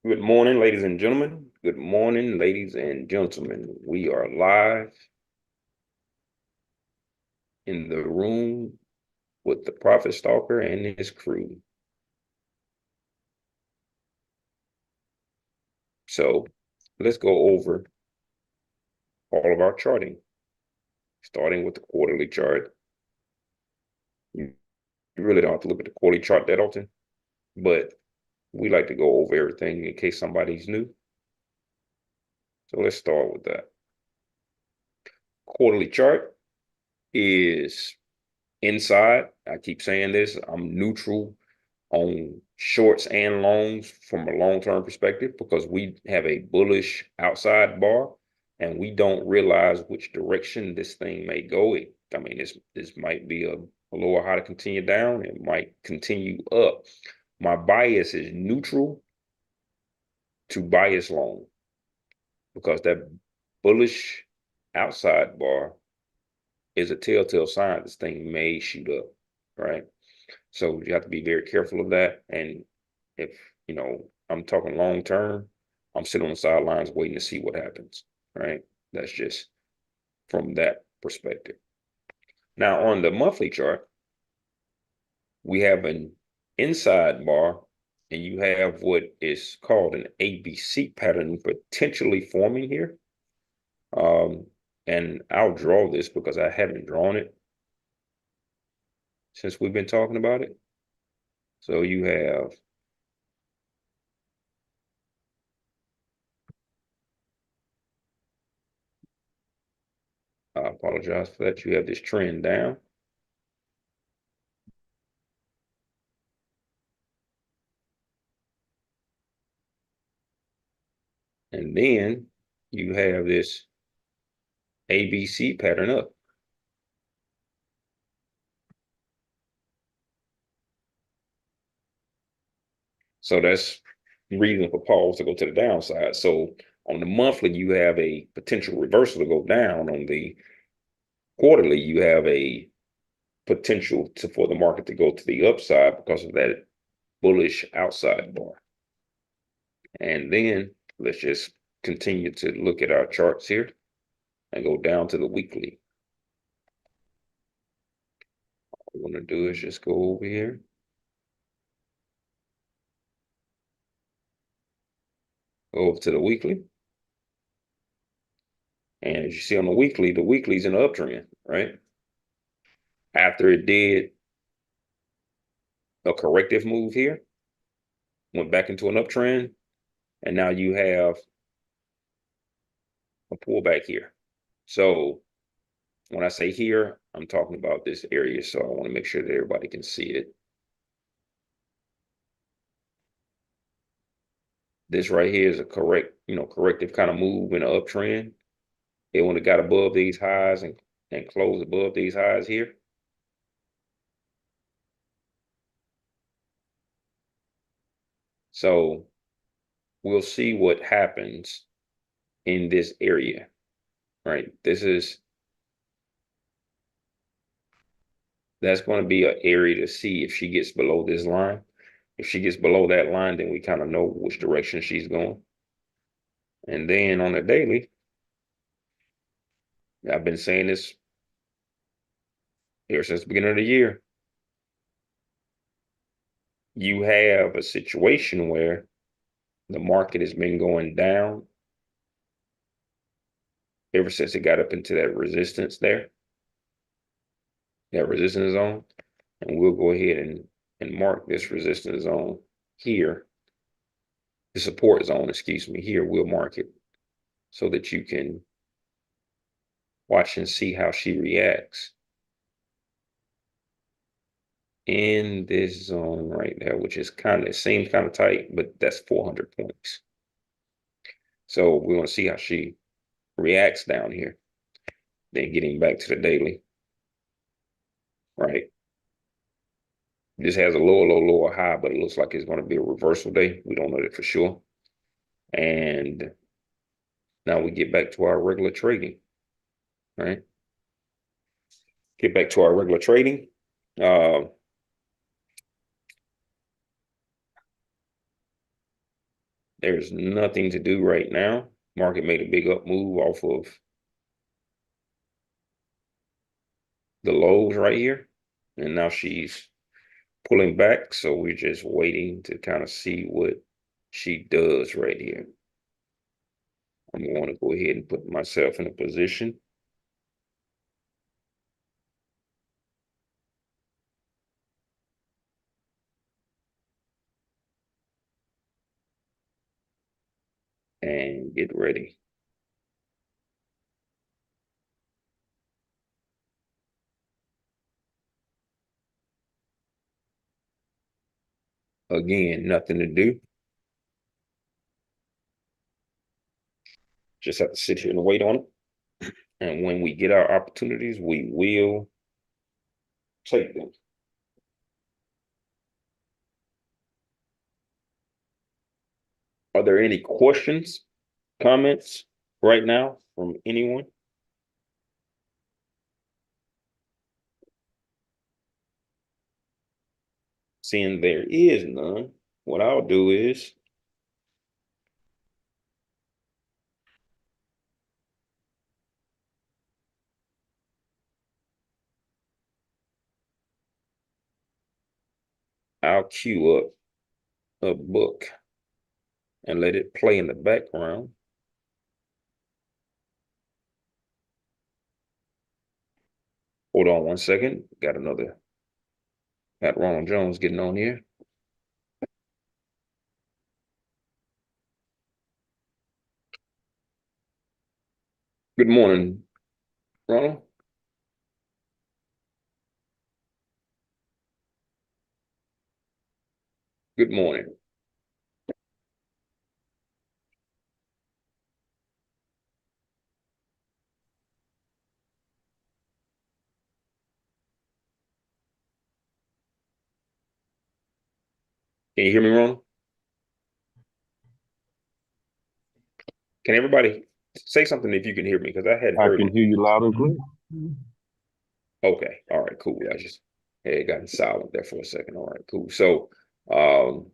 Good morning, ladies and gentlemen. Good morning, ladies and gentlemen. We are live in the room with the Prophet Stalker and his crew. So let's go over all of our charting, starting with the quarterly chart. You really don't have to look at the quarterly chart that often, but we like to go over everything in case somebody's new. So let's start with that. Quarterly chart is inside. I keep saying this. I'm neutral on shorts and longs from a long-term perspective because we have a bullish outside bar and we don't realize which direction this thing may go. I mean, this might be a lower high to continue down. It might continue up. My bias is neutral to bias long because that bullish outside bar is a telltale sign this thing may shoot up, right? So you have to be very careful of that. And if, I'm talking long term, I'm sitting on the sidelines waiting to see what happens, right? That's just from that perspective. Now, on the monthly chart, we have an inside bar, and you have what is called an ABC pattern potentially forming here. And I'll draw this because I haven't drawn it since we've been talking about it. So you have I apologize for that. You have this trend down. And then you have this ABC pattern up. So that's reason for Pauls to go to the downside. So on the monthly, you have a potential reversal to go down. On the quarterly, you have a potential for the market to go to the upside because of that bullish outside bar. And then let's just continue to look at our charts here and go down to the weekly. What we're going to do is just go over here. Go over to the weekly. And as you see on the weekly's in the uptrend, right? After it did a corrective move here, went back into an uptrend, and now you have a pullback here. So when I say here, I'm talking about this area. So I want to make sure that everybody can see it. This right here is a corrective kind of move in an uptrend. It when it got above these highs and closed above these highs here. So we'll see what happens in this area, right? That's going to be an area to see if she gets below this line. If she gets below that line, then we kind of know which direction she's going. And then on the daily, I've been saying this ever since the beginning of the year. You have a situation where the market has been going down ever since it got up into that resistance there, that resistance zone. And we'll go ahead and mark this resistance zone here, the support zone, excuse me, here. We'll mark it so that you can watch and see how she reacts in this zone right there, which is it seems kind of tight, but that's 400 points. So we want to see how she reacts down here. Then getting back to the daily, right? This has a lower high, but it looks like it's going to be a reversal day. We don't know that for sure. And now we get back to our regular trading, right? Get back to our regular trading. There's nothing to do right now. Market made a big up move off of the lows right here, and now she's pulling back. So we're just waiting to kind of see what she does right here. I'm going to go ahead and put myself in a position. And get ready. Again, nothing to do. Just have to sit here and wait on it. And when we get our opportunities, we will take them. Are there any questions, comments right now from anyone? Seeing there is none, what I'll do is I'll queue up a book and let it play in the background. Hold on one second. Got Ronald Jones getting on here. Good morning, Ronald. Good morning. Can you hear me, Ronald? Can everybody say something if you can hear me? Because I hadn't I heard can it. hear you loud and clear. Okay. All right, cool. I just had gotten silent there for a second. All right, cool. So, um,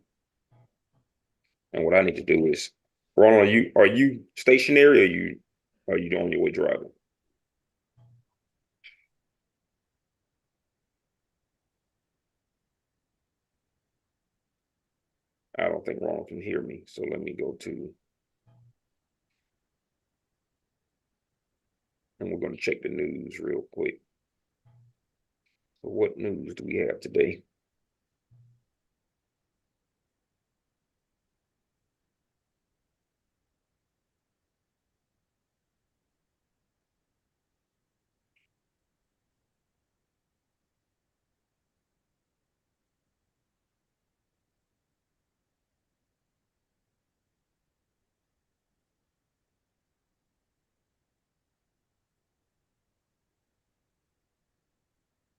and what I need to do is, Ronald, are you stationary or are you on your way driving? I don't think Ronald can hear me. So let me go to, and we're going to check the news real quick. So what news do we have today?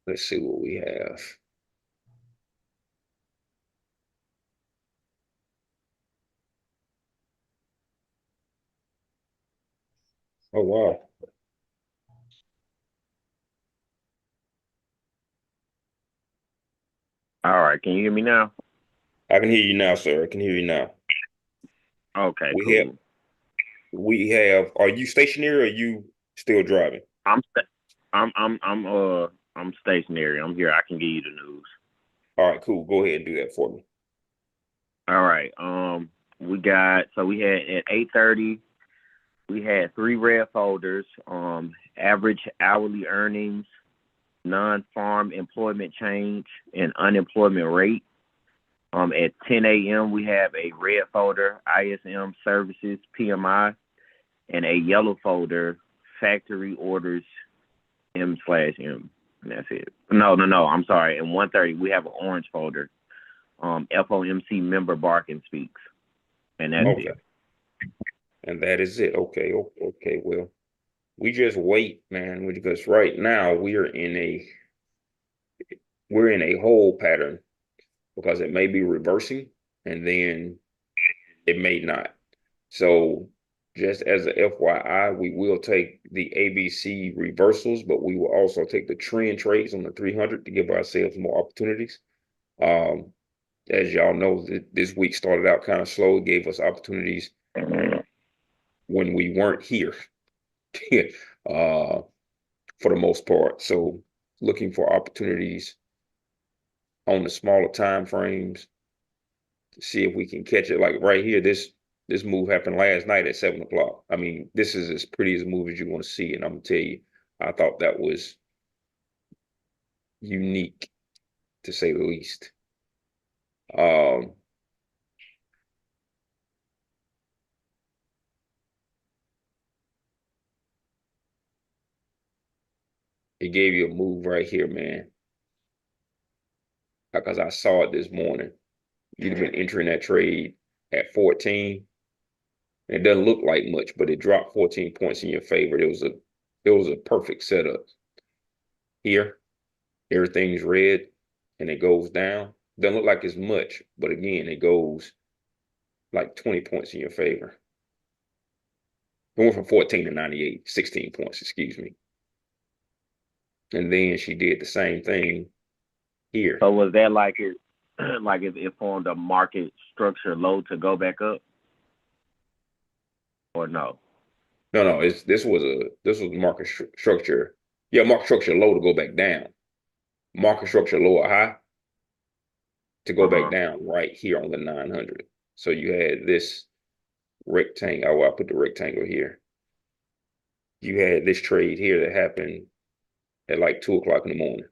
Let's see what we have. Oh, wow. All right, can you hear me now? I can hear you now, sir. I can hear you now. Okay, We have, cool. are you stationary or are you still driving? I'm sta- I'm stationary. I'm here. I can give you the news. All right, cool. Go ahead and do that for me. All right. We had at 8:30 we had three red folders. Average hourly earnings, non-farm employment change, and unemployment rate. At 10 a.m. we have a red folder, ISM services PMI, and a yellow folder, factory orders M/M. And that's it. No. I'm sorry. In 1:30 we have an orange folder. FOMC member Barkin speaks. And that's Okay. it. And that is it. Okay. Okay. Well, we just wait, man, because right now we're in a hold pattern because it may be reversing and then it may not. So just as a FYI, we will take the ABC reversals, but we will also take the trend trades on the 300 to give ourselves more opportunities. Um, as y'all know, this week started out kind of slow. It gave us opportunities when we weren't here, uh, for the most part. So looking for opportunities on the smaller time frames to see if we can catch it. Like right here, this move happened last night at 7 o'clock. I mean, this is as pretty as a move as you want to see, and I'm gonna tell you, I thought that was unique to say the least. Um, it gave you a move right here, man, because I saw it this morning. You'd have been entering that trade at 14. It doesn't look like much, but it dropped 14 points in your favor. It was a perfect setup. Here, everything's red and it goes down. Doesn't look like it's much, but again, it goes like 20 points in your favor. It went from 14 to 98, 16 points, excuse me. And then she did the same thing here. So was that like it, like it formed a market structure low to go back up, or no? No, no, this was market structure. Yeah, market structure low to go back down. Market structure low or high to go Uh back huh. down right here on the 900. So you had this rectangle. Oh, I put the rectangle here. You had this trade here that happened at like 2 o'clock in the morning,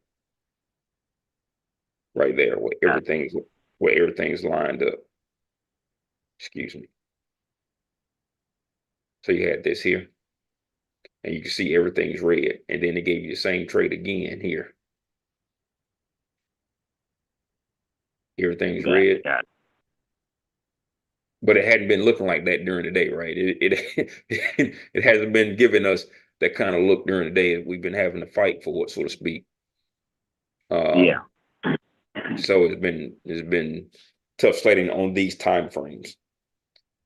right there, where everything's lined up. Excuse me. So you had this here, and you can see everything's red, and then it gave you the same trade again here. Everything's Got red, got but it hadn't been looking like that during the day, right? It hasn't been giving us that kind of look during the day. We've been having to fight for it, so to speak. yeah. Um, so it's been tough sledding on these time frames.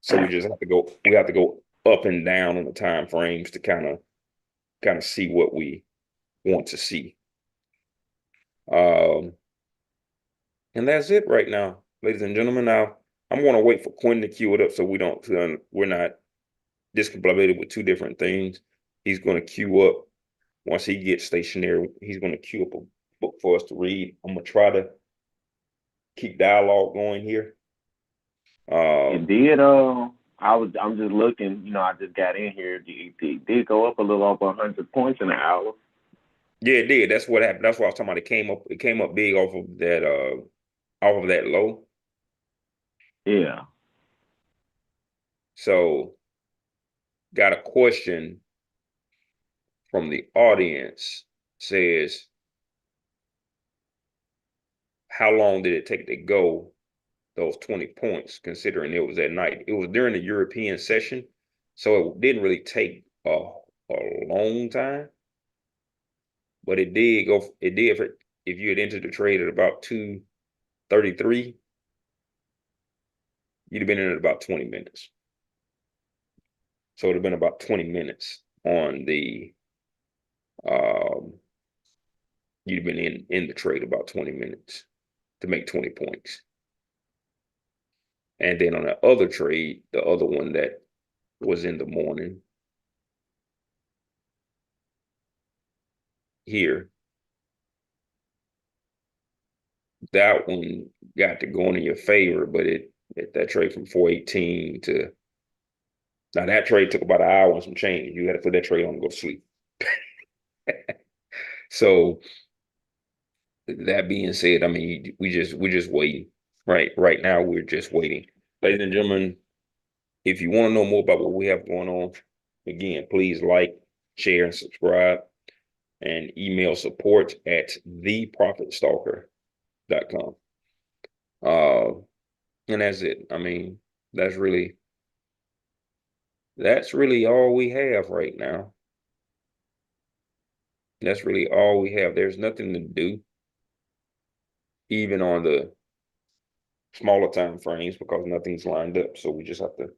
So we have to go up and down on the time frames to kind of see what we want to see. Um, and that's it right now, ladies and gentlemen. Now I'm going to wait for Quinn to cue it up so we're not discombobulated with two different things. He's going to queue up once he gets stationary. He's going to queue up a book for us to read. I'm going to try to keep dialogue going here. It Um, did. I'm just looking. I just got in here. It did go up a little over 100 points in an hour. yeah, it did. That's what happened. That's what I was talking about. It came up big off of that low. Yeah. So got a question from the audience says, how long did it take to go those 20 points, considering it was at night? It was during the European session, so it didn't really take a long time, but it did go. It did if you had entered the trade at about 2:33, you'd have been in at about 20 minutes. So it'd have been about 20 minutes on the um, you'd have been in the trade about 20 minutes to make 20 points. And then on the other trade, the other one that was in the morning here, that one got to going in your favor, but that trade from 418 to now that trade took about an hour and some change. You had to put that trade on and go to sleep. So that being said, I mean, we're just waiting. Right now we're just waiting. Ladies and gentlemen, if you want to know more about what we have going on, again, please like, share, and subscribe, and email support at theprofitstalker.com. Uh, and that's it. I mean, that's really that's really all we have right now. That's really all we have. There's nothing to do, even on the smaller time frames, because nothing's lined up. So we just have to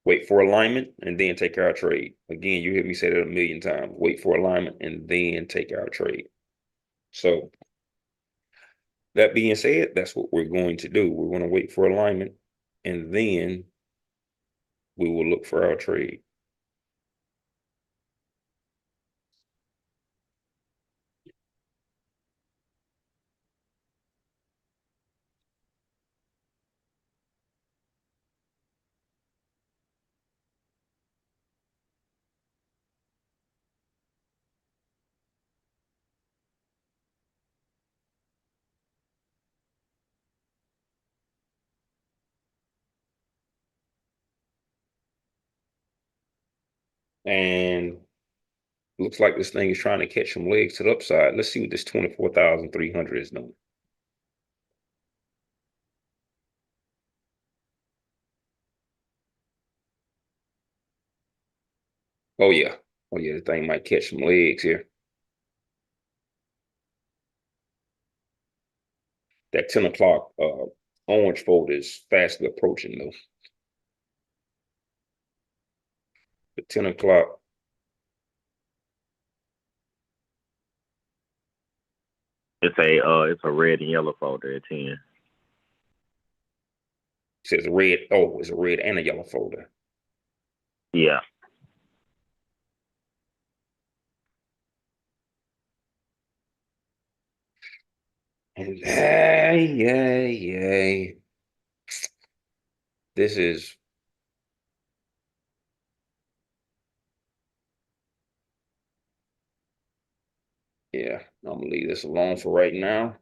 wait for alignment and then take our trade. Again, you hear me say that a million times. Wait for alignment and then take our trade. So that being said, that's what we're going to do. We're going to wait for alignment, and then we will look for our trade. And looks like this thing is trying to catch some legs to the upside. Let's see what this 24,300 is doing. Oh yeah. Oh yeah, the thing might catch some legs here. That 10 o'clock orange fold is fastly approaching though. The 10 o'clock It's a red and yellow folder at 10. says red. Oh, it's a red and a yellow folder. Yeah. And yay. This is yeah, I'm gonna leave this alone for right now.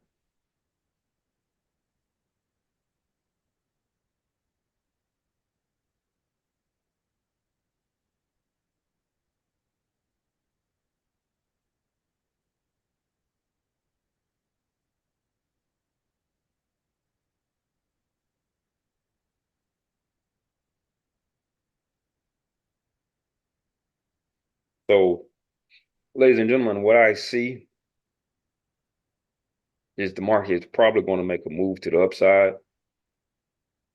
So, ladies and gentlemen, what I see is the market is probably going to make a move to the upside.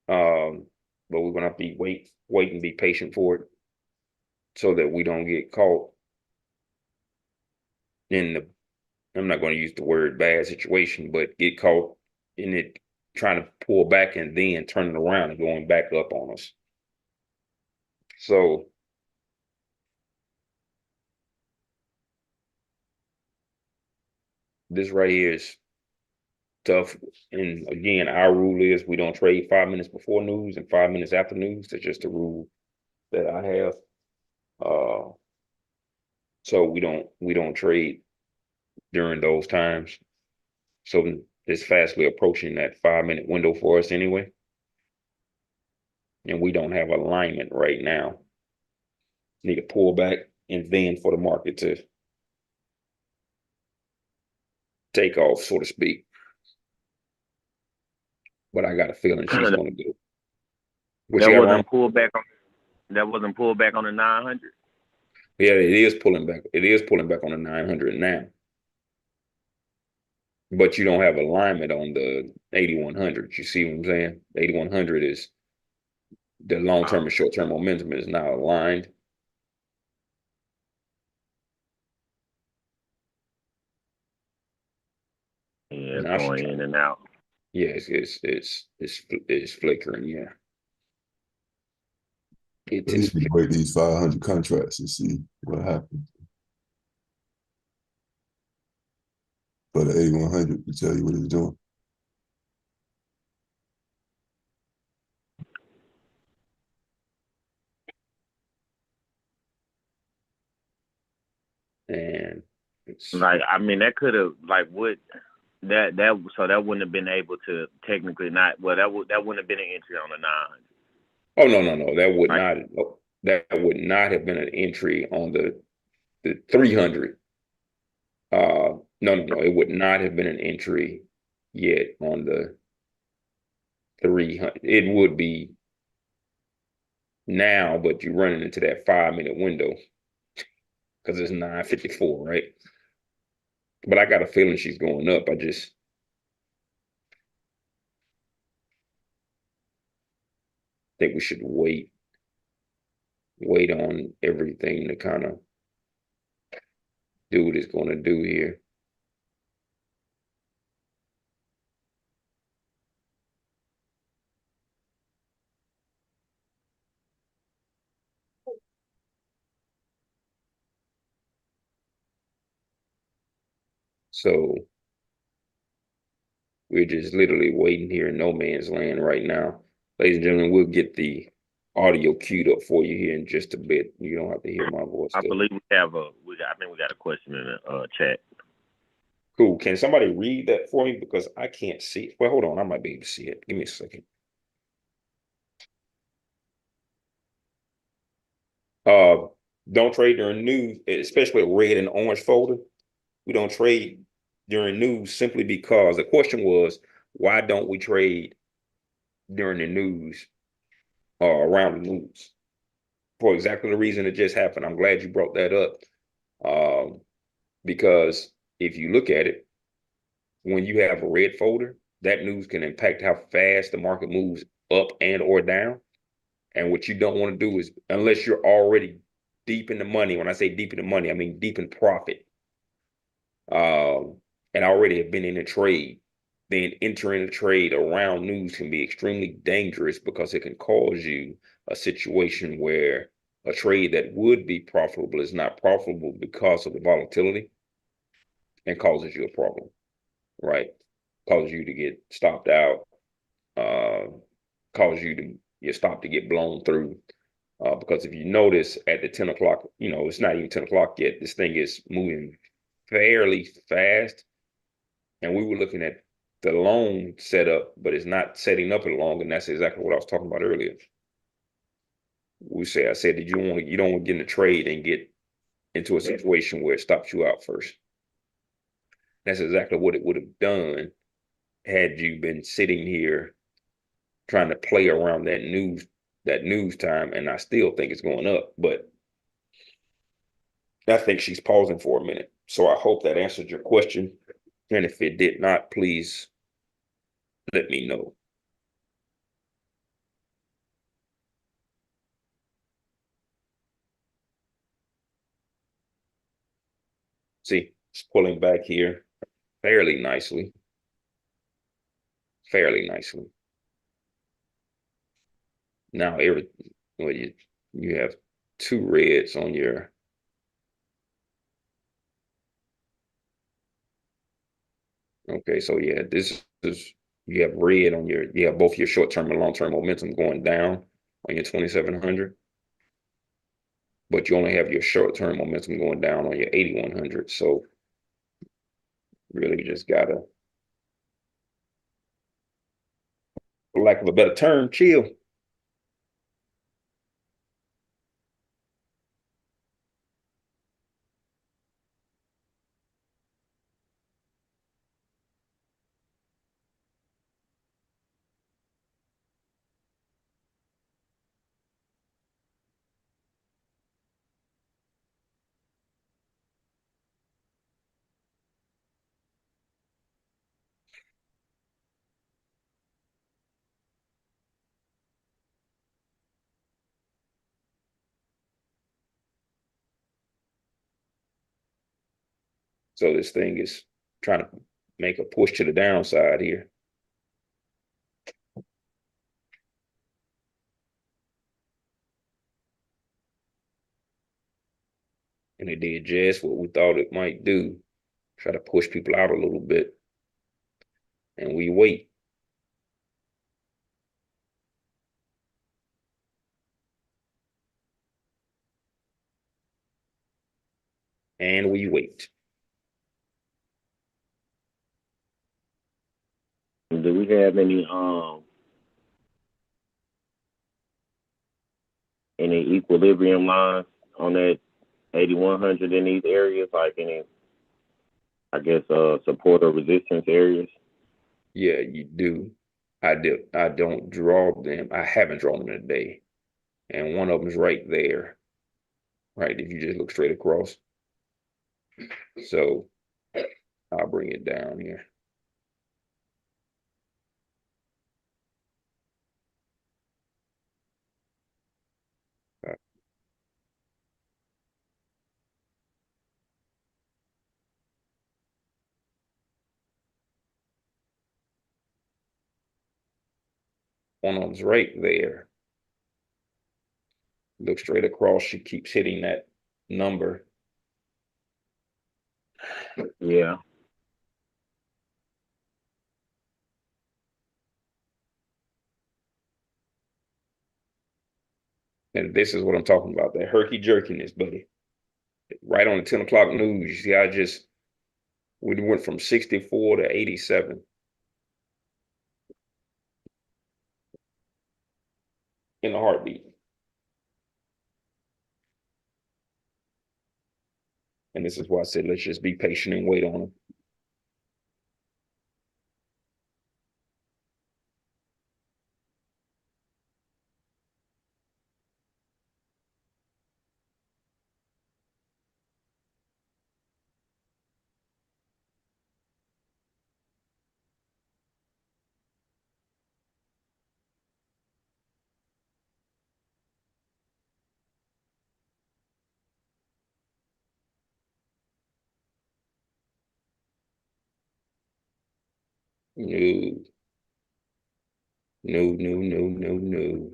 But we're gonna have to be wait and be patient for it so that we don't get caught in the I'm not going to use the word bad situation, but get caught in it trying to pull back and then turning around and going back up on us. So this right here is tough. And again, our rule is we don't trade 5 minutes before news and 5 minutes after news. That's just a rule that I have. Uh, so we don't trade during those times. So it's fastly approaching that 5 minute window for us anyway. And we don't have alignment right now. Need to pull back and then for the market to take off, so to speak. But I got a feeling she's going to do. What That you got, wasn't Ron? a pullback on that wasn't pullback on the 900. Yeah, it is pulling back. It is pulling back on the 900 now. But you don't have alignment on the 8100. You see what I'm saying? 8100 is the long term and short term momentum is not aligned. Yeah, it's Now she's going trying in to. and out. Yeah, it's flickering. Yeah, it We need is. to break these 500 contracts and see what happens. For the 8100 to tell you what it's doing. And it's Like, I mean, that could have like what that so that wouldn't have been able to technically not well that wouldn't have been an entry on the 900. oh no, that would Right. not that would not have been an entry on the 300. No, it would not have been an entry yet on the 300. It would be now, but you're running into that 5 minute window because it's 9:54, right? But I got a feeling she's going up. I just think we should wait on everything to kind of do what it's going to do here. So we're just literally waiting here in no man's land right now. Ladies and gentlemen, we'll get the audio queued up for you here in just a bit. You don't have to hear my voice I though. believe I think we got a question in the chat. Cool. Can somebody read that for me? Because I can't see it. Well, hold on. I might be able to see it. Give me a second. Uh, don't trade during news, especially a red and orange folder. We don't trade during news simply because the question was, why don't we trade during the news or around the news? For exactly the reason it just happened. I'm glad you brought that up. Because if you look at it, when you have a red folder, that news can impact how fast the market moves up and or down. And what you don't want to do is, unless you're already deep in the money, when I say deep in the money, I mean deep in profit, and already have been in a trade, then entering a trade around news can be extremely dangerous because it can cause you a situation where a trade that would be profitable is not profitable because of the volatility and causes you a problem, right? Causes you to get stopped out, uh, causes you to your stop to get blown through. Because if you notice at the 10 o'clock, it's not even 10 o'clock yet. This thing is moving fairly fast. And we were looking at the long setup, but it's not setting up it long. And that's exactly what I was talking about earlier. I said that you don't want to get in a trade and get into a situation where it stops you out first. That's exactly what it would have done had you been sitting here trying to play around that news time. And I still think it's going up, but I think she's pausing for a minute. So I hope that answered your question. And if it did not, please let me know. See, it's pulling back here fairly nicely. Fairly nicely. Now well, you have two reds on your okay, so yeah, this is you have red on you have both your short-term and long-term momentum going down on your 2700, but you only have your short-term momentum going down on your 8100. So really just gotta, for lack of a better term, chill. So this thing is trying to make a push to the downside here. And it did just what we thought it might do. Try to push people out a little bit. And we wait. And we wait. Do we have any equilibrium lines on that 8100 in these areas, like any, I guess, support or resistance areas? Yeah, you do. I don't draw them. I haven't drawn them today. And one of them is right there. Right. If you just look straight across. So I'll bring it down here. One of them's right there. Look straight across. She keeps hitting that number. Yeah. And this is what I'm talking about, that herky jerkiness, buddy. Right on the 10 o'clock news, you see, we went from 64 to 87 in a heartbeat. And this is why I said, let's just be patient and wait on them. No, no, no, no, no, no.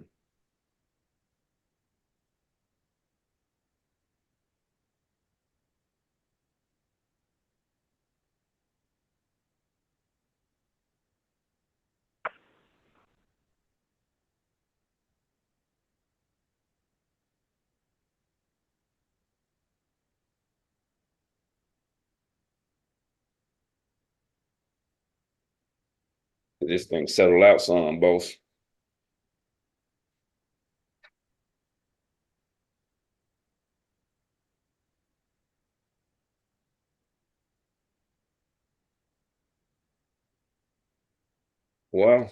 This thing settled out some, boss. Well,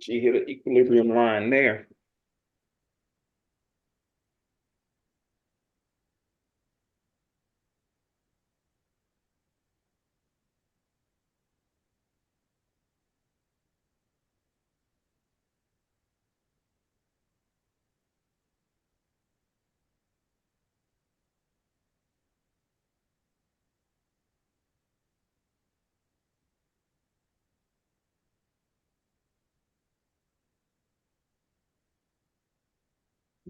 she hit an equilibrium line there.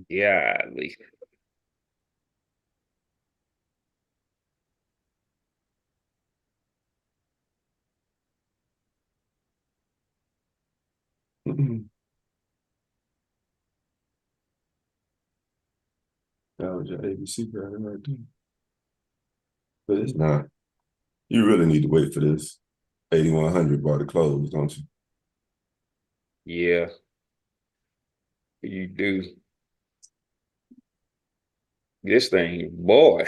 Yeah, at least. That was your ABC pattern right there. But it's not. You really need to wait for this 8,100 bar to close, don't you? Yeah, you do. This thing, boy,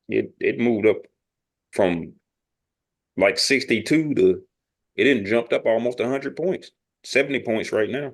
it moved up from like 62 to it didn't jumped up almost 100 points, 70 points right now.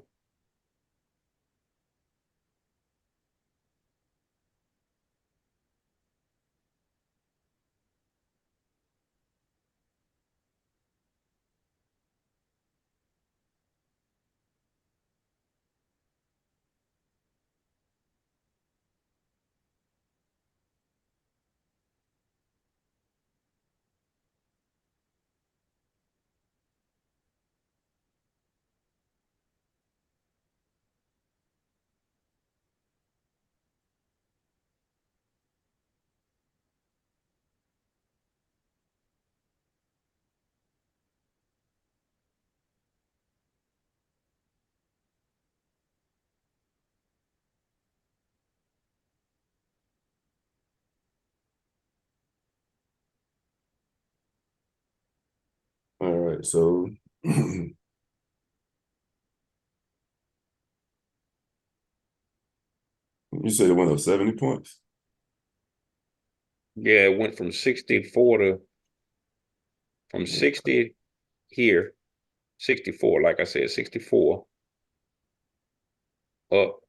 All right, so you said it went up 70 points? Yeah, it went from 64 to from 60 here, 64, like I said, 64 up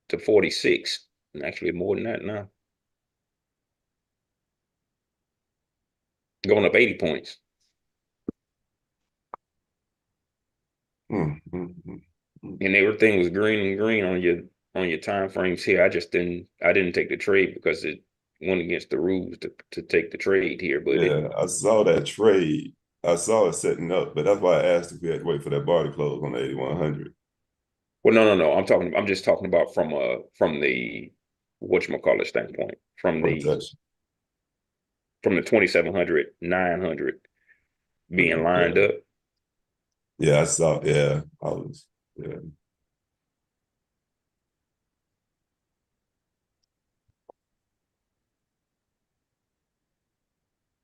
to 46. And actually more than that now. Going up 80 points. And everything was green and green on your time frames here. I didn't take the trade because it went against the rules to take the trade here. But Yeah, I saw that trade. I saw it setting up, but that's why I asked if we had to wait for that bar to close on the 8,100. well, no. I'm just talking about from the whatchamacallit standpoint from the Protection. 2700, 900 being lined Yeah. up. Yeah, I saw. Yeah, I was. Yeah.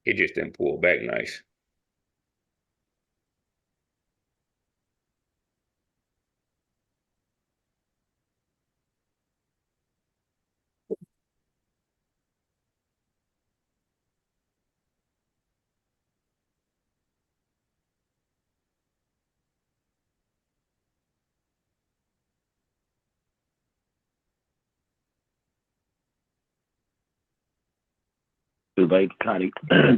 It just didn't pull back nice. Too late to try to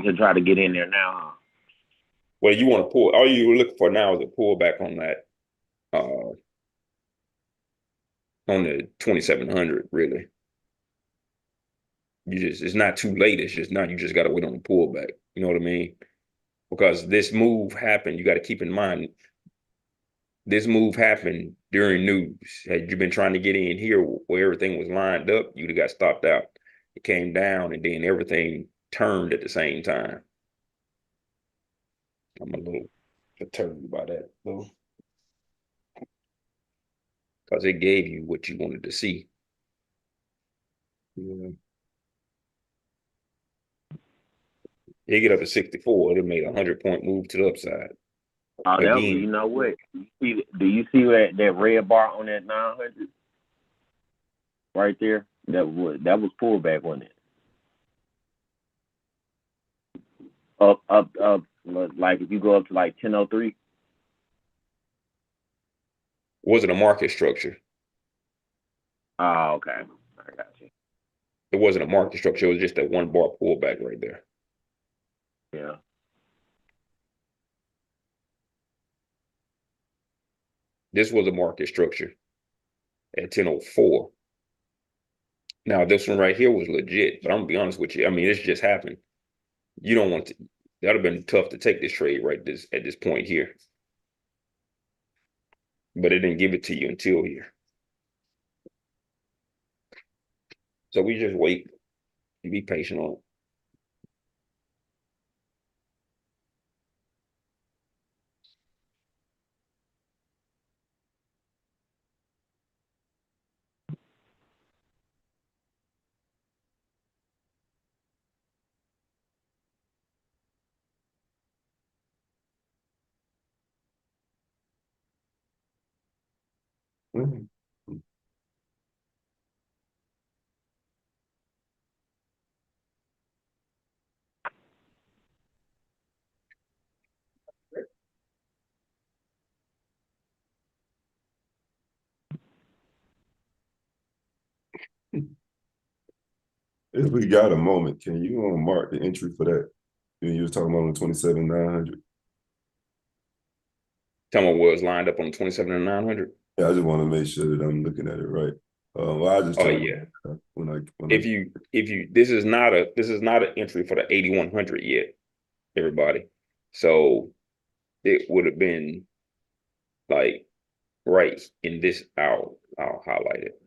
to try to get in there now. Well, you want to pull. All you're looking for now is a pullback on that, on the 2700. Really, it's not too late. It's just not. You just got to wait on the pullback. You know what I mean? Because this move happened. You got to keep in mind this move happened during news. Had you been trying to get in here where everything was lined up, you'd have got stopped out. It came down and then everything turned at the same time. I'm a little perturbed by that though, because it gave you what you wanted to see. Yeah. It get up to 64. It made a 100-point move to the upside. Oh, that was, you Again, know what? Do you see that red bar on that 900 right there? That was pullback, wasn't it? Up. Like if you go up to like 1003. wasn't a market structure. Oh, okay. I got you. It wasn't a market structure. It was just that one bar pullback right there. Yeah. This was a market structure at 1004. Now, this one right here was legit, but I'm gonna be honest with you. I mean, this just happened. You don't want to. That'd have been tough to take this trade right this at this point here, but it didn't give it to you until here. So we just wait and be patient on Mhm. If we got a moment, can you mark the entry for that? You were talking about on the 27,900. Tell me what was lined up on 27 and 900. Yeah, I just want to make sure that I'm looking at it right. Well, I just Oh try yeah. when I If you this is not an entry for the 8100 yet, everybody. So it would have been like right in this. I'll highlight it.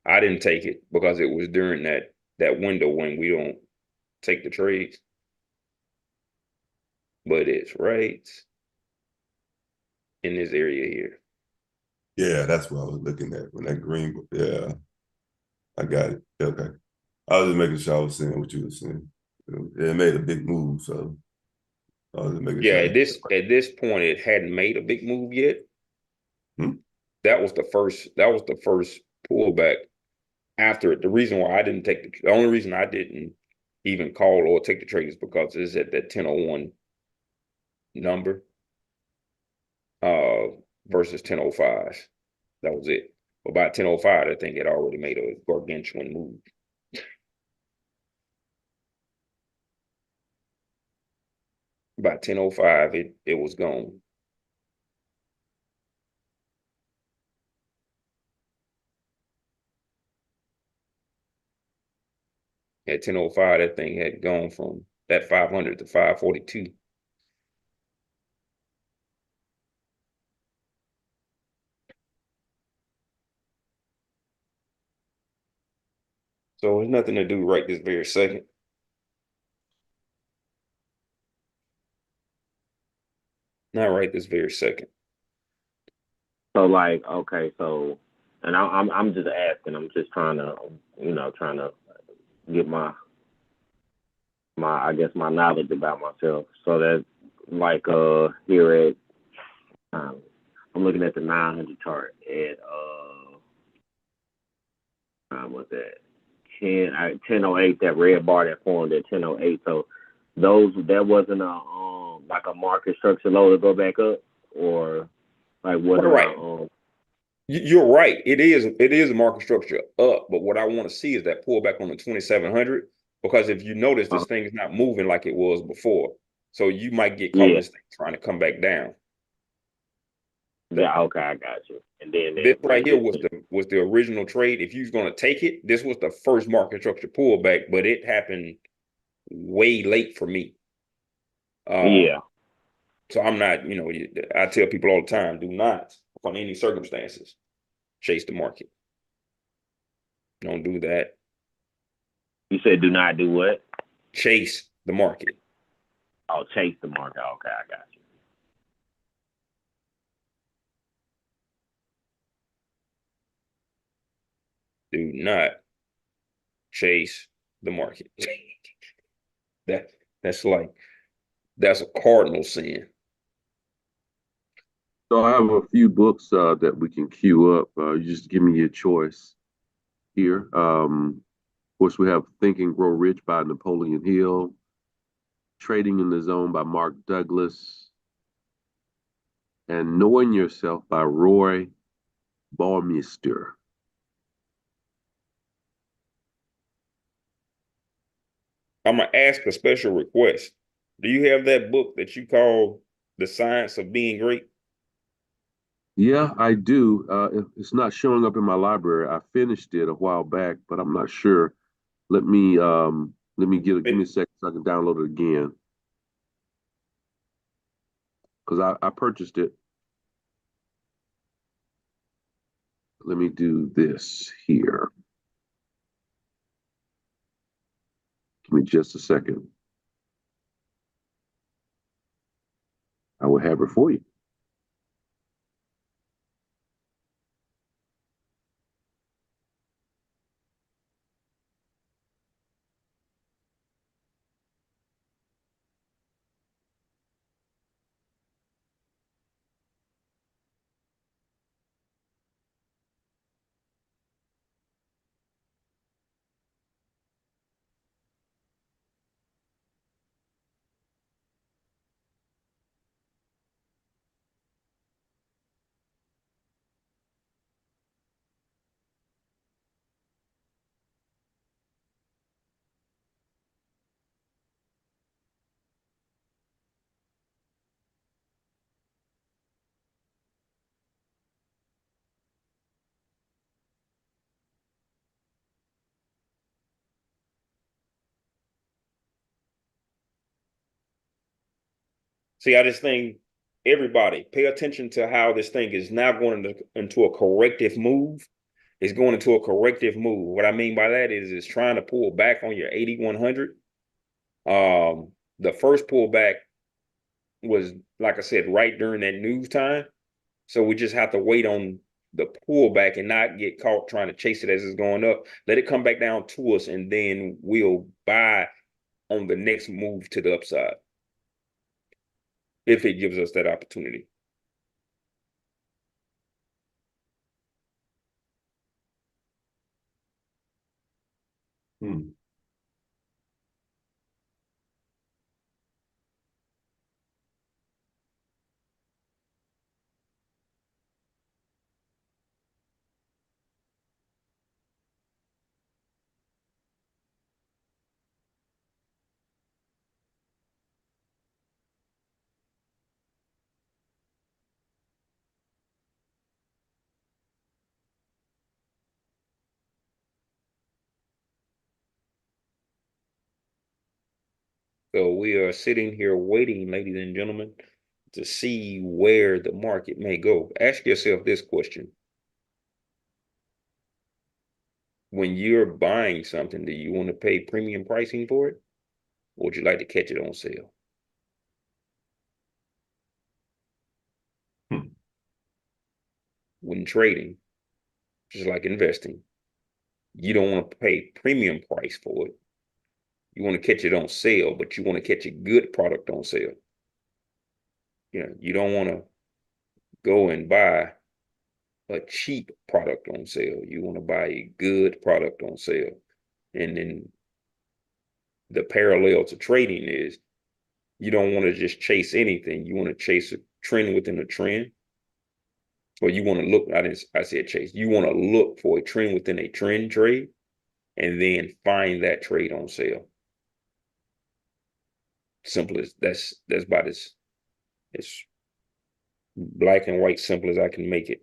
I didn't take it because it was during that window when we don't take the trades, but it's right in this area here. yeah, that's what I was looking at when that green. Yeah, I got it. Okay, I was just making sure I was saying what you were saying. It made a big move, so I was just making Yeah, sure. at this point, it hadn't made a big move yet. Hmm? That was the first pullback after it. The reason why I didn't take the only reason I didn't even call or take the trade is because it's at that 1001 number uh versus 1005. That was it. But by 1005, I think it already made a gargantuan move. By 1005, it was gone. At 1005, that thing had gone from that 500 to 542. So there's nothing to do right this very second. Not right this very second. So like, okay, so, and I'm just asking. I'm just trying to, trying to get my I guess my knowledge about myself. So that like here at I'm looking at the 900 chart at what's that 10:08, that red bar that formed at 10:08. So that wasn't a like a market structure low to go back up, or like what All am I right. You're right. It is a market structure up, but what I want to see is that pullback on the 2700, because if you notice this thing is not moving like it was before. So you might get caught in yeah. this thing trying to come back down. Yeah, okay, I got you. And then This that right here resistance. was the original trade. If you was going to take it, this was the first market structure pullback, but it happened way late for me. Yeah. So I'm not, I tell people all the time, do not, on any circumstances, chase the market. Don't do that. You said do not do what? Chase the market. Oh, chase the market. Okay, I got you. Do not chase the market. that that's like that's a cardinal sin. So I have a few books that we can queue up. You just give me your choice here. Of course, we have Think and Grow Rich by Napoleon Hill, Trading in the Zone by Mark Douglas, and Knowing Yourself by Roy Baumeister. I'm gonna ask a special request. Do you have that book that you call The Science of Being Great? Yeah, I do. It's not showing up in my library. I finished it a while back, but I'm not sure. Give me a second so I can download it again because I purchased it. Let me do this here. Give me just a second. I will have it for you. See, I just think everybody pay attention to how this thing is now going into a corrective move. It's going into a corrective move. What I mean by that is it's trying to pull back on your 8100. The first pullback was, like I said, right during that news time. So we just have to wait on the pullback and not get caught trying to chase it as it's going up. Let it come back down to us, and then we'll buy on the next move to the upside if it gives us that opportunity. Hmm. So we are sitting here waiting, ladies and gentlemen, to see where the market may go. Ask yourself this question. when you're buying something, do you want to pay premium pricing for it? Or would you like to catch it on sale? Hmm. When trading, just like investing, you don't want to pay premium price for it. You want to catch it on sale, but you want to catch a good product on sale. You don't want to go and buy a cheap product on sale. You want to buy a good product on sale. And then the parallel to trading is you don't want to just chase anything. You want to chase a trend within a trend. Or you want to look, I said chase. You want to look for a trend within a trend trade and then find that trade on sale. Simple as that's about as black and white simple as I can make it.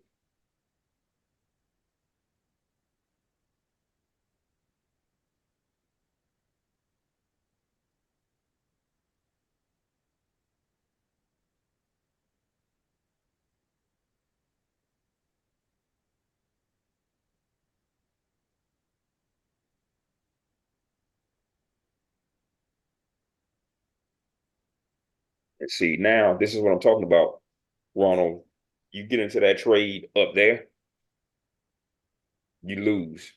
And see, now this is what I'm talking about, Ronald. You get into that trade up there, you lose.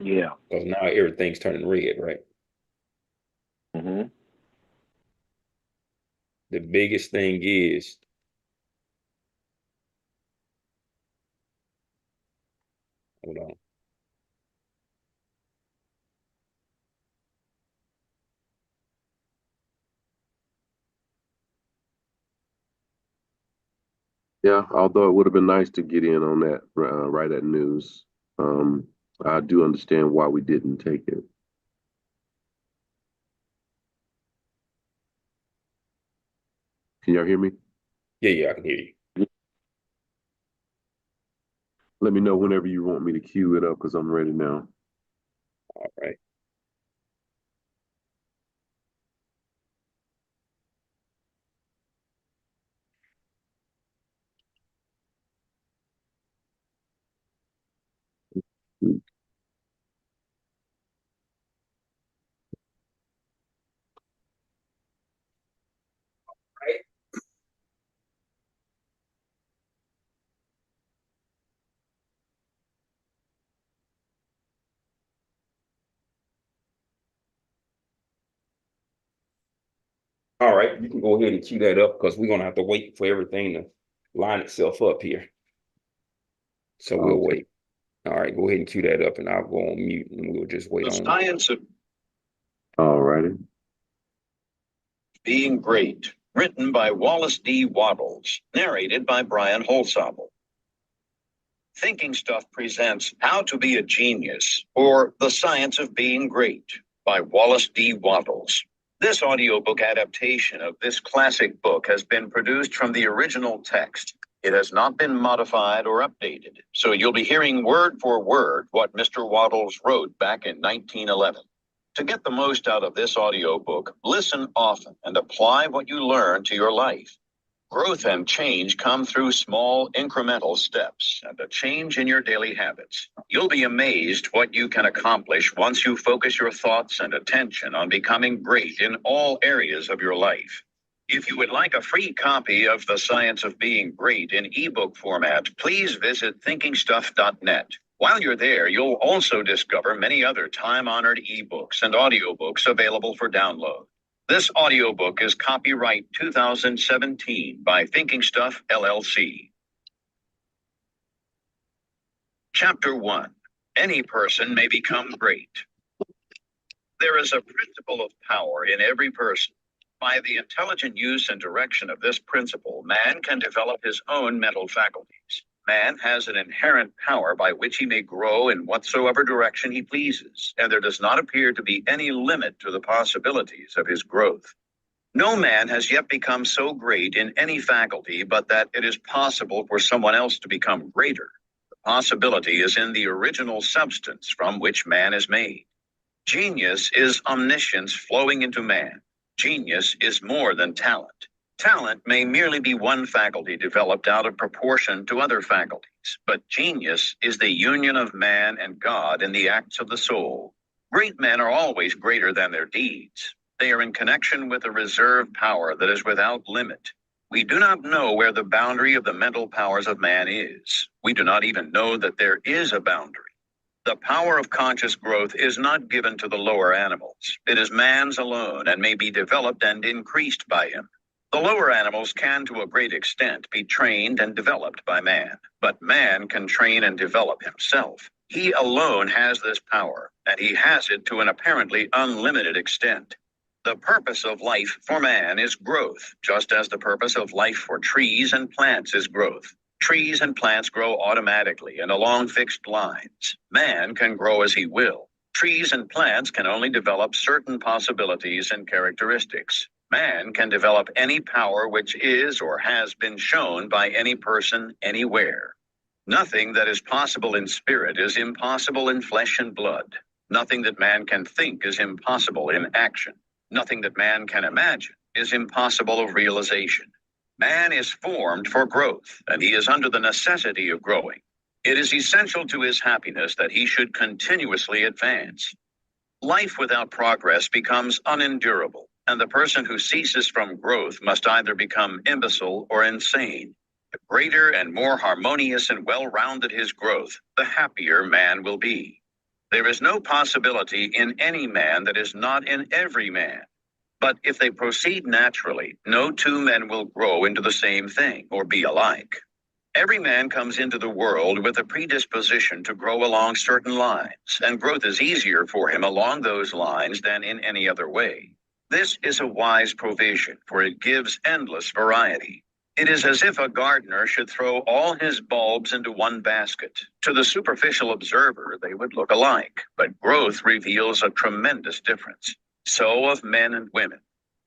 Yeah. Because now everything's turning red, right? Mm-hmm. The biggest thing is, hold on. Yeah, although it would have been nice to get in on that right at news. Um, I do understand why we didn't take it. Can y'all hear me? Yeah, I can hear you. Let me know whenever you want me to cue it up because I'm ready now. All right. All right, you can go ahead and cue that up because we're gonna have to wait for everything to line itself up here. So we'll Okay. wait. All right, go ahead and cue that up and I'll go on mute and we'll just wait The on. Science of All righty. Being Great, written by Wallace D. Waddles, narrated by Brian Holzapfel. Thinking Stuff presents How to Be a Genius, or The Science of Being Great, by Wallace D. Waddles. This audiobook adaptation of this classic book has been produced from the original text. It has not been modified or updated, so you'll be hearing word for word what Mr. Waddles wrote back in 1911. To get the most out of this audiobook, listen often and apply what you learn to your life. Growth and change come through small incremental steps and a change in your daily habits. You'll be amazed what you can accomplish once you focus your thoughts and attention on becoming great in all areas of your life. If you would like a free copy of The Science of Being Great in ebook format, please visit thinkingstuff.net. While you're there, you'll also discover many other time-honored ebooks and audiobooks available for download. This audiobook is copyright 2017 by Thinking Stuff, LLC. Chapter 1. Any person may become great. There is a principle of power in every person. By the intelligent use and direction of this principle, man can develop his own mental faculties. Man has an inherent power by which he may grow in whatsoever direction he pleases, and there does not appear to be any limit to the possibilities of his growth. No man has yet become so great in any faculty but that it is possible for someone else to become greater. The possibility is in the original substance from which man is made. Genius is omniscience flowing into man. Genius is more than talent. Talent may merely be one faculty developed out of proportion to other faculties, but genius is the union of man and God in the acts of the soul. Great men are always greater than their deeds. They are in connection with a reserve power that is without limit. We do not know where the boundary of the mental powers of man is. We do not even know that there is a boundary. The power of conscious growth is not given to the lower animals. It is man's alone and may be developed and increased by him. The lower animals can, to a great extent, be trained and developed by man, but man can train and develop himself. He alone has this power, and he has it to an apparently unlimited extent. The purpose of life for man is growth, just as the purpose of life for trees and plants is growth. Trees and plants grow automatically and along fixed lines. Man can grow as he will. Trees and plants can only develop certain possibilities and characteristics. Man can develop any power which is or has been shown by any person anywhere. Nothing that is possible in spirit is impossible in flesh and blood. Nothing that man can think is impossible in action. Nothing that man can imagine is impossible of realization. Man is formed for growth, and he is under the necessity of growing. It is essential to his happiness that he should continuously advance. Life without progress becomes unendurable, and the person who ceases from growth must either become imbecile or insane. The greater and more harmonious and well-rounded his growth, the happier man will be. There is no possibility in any man that is not in every man. But if they proceed naturally, no two men will grow into the same thing or be alike. Every man comes into the world with a predisposition to grow along certain lines, and growth is easier for him along those lines than in any other way. This is a wise provision, for it gives endless variety. It is as if a gardener should throw all his bulbs into one basket. To the superficial observer, they would look alike, but growth reveals a tremendous difference. So of men and women.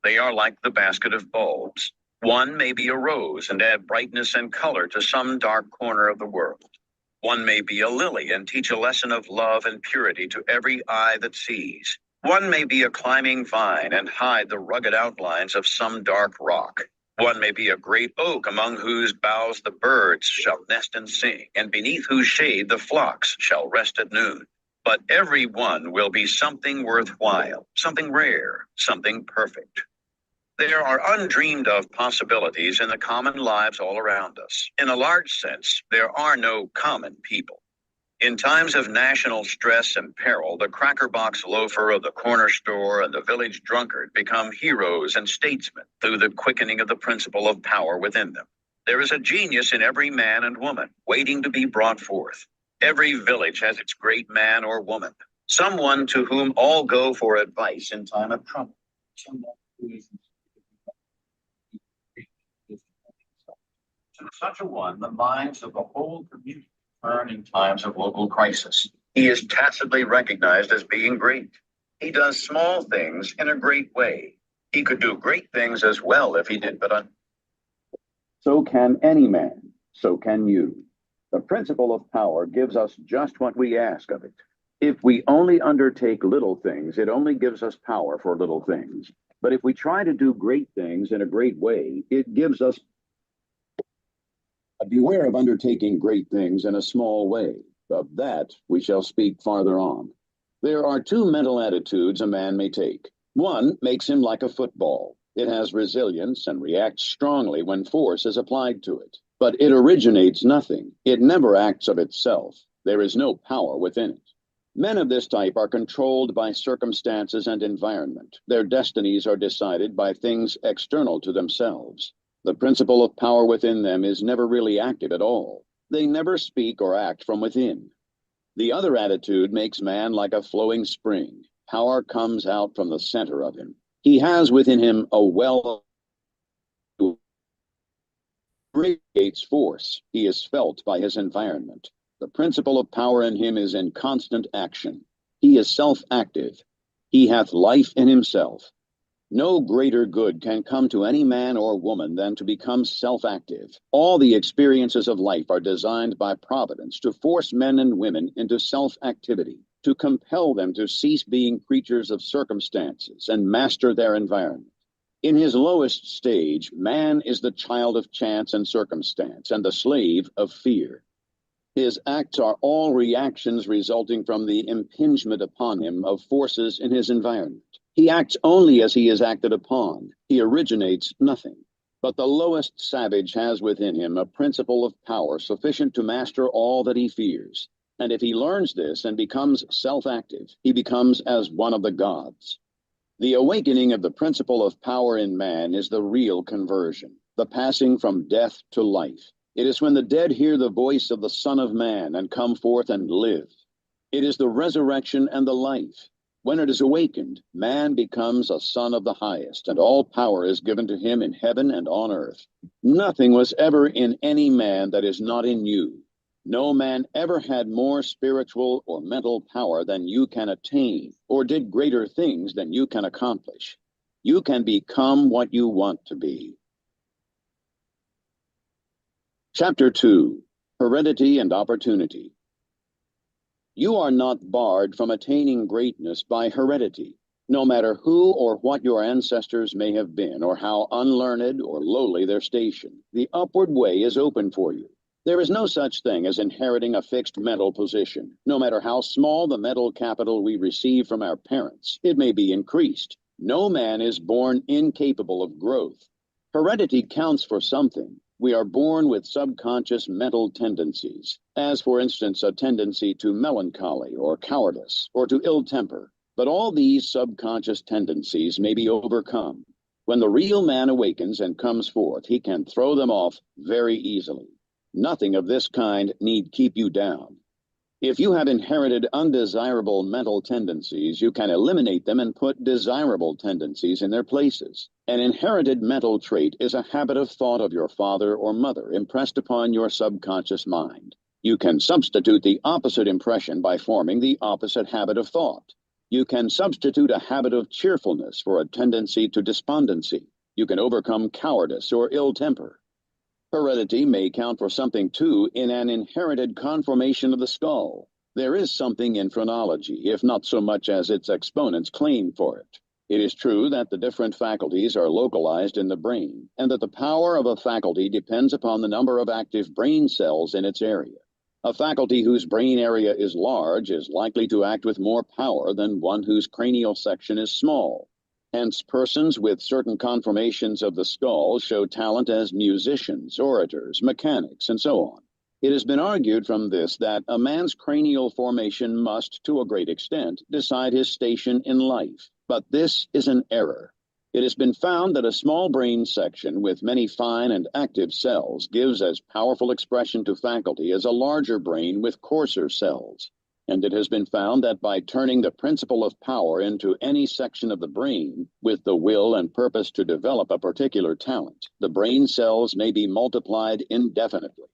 They are like the basket of bulbs. One may be a rose and add brightness and color to some dark corner of the world. One may be a lily and teach a lesson of love and purity to every eye that sees. One may be a climbing vine and hide the rugged outlines of some dark rock. One may be a great oak among whose boughs the birds shall nest and sing, and beneath whose shade the flocks shall rest at noon. But every one will be something worthwhile, something rare, something perfect. There are undreamed of possibilities in the common lives all around us. In a large sense, there are no common people. In times of national stress and peril, the cracker box loafer of the corner store and the village drunkard become heroes and statesmen through the quickening of the principle of power within them. There is a genius in every man and woman waiting to be brought forth. Every village has its great man or woman, someone to whom all go for advice in time of trouble. Someone who is to such a one, the minds of the whole community turn in times of local crisis. He is tacitly recognized as being great. He does small things in a great way. He could do great things as well if he did but So can any man, so can you. The principle of power gives us just what we ask of it. If we only undertake little things, it only gives us power for little things. But if we try to do great things in a great way, it gives us. Beware of undertaking great things in a small way. Of that we shall speak farther on. There are two mental attitudes a man may take. One makes him like a football. It has resilience and reacts strongly when force is applied to it. But it originates nothing. It never acts of itself. There is no power within it. Men of this type are controlled by circumstances and environment. Their destinies are decided by things external to themselves. The principle of power within them is never really active at all. They never speak or act from within. The other attitude makes man like a flowing spring. Power comes out from the center of him. He has within him a well radiates force. He is felt by his environment. The principle of power in him is in constant action. He is self-active. He hath life in himself. No greater good can come to any man or woman than to become self-active. All the experiences of life are designed by Providence to force men and women into self-activity, to compel them to cease being creatures of circumstances and master their environment. In his lowest stage, man is the child of chance and circumstance and the slave of fear. His acts are all reactions resulting from the impingement upon him of forces in his environment. He acts only as he is acted upon. He originates nothing. But the lowest savage has within him a principle of power sufficient to master all that he fears. And if he learns this and becomes self-active, he becomes as one of the gods. The awakening of the principle of power in man is the real conversion, the passing from death to life. It is when the dead hear the voice of the Son of Man and come forth and live. It is the resurrection and the life. When it is awakened, man becomes a son of the highest, and all power is given to him in heaven and on earth. Nothing was ever in any man that is not in you. No man ever had more spiritual or mental power than you can attain, or did greater things than you can accomplish. You can become what you want to be. Chapter 2, Heredity and Opportunity. You are not barred from attaining greatness by heredity. No matter who or what your ancestors may have been, or how unlearned or lowly their station, the upward way is open for you. There is no such thing as inheriting a fixed mental position. No matter how small the mental capital we receive from our parents, it may be increased. No man is born incapable of growth. Heredity counts for something. We are born with subconscious mental tendencies, as for instance a tendency to melancholy or cowardice or to ill temper. But all these subconscious tendencies may be overcome. When the real man awakens and comes forth, he can throw them off very easily. Nothing of this kind need keep you down. If you have inherited undesirable mental tendencies, you can eliminate them and put desirable tendencies in their places. An inherited mental trait is a habit of thought of your father or mother impressed upon your subconscious mind. You can substitute the opposite impression by forming the opposite habit of thought. You can substitute a habit of cheerfulness for a tendency to despondency. You can overcome cowardice or ill temper. Heredity may count for something, too, in an inherited conformation of the skull. There is something in phrenology, if not so much as its exponents claim for it. It is true that the different faculties are localized in the brain, and that the power of a faculty depends upon the number of active brain cells in its area. A faculty whose brain area is large is likely to act with more power than one whose cranial section is small. Hence, persons with certain conformations of the skull show talent as musicians, orators, mechanics, and so on. It has been argued from this that a man's cranial formation must, to a great extent, decide his station in life. But this is an error. It has been found that a small brain section with many fine and active cells gives as powerful expression to faculty as a larger brain with coarser cells. And it has been found that by turning the principle of power into any section of the brain with the will and purpose to develop a particular talent, the brain cells may be multiplied indefinitely.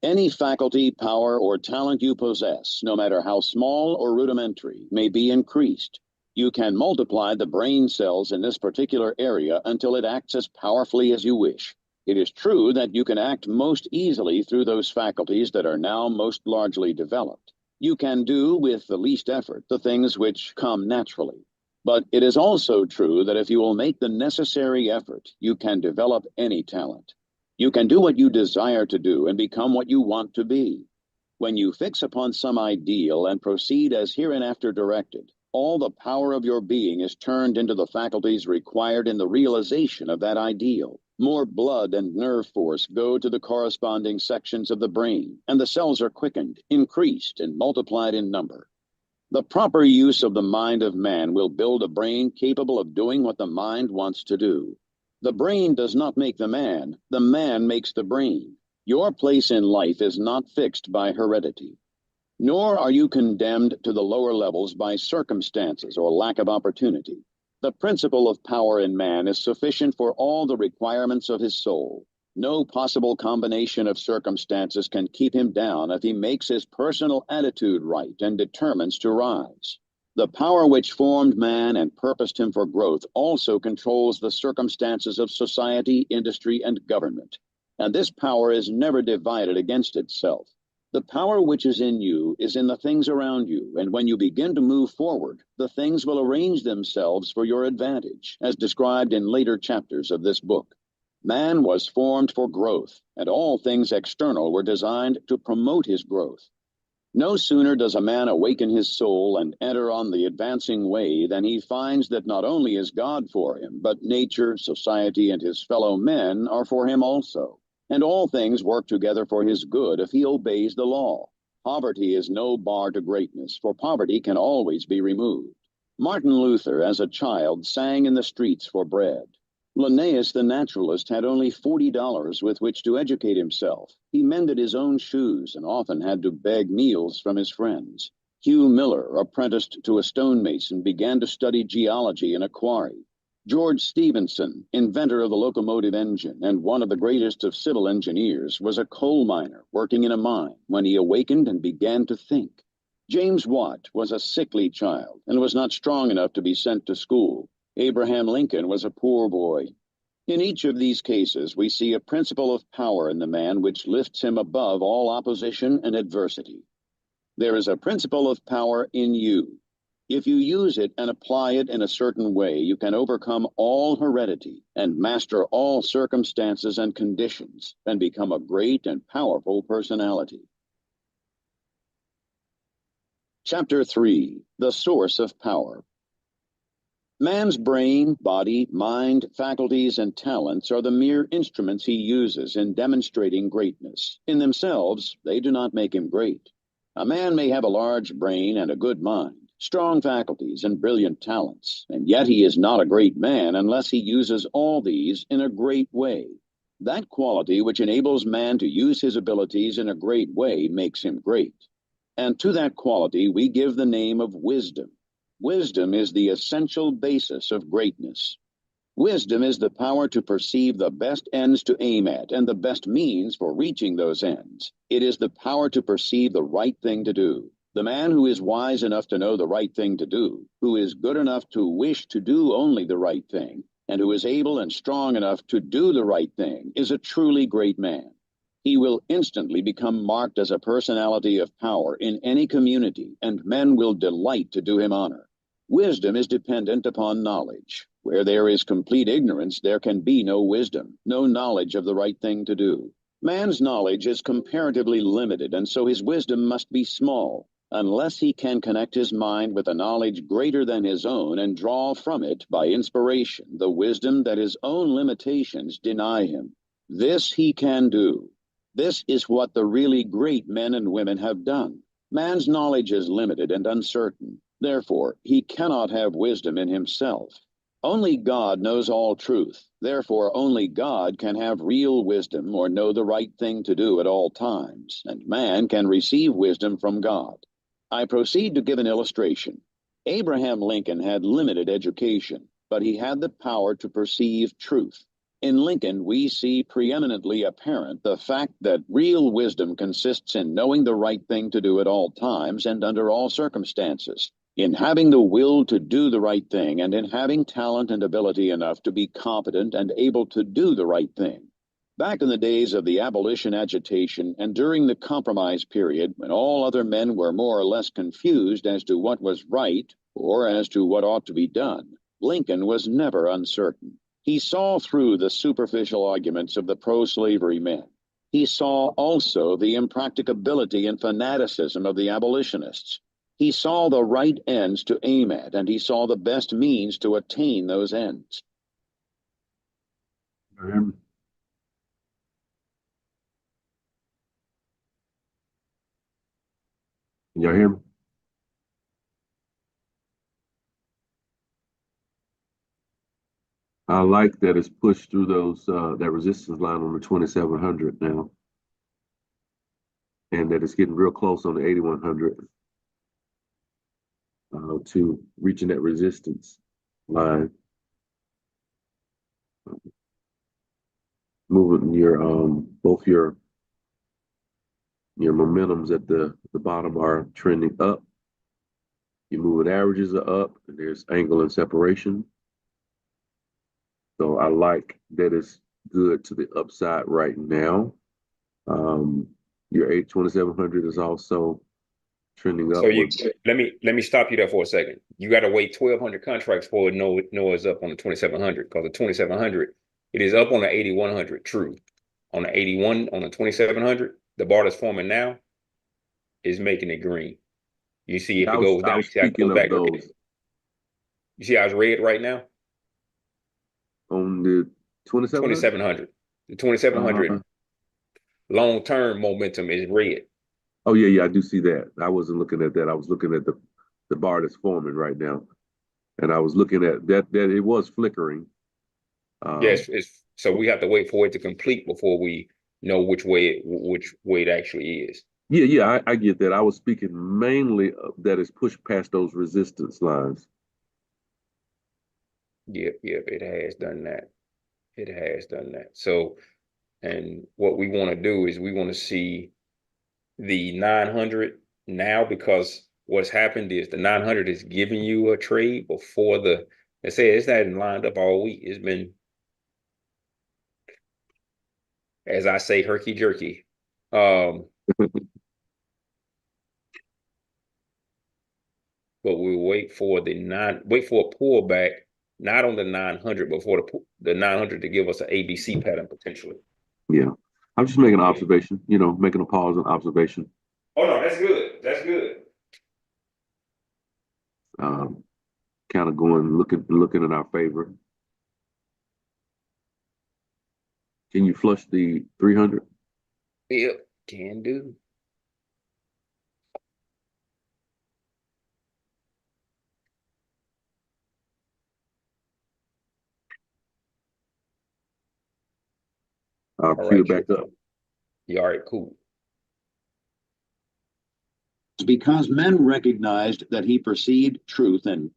Any faculty, power, or talent you possess, no matter how small or rudimentary, may be increased. You can multiply the brain cells in this particular area until it acts as powerfully as you wish. It is true that you can act most easily through those faculties that are now most largely developed. You can do with the least effort the things which come naturally. But it is also true that if you will make the necessary effort, you can develop any talent. You can do what you desire to do and become what you want to be. When you fix upon some ideal and proceed as hereinafter directed, all the power of your being is turned into the faculties required in the realization of that ideal. More blood and nerve force go to the corresponding sections of the brain, and the cells are quickened, increased, and multiplied in number. The proper use of the mind of man will build a brain capable of doing what the mind wants to do. The brain does not make the man makes the brain. Your place in life is not fixed by heredity. Nor are you condemned to the lower levels by circumstances or lack of opportunity. The principle of power in man is sufficient for all the requirements of his soul. No possible combination of circumstances can keep him down if he makes his personal attitude right and determines to rise. The power which formed man and purposed him for growth also controls the circumstances of society, industry, and government. And this power is never divided against itself. The power which is in you is in the things around you, and when you begin to move forward, the things will arrange themselves for your advantage, as described in later chapters of this book. Man was formed for growth, and all things external were designed to promote his growth. No sooner does a man awaken his soul and enter on the advancing way than he finds that not only is God for him, but nature, society, and his fellow men are for him also. And all things work together for his good if he obeys the law. Poverty is no bar to greatness, for poverty can always be removed. Martin Luther, as a child, sang in the streets for bread. Linnaeus the naturalist had only $40 with which to educate himself. He mended his own shoes and often had to beg meals from his friends. Hugh Miller, apprenticed to a stonemason, began to study geology in a quarry. George Stephenson, inventor of the locomotive engine and one of the greatest of civil engineers, was a coal miner working in a mine when he awakened and began to think. James Watt was a sickly child and was not strong enough to be sent to school. Abraham Lincoln was a poor boy. In each of these cases, we see a principle of power in the man which lifts him above all opposition and adversity. There is a principle of power in you. If you use it and apply it in a certain way, you can overcome all heredity and master all circumstances and conditions and become a great and powerful personality. Chapter 3: The Source of Power. Man's brain, body, mind, faculties, and talents are the mere instruments he uses in demonstrating greatness. In themselves, they do not make him great. A man may have a large brain and a good mind, strong faculties, and brilliant talents, and yet he is not a great man unless he uses all these in a great way. That quality which enables man to use his abilities in a great way makes him great. And to that quality we give the name of wisdom. Wisdom is the essential basis of greatness. Wisdom is the power to perceive the best ends to aim at and the best means for reaching those ends. It is the power to perceive the right thing to do. The man who is wise enough to know the right thing to do, who is good enough to wish to do only the right thing, and who is able and strong enough to do the right thing, is a truly great man. He will instantly become marked as a personality of power in any community, and men will delight to do him honor. Wisdom is dependent upon knowledge. Where there is complete ignorance, there can be no wisdom, no knowledge of the right thing to do. Man's knowledge is comparatively limited, and so his wisdom must be small, unless he can connect his mind with a knowledge greater than his own and draw from it, by inspiration, the wisdom that his own limitations deny him. This he can do. This is what the really great men and women have done. Man's knowledge is limited and uncertain. Therefore, he cannot have wisdom in himself. Only God knows all truth. Therefore, only God can have real wisdom or know the right thing to do at all times, and man can receive wisdom from God. I proceed to give an illustration. Abraham Lincoln had limited education, but he had the power to perceive truth. In Lincoln, we see preeminently apparent the fact that real wisdom consists in knowing the right thing to do at all times and under all circumstances, in having the will to do the right thing, and in having talent and ability enough to be competent and able to do the right thing. Back in the days of the abolition agitation and during the compromise period, when all other men were more or less confused as to what was right or as to what ought to be done, Lincoln was never uncertain. He saw through the superficial arguments of the pro-slavery men. He saw also the impracticability and fanaticism of the abolitionists. He saw the right ends to aim at, and he saw the best means to attain those ends. Can y'all hear me? I like that it's pushed through those that resistance line on the 2700 now, and that it's getting real close on the 8100 to reaching that resistance line. Moving your both your momentums at the bottom are trending up. Your moving averages are up, and there's angle and separation. So I like that it's good to the upside right now. Your 2700 is also trending So you upward. let me stop you there for a second. You got to wait 1,200 contracts for it know it's up on the 2,700 because the 2,700 it is up on the 8,100. True, on the 81 on the 2,700, the bar that's forming now is making it green. You see if I it was goes I down, you was see how it speaking goes of back red. those You see how it's red right now? on the 2700. 2,700. The 2,700 Uh, long term momentum is red. oh yeah, I do see that. I wasn't looking at that. I was looking at the bar that's forming right now, and I was looking at that it was flickering. Yes, it's so we have to wait for it to complete before we know which way it actually is. Yeah, I get that. I was speaking mainly that it's pushed past those resistance lines. Yep, it has done that. It has done that. So, and what we want to do is we want to see the 900 now because what's happened is the 900 is giving you a trade before let's say it's not lined up all week. It's been, as I say, herky jerky. Um, but we wait for a pullback, not on the 900, but for the 900 to give us an ABC pattern potentially. Yeah, I'm just making an observation. Making a pause and observation. Oh no, that's good. That's good. Um, Kind of going looking in our favor. Can you flush the 300? Yep, can do. I'll All cue right, it back up. yeah, all right, cool. Because men recognized that he perceived truth and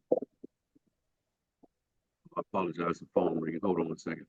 I apologize. The phone ringing. Hold on 1 second.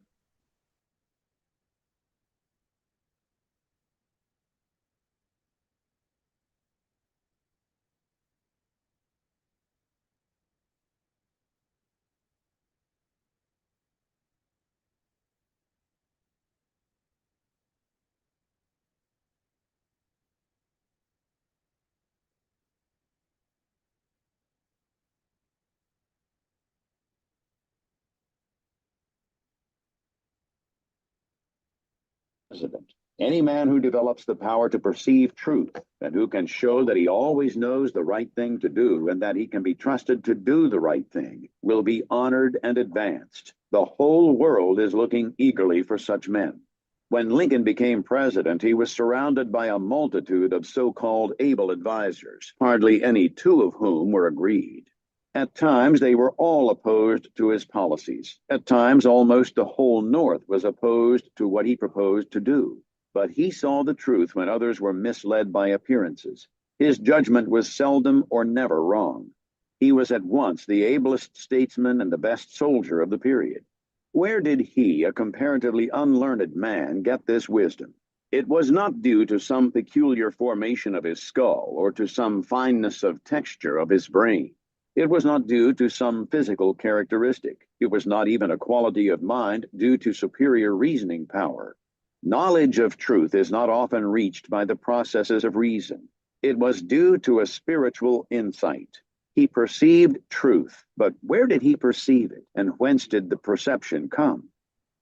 president. Any man who develops the power to perceive truth and who can show that he always knows the right thing to do and that he can be trusted to do the right thing will be honored and advanced. The whole world is looking eagerly for such men. When Lincoln became president, he was surrounded by a multitude of so-called able advisers, hardly any two of whom were agreed. At times, they were all opposed to his policies. At times, almost the whole North was opposed to what he proposed to do. But he saw the truth when others were misled by appearances. His judgment was seldom or never wrong. He was at once the ablest statesman and the best soldier of the period. Where did he, a comparatively unlearned man, get this wisdom? It was not due to some peculiar formation of his skull or to some fineness of texture of his brain. It was not due to some physical characteristic. It was not even a quality of mind due to superior reasoning power. Knowledge of truth is not often reached by the processes of reason. It was due to a spiritual insight. He perceived truth, but where did he perceive it, and whence did the perception come?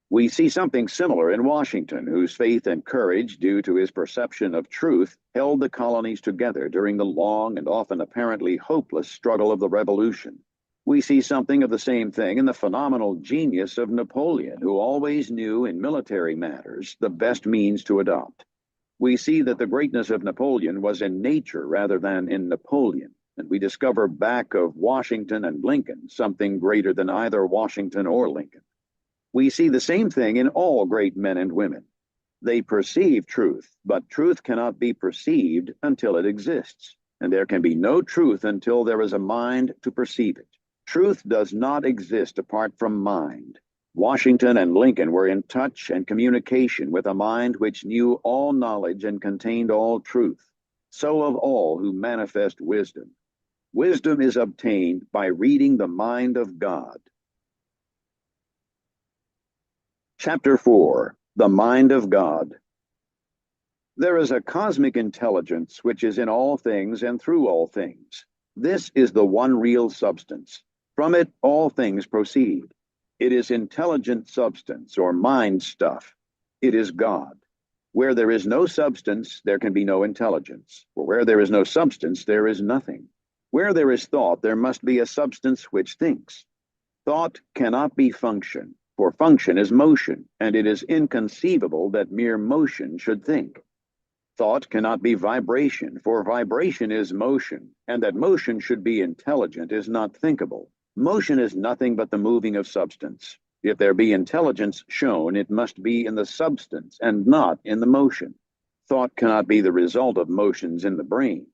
We see something similar in Washington, whose faith and courage, due to his perception of truth, held the colonies together during the long and often apparently hopeless struggle of the Revolution. We see something of the same thing in the phenomenal genius of Napoleon, who always knew in military matters the best means to adopt. We see that the greatness of Napoleon was in nature rather than in Napoleon, and we discover back of Washington and Lincoln something greater than either Washington or Lincoln. We see the same thing in all great men and women. They perceive truth, but truth cannot be perceived until it exists, and there can be no truth until there is a mind to perceive it. Truth does not exist apart from mind. Washington and Lincoln were in touch and communication with a mind which knew all knowledge and contained all truth. So of all who manifest wisdom. Wisdom is obtained by reading the mind of God. Chapter 4: The Mind of God. There is a cosmic intelligence which is in all things and through all things. This is the one real substance. From it all things proceed. It is intelligent substance or mind stuff. It is God. Where there is no substance, there can be no intelligence. For where there is no substance, there is nothing. Where there is thought, there must be a substance which thinks. Thought cannot be function, for function is motion, and it is inconceivable that mere motion should think. Thought cannot be vibration, for vibration is motion, and that motion should be intelligent is not thinkable. Motion is nothing but the moving of substance. If there be intelligence shown, it must be in the substance and not in the motion. Thought cannot be the result of motions in the brain.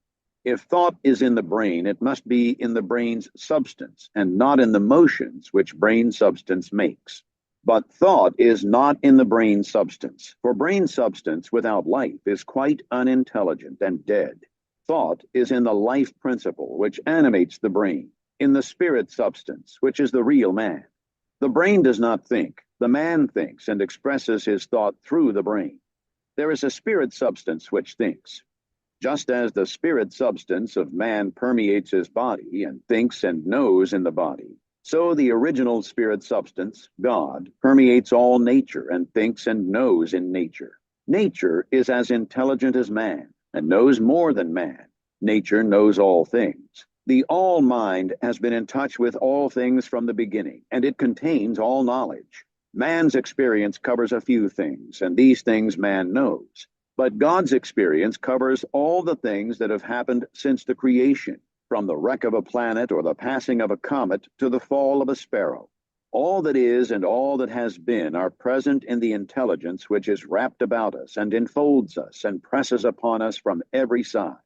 If thought is in the brain, it must be in the brain's substance and not in the motions which brain substance makes. But thought is not in the brain substance, for brain substance without life is quite unintelligent and dead. Thought is in the life principle which animates the brain, in the spirit substance, which is the real man. The brain does not think. The man thinks and expresses his thought through the brain. There is a spirit substance which thinks. Just as the spirit substance of man permeates his body and thinks and knows in the body, so the original spirit substance, God, permeates all nature and thinks and knows in nature. Nature is as intelligent as man and knows more than man. Nature knows all things. The all mind has been in touch with all things from the beginning, and it contains all knowledge. Man's experience covers a few things, and these things man knows. But God's experience covers all the things that have happened since the creation, from the wreck of a planet or the passing of a comet to the fall of a sparrow. All that is and all that has been are present in the intelligence which is wrapped about us and enfolds us and presses upon us from every side.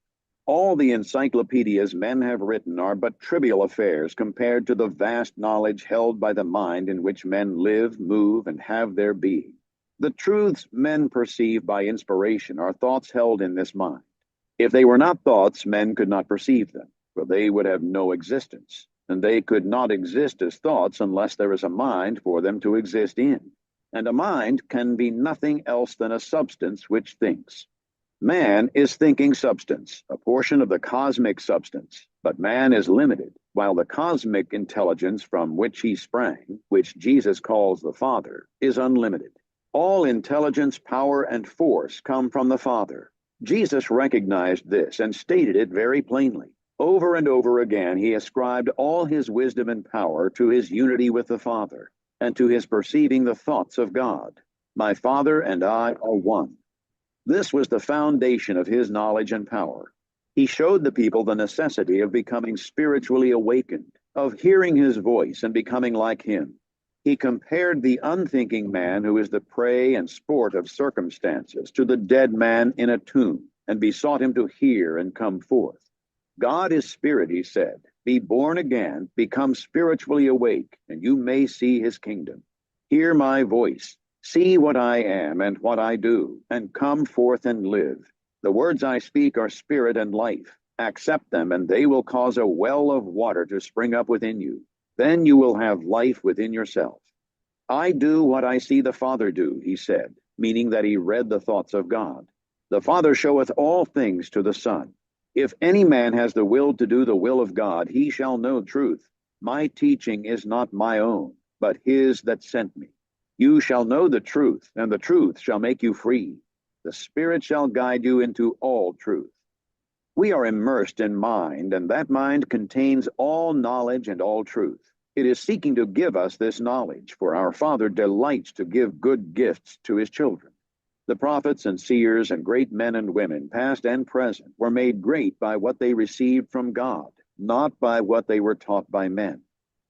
All the encyclopedias men have written are but trivial affairs compared to the vast knowledge held by the mind in which men live, move, and have their being. The truths men perceive by inspiration are thoughts held in this mind. If they were not thoughts, men could not perceive them, for they would have no existence, and they could not exist as thoughts unless there is a mind for them to exist in. And a mind can be nothing else than a substance which thinks. Man is thinking substance, a portion of the cosmic substance, but man is limited, while the cosmic intelligence from which he sprang, which Jesus calls the Father, is unlimited. All intelligence, power, and force come from the Father. Jesus recognized this and stated it very plainly. Over and over again, he ascribed all his wisdom and power to his unity with the Father and to his perceiving the thoughts of God. My Father and I are one. This was the foundation of his knowledge and power. He showed the people the necessity of becoming spiritually awakened, of hearing his voice and becoming like him. He compared the unthinking man who is the prey and sport of circumstances to the dead man in a tomb and besought him to hear and come forth. God is spirit, he said. Be born again, become spiritually awake, and you may see his kingdom. Hear my voice. See what I am and what I do, and come forth and live. The words I speak are spirit and life. Accept them, and they will cause a well of water to spring up within you. Then you will have life within yourself. I do what I see the Father do, he said, meaning that he read the thoughts of God. The Father showeth all things to the Son. If any man has the will to do the will of God, he shall know truth. My teaching is not my own, but his that sent me. You shall know the truth, and the truth shall make you free. The Spirit shall guide you into all truth. We are immersed in mind, and that mind contains all knowledge and all truth. It is seeking to give us this knowledge, for our Father delights to give good gifts to his children. The prophets and seers and great men and women, past and present, were made great by what they received from God, not by what they were taught by men.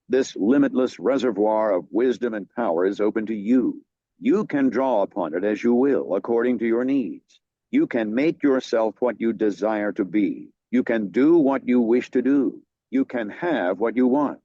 This limitless reservoir of wisdom and power is open to you. You can draw upon it as you will, according to your needs. You can make yourself what you desire to be. You can do what you wish to do. You can have what you want.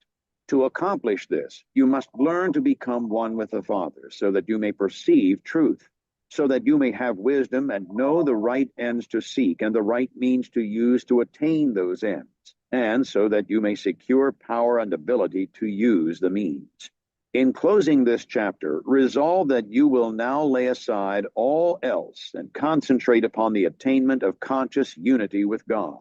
To accomplish this, you must learn to become one with the Father, so that you may perceive truth, so that you may have wisdom and know the right ends to seek and the right means to use to attain those ends, and so that you may secure power and ability to use the means. In closing this chapter, resolve that you will now lay aside all else and concentrate upon the attainment of conscious unity with God.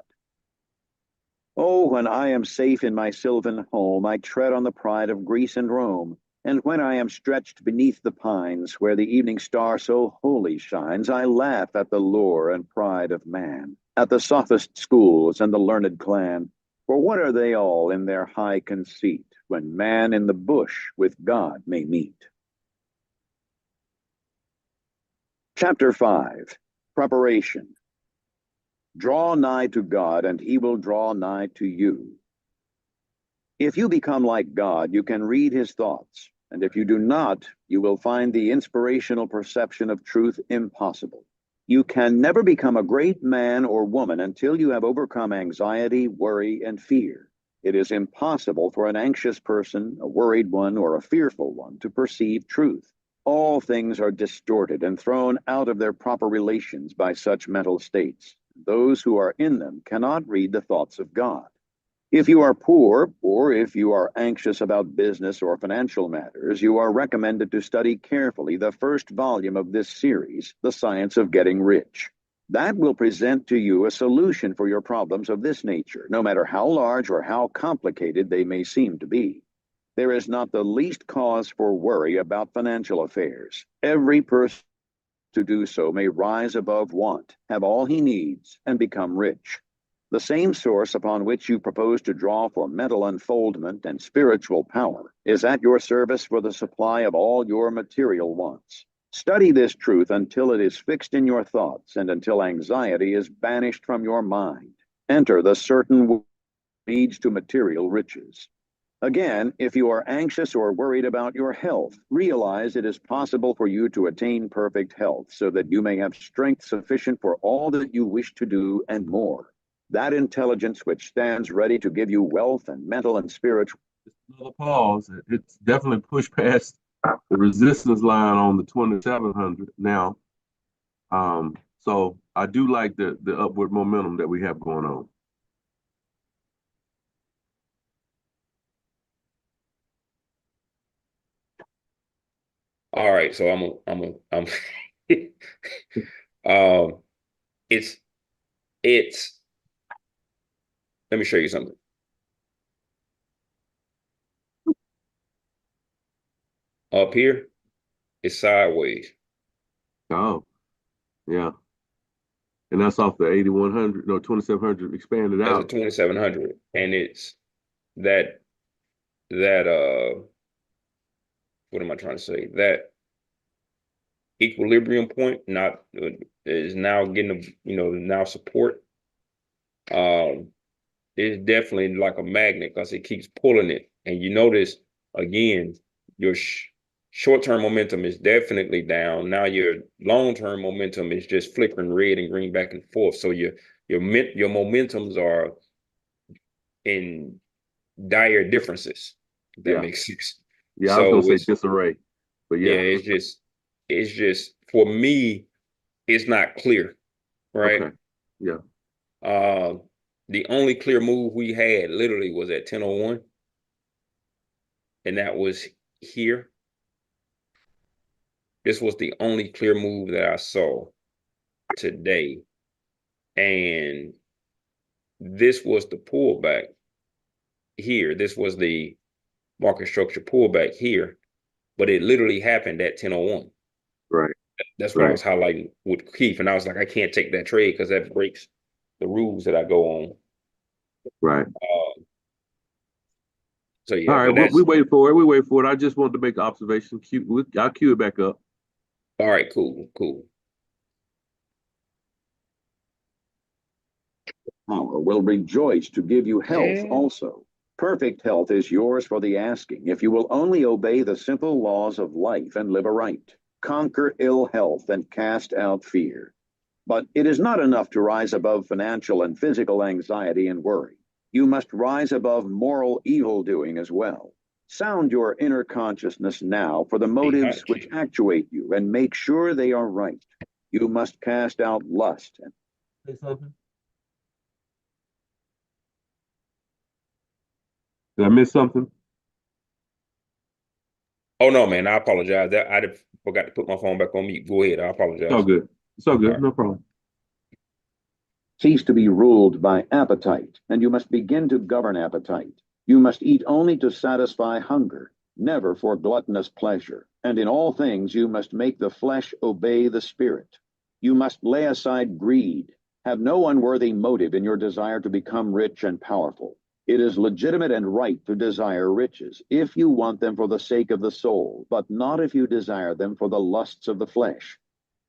Oh, when I am safe in my sylvan home, I tread on the pride of Greece and Rome. And when I am stretched beneath the pines, where the evening star so holy shines, I laugh at the lure and pride of man, at the sophist schools and the learned clan. For what are they all in their high conceit, when man in the bush with God may meet? Chapter 5, Preparation. Draw nigh to God, and he will draw nigh to you. If you become like God, you can read his thoughts, and if you do not, you will find the inspirational perception of truth impossible. You can never become a great man or woman until you have overcome anxiety, worry, and fear. It is impossible for an anxious person, a worried one, or a fearful one to perceive truth. All things are distorted and thrown out of their proper relations by such mental states. Those who are in them cannot read the thoughts of God. If you are poor, or if you are anxious about business or financial matters, you are recommended to study carefully the first volume of this series, The Science of Getting Rich. That will present to you a solution for your problems of this nature, no matter how large or how complicated they may seem to be. There is not the least cause for worry about financial affairs. Every person to do so may rise above want, have all he needs, and become rich. The same source upon which you propose to draw for mental unfoldment and spiritual power is at your service for the supply of all your material wants. Study this truth until it is fixed in your thoughts and until anxiety is banished from your mind. Enter the certain leads to material riches. Again, if you are anxious or worried about your health, realize it is possible for you to attain perfect health so that you may have strength sufficient for all that you wish to do and more. That intelligence which stands ready to give you wealth and mental and spiritual. Another pause. It's definitely pushed past the resistance line on the 2700 now. So I do like the upward momentum that we have going on. All right, so I'm um it's let me show you something. Up here, it's sideways. Oh, yeah. And that's off the 8100, no, 2700 expanded That's a out. 2700, and it's that that what am I trying to say? That equilibrium point not is now getting now support. Um, it's definitely like a magnet because it keeps pulling it, and you notice again your short-term momentum is definitely down. Now your long-term momentum is just flickering red and green back and forth. So your momentums are in dire differences, if that Yeah. makes sense. Yeah, I was gonna So say disarray, but yeah, yeah. it's just for me, it's not clear, right? Okay. Yeah. Uh, the only clear move we had literally was at 10:01, and that was here. This was the only clear move that I saw today. And this was the pullback here. This was the market structure pullback here, but it literally happened at 10:01. Right. That's what I Right. was highlighting with Keith. And I was like, I can't take that trade because that breaks the rules that I go on. Right. So All yeah, right. but Well, we that's wait for it. We wait for it. I just wanted to make an observation. I'll cue it back up. all right, cool. Power will rejoice to give you health And also. Perfect health is yours for the asking if you will only obey the simple laws of life and live aright. Conquer ill health and cast out fear. But it is not enough to rise above financial and physical anxiety and worry. You must rise above moral evil doing as well. Sound your inner consciousness now for the the motives hot which chick. actuate you and make sure they are right. You must cast out lust and Say something. Did I miss something? Oh no, man, I apologize. That forgot to put my phone back on mute. Go ahead. I It's all apologize. good. It's all All good. right. No problem. Cease to be ruled by appetite, and you must begin to govern appetite. You must eat only to satisfy hunger, never for gluttonous pleasure. And in all things you must make the flesh obey the spirit. You must lay aside greed. Have no unworthy motive in your desire to become rich and powerful. It is legitimate and right to desire riches, if you want them for the sake of the soul, but not if you desire them for the lusts of the flesh.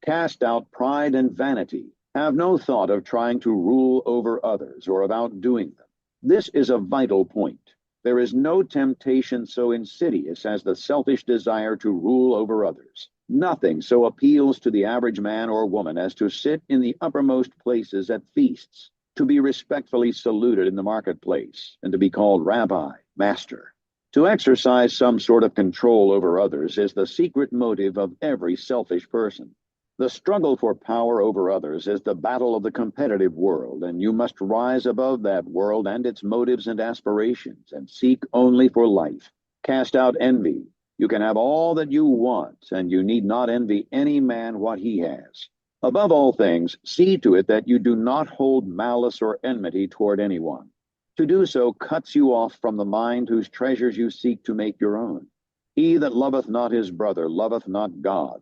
Cast out pride and vanity. Have no thought of trying to rule over others or of outdoing them. This is a vital point. There is no temptation so insidious as the selfish desire to rule over others. Nothing so appeals to the average man or woman as to sit in the uppermost places at feasts, to be respectfully saluted in the marketplace, and to be called rabbi, master. To exercise some sort of control over others is the secret motive of every selfish person. The struggle for power over others is the battle of the competitive world, and you must rise above that world and its motives and aspirations and seek only for life. Cast out envy. You can have all that you want, and you need not envy any man what he has. Above all things, see to it that you do not hold malice or enmity toward anyone. To do so cuts you off from the mind whose treasures you seek to make your own. He that loveth not his brother loveth not God.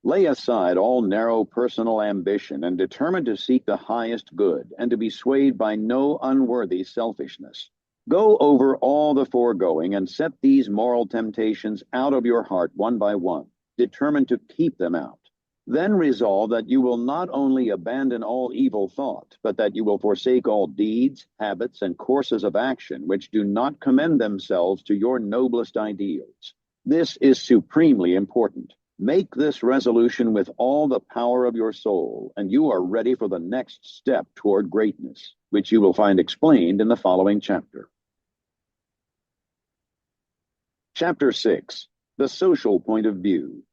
Lay aside all narrow personal ambition and determine to seek the highest good and to be swayed by no unworthy selfishness. Go over all the foregoing and set these moral temptations out of your heart one by one, determined to keep them out. Then resolve that you will not only abandon all evil thought, but that you will forsake all deeds, habits, and courses of action which do not commend themselves to your noblest ideals. This is supremely important. Make this resolution with all the power of your soul, and you are ready for the next step toward greatness, which you will find explained in the following chapter. Chapter 6, The Social Point of View.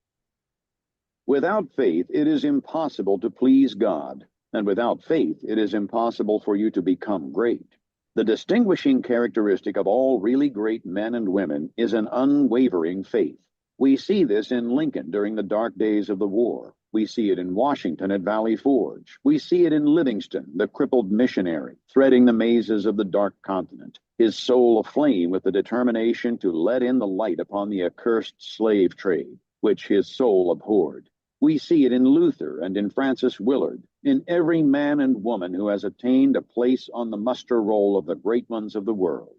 Without faith, it is impossible to please God, and without faith, it is impossible for you to become great. The distinguishing characteristic of all really great men and women is an unwavering faith. We see this in Lincoln during the dark days of the war. We see it in Washington at Valley Forge. We see it in Livingston, the crippled missionary, threading the mazes of the dark continent, his soul aflame with the determination to let in the light upon the accursed slave trade, which his soul abhorred. We see it in Luther and in Francis Willard, in every man and woman who has attained a place on the muster roll of the great ones of the world.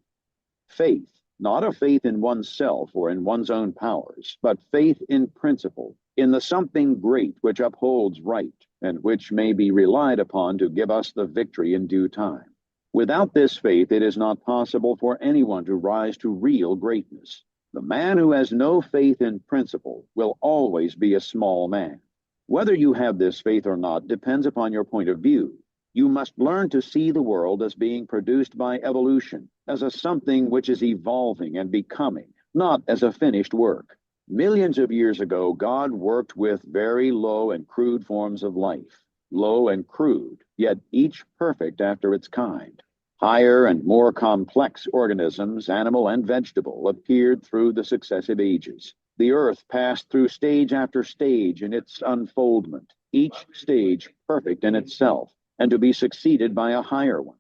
Faith, not a faith in oneself or in one's own powers, but faith in principle, in the something great which upholds right and which may be relied upon to give us the victory in due time. Without this faith, it is not possible for anyone to rise to real greatness. The man who has no faith in principle will always be a small man. Whether you have this faith or not depends upon your point of view. You must learn to see the world as being produced by evolution, as a something which is evolving and becoming, not as a finished work. Millions of years ago, God worked with very low and crude forms of life, low and crude, yet each perfect after its kind. Higher and more complex organisms, animal and vegetable, appeared through the successive ages. The earth passed through stage after stage in its unfoldment, each stage perfect in itself, and to be succeeded by a higher one.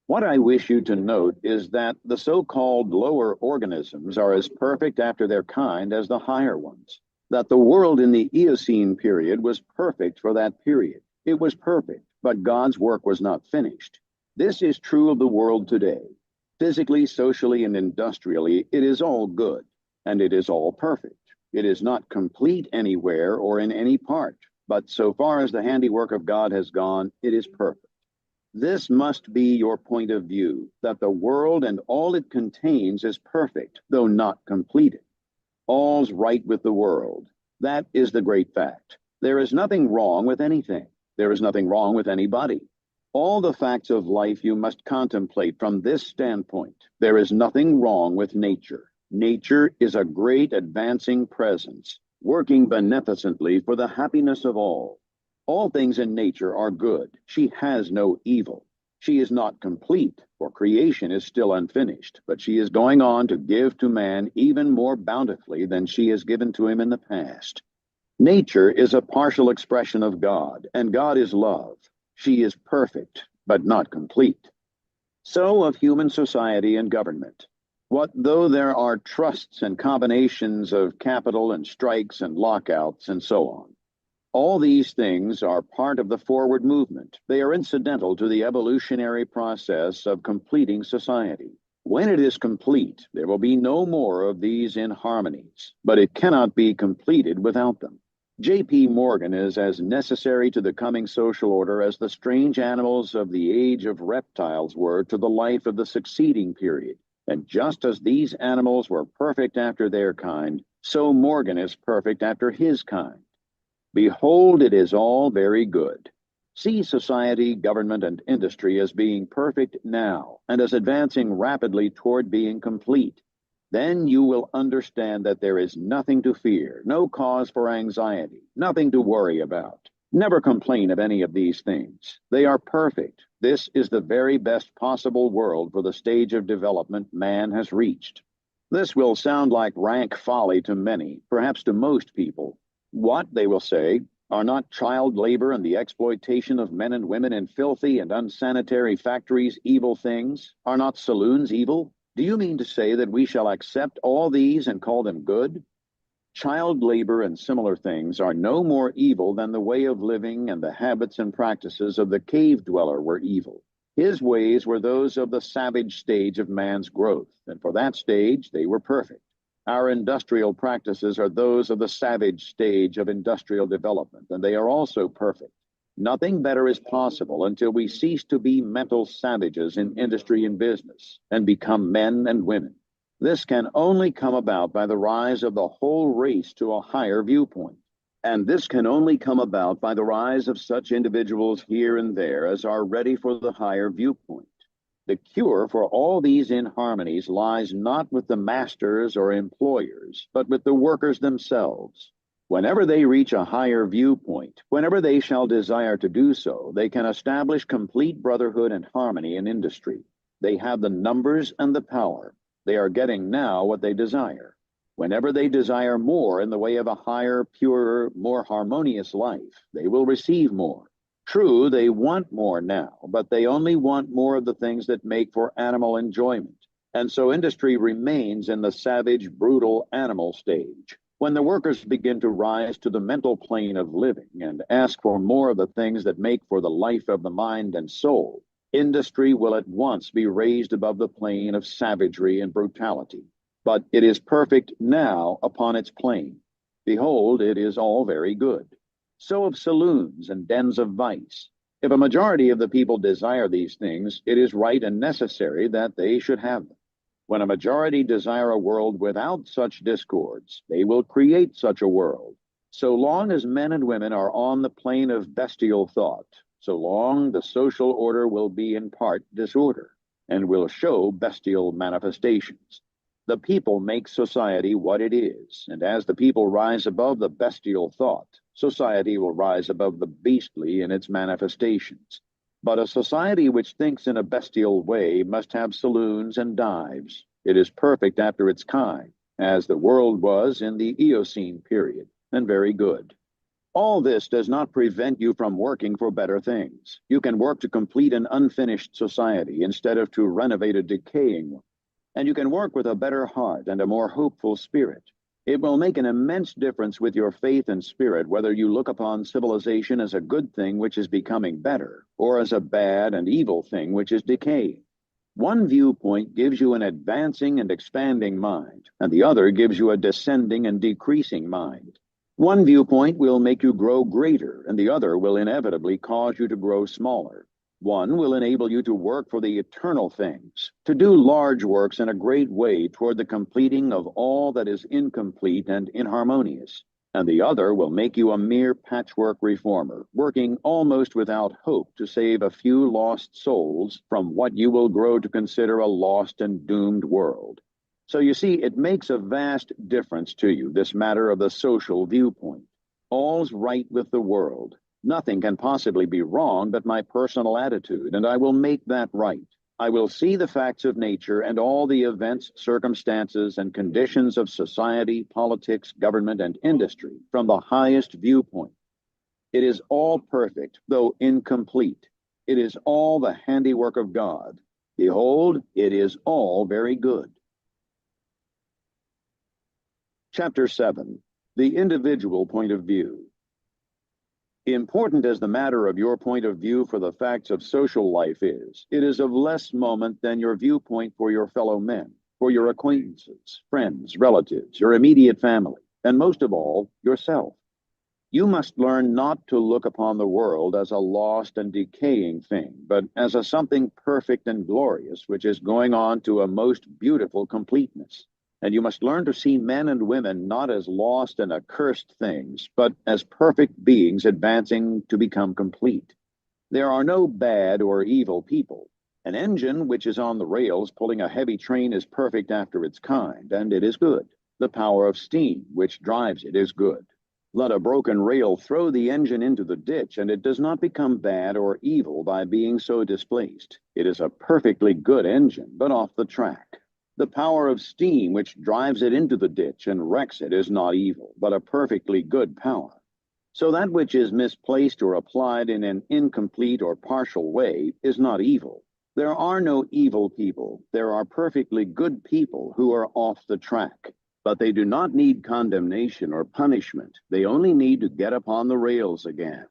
What I wish you to note is that the so-called lower organisms are as perfect after their kind as the higher ones, that the world in the Eocene period was perfect for that period. It was perfect, but God's work was not finished. This is true of the world today. Physically, socially, and industrially, it is all good, and it is all perfect. It is not complete anywhere or in any part, but so far as the handiwork of God has gone, it is perfect. This must be your point of view, that the world and all it contains is perfect, though not completed. All's right with the world. That is the great fact. There is nothing wrong with anything. There is nothing wrong with anybody. All the facts of life you must contemplate from this standpoint. There is nothing wrong with nature. Nature is a great advancing presence, working beneficently for the happiness of all. All things in nature are good. She has no evil. She is not complete, for creation is still unfinished, but she is going on to give to man even more bountifully than she has given to him in the past. Nature is a partial expression of God, and God is love. She is perfect, but not complete. So of human society and government. What though there are trusts and combinations of capital and strikes and lockouts and so on? All these things are part of the forward movement. They are incidental to the evolutionary process of completing society. When it is complete, there will be no more of these inharmonies, but it cannot be completed without them. J.P. Morgan is as necessary to the coming social order as the strange animals of the age of reptiles were to the life of the succeeding period. And just as these animals were perfect after their kind, so Morgan is perfect after his kind. Behold, it is all very good. See society, government, and industry as being perfect now, and as advancing rapidly toward being complete. Then you will understand that there is nothing to fear, no cause for anxiety, nothing to worry about. Never complain of any of these things. They are perfect. This is the very best possible world for the stage of development man has reached. This will sound like rank folly to many, perhaps to most people. What, they will say, are not child labor and the exploitation of men and women in filthy and unsanitary factories evil things? Are not saloons evil? Do you mean to say that we shall accept all these and call them good? Child labor and similar things are no more evil than the way of living and the habits and practices of the cave dweller were evil. His ways were those of the savage stage of man's growth, and for that stage they were perfect. Our industrial practices are those of the savage stage of industrial development, and they are also perfect. Nothing better is possible until we cease to be mental savages in industry and business and become men and women. This can only come about by the rise of the whole race to a higher viewpoint. And this can only come about by the rise of such individuals here and there as are ready for the higher viewpoint. The cure for all these inharmonies lies not with the masters or employers, but with the workers themselves. Whenever they reach a higher viewpoint, whenever they shall desire to do so, they can establish complete brotherhood and harmony in industry. They have the numbers and the power. They are getting now what they desire. Whenever they desire more in the way of a higher, purer, more harmonious life, they will receive more. True, they want more now, but they only want more of the things that make for animal enjoyment. And so industry remains in the savage, brutal animal stage. When the workers begin to rise to the mental plane of living and ask for more of the things that make for the life of the mind and soul, industry will at once be raised above the plane of savagery and brutality. But it is perfect now upon its plane. Behold, it is all very good. So of saloons and dens of vice. If a majority of the people desire these things, it is right and necessary that they should have them. When a majority desire a world without such discords, they will create such a world. So long as men and women are on the plane of bestial thought, so long the social order will be in part disorder, and will show bestial manifestations. The people make society what it is, and as the people rise above the bestial thought, society will rise above the beastly in its manifestations. But a society which thinks in a bestial way must have saloons and dives. It is perfect after its kind, as the world was in the Eocene period, and very good. All this does not prevent you from working for better things. You can work to complete an unfinished society instead of to renovate a decaying one. And you can work with a better heart and a more hopeful spirit. It will make an immense difference with your faith and spirit whether you look upon civilization as a good thing which is becoming better, or as a bad and evil thing which is decaying. One viewpoint gives you an advancing and expanding mind, and the other gives you a descending and decreasing mind. One viewpoint will make you grow greater, and the other will inevitably cause you to grow smaller. One will enable you to work for the eternal things, to do large works in a great way toward the completing of all that is incomplete and inharmonious, and the other will make you a mere patchwork reformer, working almost without hope to save a few lost souls from what you will grow to consider a lost and doomed world. So you see, it makes a vast difference to you, this matter of the social viewpoint. All's right with the world. Nothing can possibly be wrong but my personal attitude, and I will make that right. I will see the facts of nature and all the events, circumstances, and conditions of society, politics, government, and industry from the highest viewpoint. It is all perfect, though incomplete. It is all the handiwork of God. Behold, it is all very good. Chapter 7. The Individual Point of View. Important as the matter of your point of view for the facts of social life is, it is of less moment than your viewpoint for your fellow men, for your acquaintances, friends, relatives, your immediate family, and most of all, yourself. You must learn not to look upon the world as a lost and decaying thing, but as a something perfect and glorious, which is going on to a most beautiful completeness. And you must learn to see men and women not as lost and accursed things, but as perfect beings advancing to become complete. There are no bad or evil people. An engine which is on the rails pulling a heavy train is perfect after its kind, and it is good. The power of steam which drives it is good. Let a broken rail throw the engine into the ditch, and it does not become bad or evil by being so displaced. It is a perfectly good engine, but off the track. The power of steam which drives it into the ditch and wrecks it is not evil, but a perfectly good power. So that which is misplaced or applied in an incomplete or partial way is not evil. There are no evil people. There are perfectly good people who are off the track. But they do not need condemnation or punishment. They only need to get upon the rails again.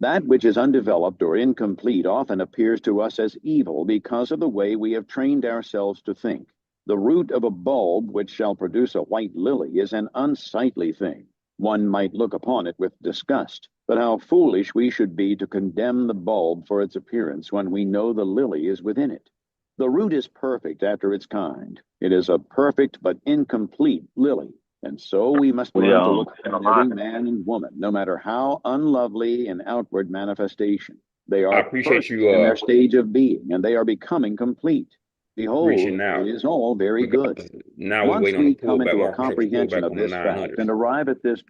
That which is undeveloped or incomplete often appears to us as evil because of the way we have trained ourselves to think. The root of a bulb which shall produce a white lily is an unsightly thing. One might look upon it with disgust, but how foolish we should be to condemn the bulb for its appearance when we know the lily is within it. The root is perfect after its kind. It is a perfect but incomplete lily. And so we must learn to look upon every man and woman, no matter how unlovely in outward manifestation. They I are appreciate perfect you in their stage of being, and they are becoming complete. reaching Behold, out. it is all very good. Because now we Once wait on the we come pullback. into a Market structure comprehension pullback of on the this fact 900. and arrive at this.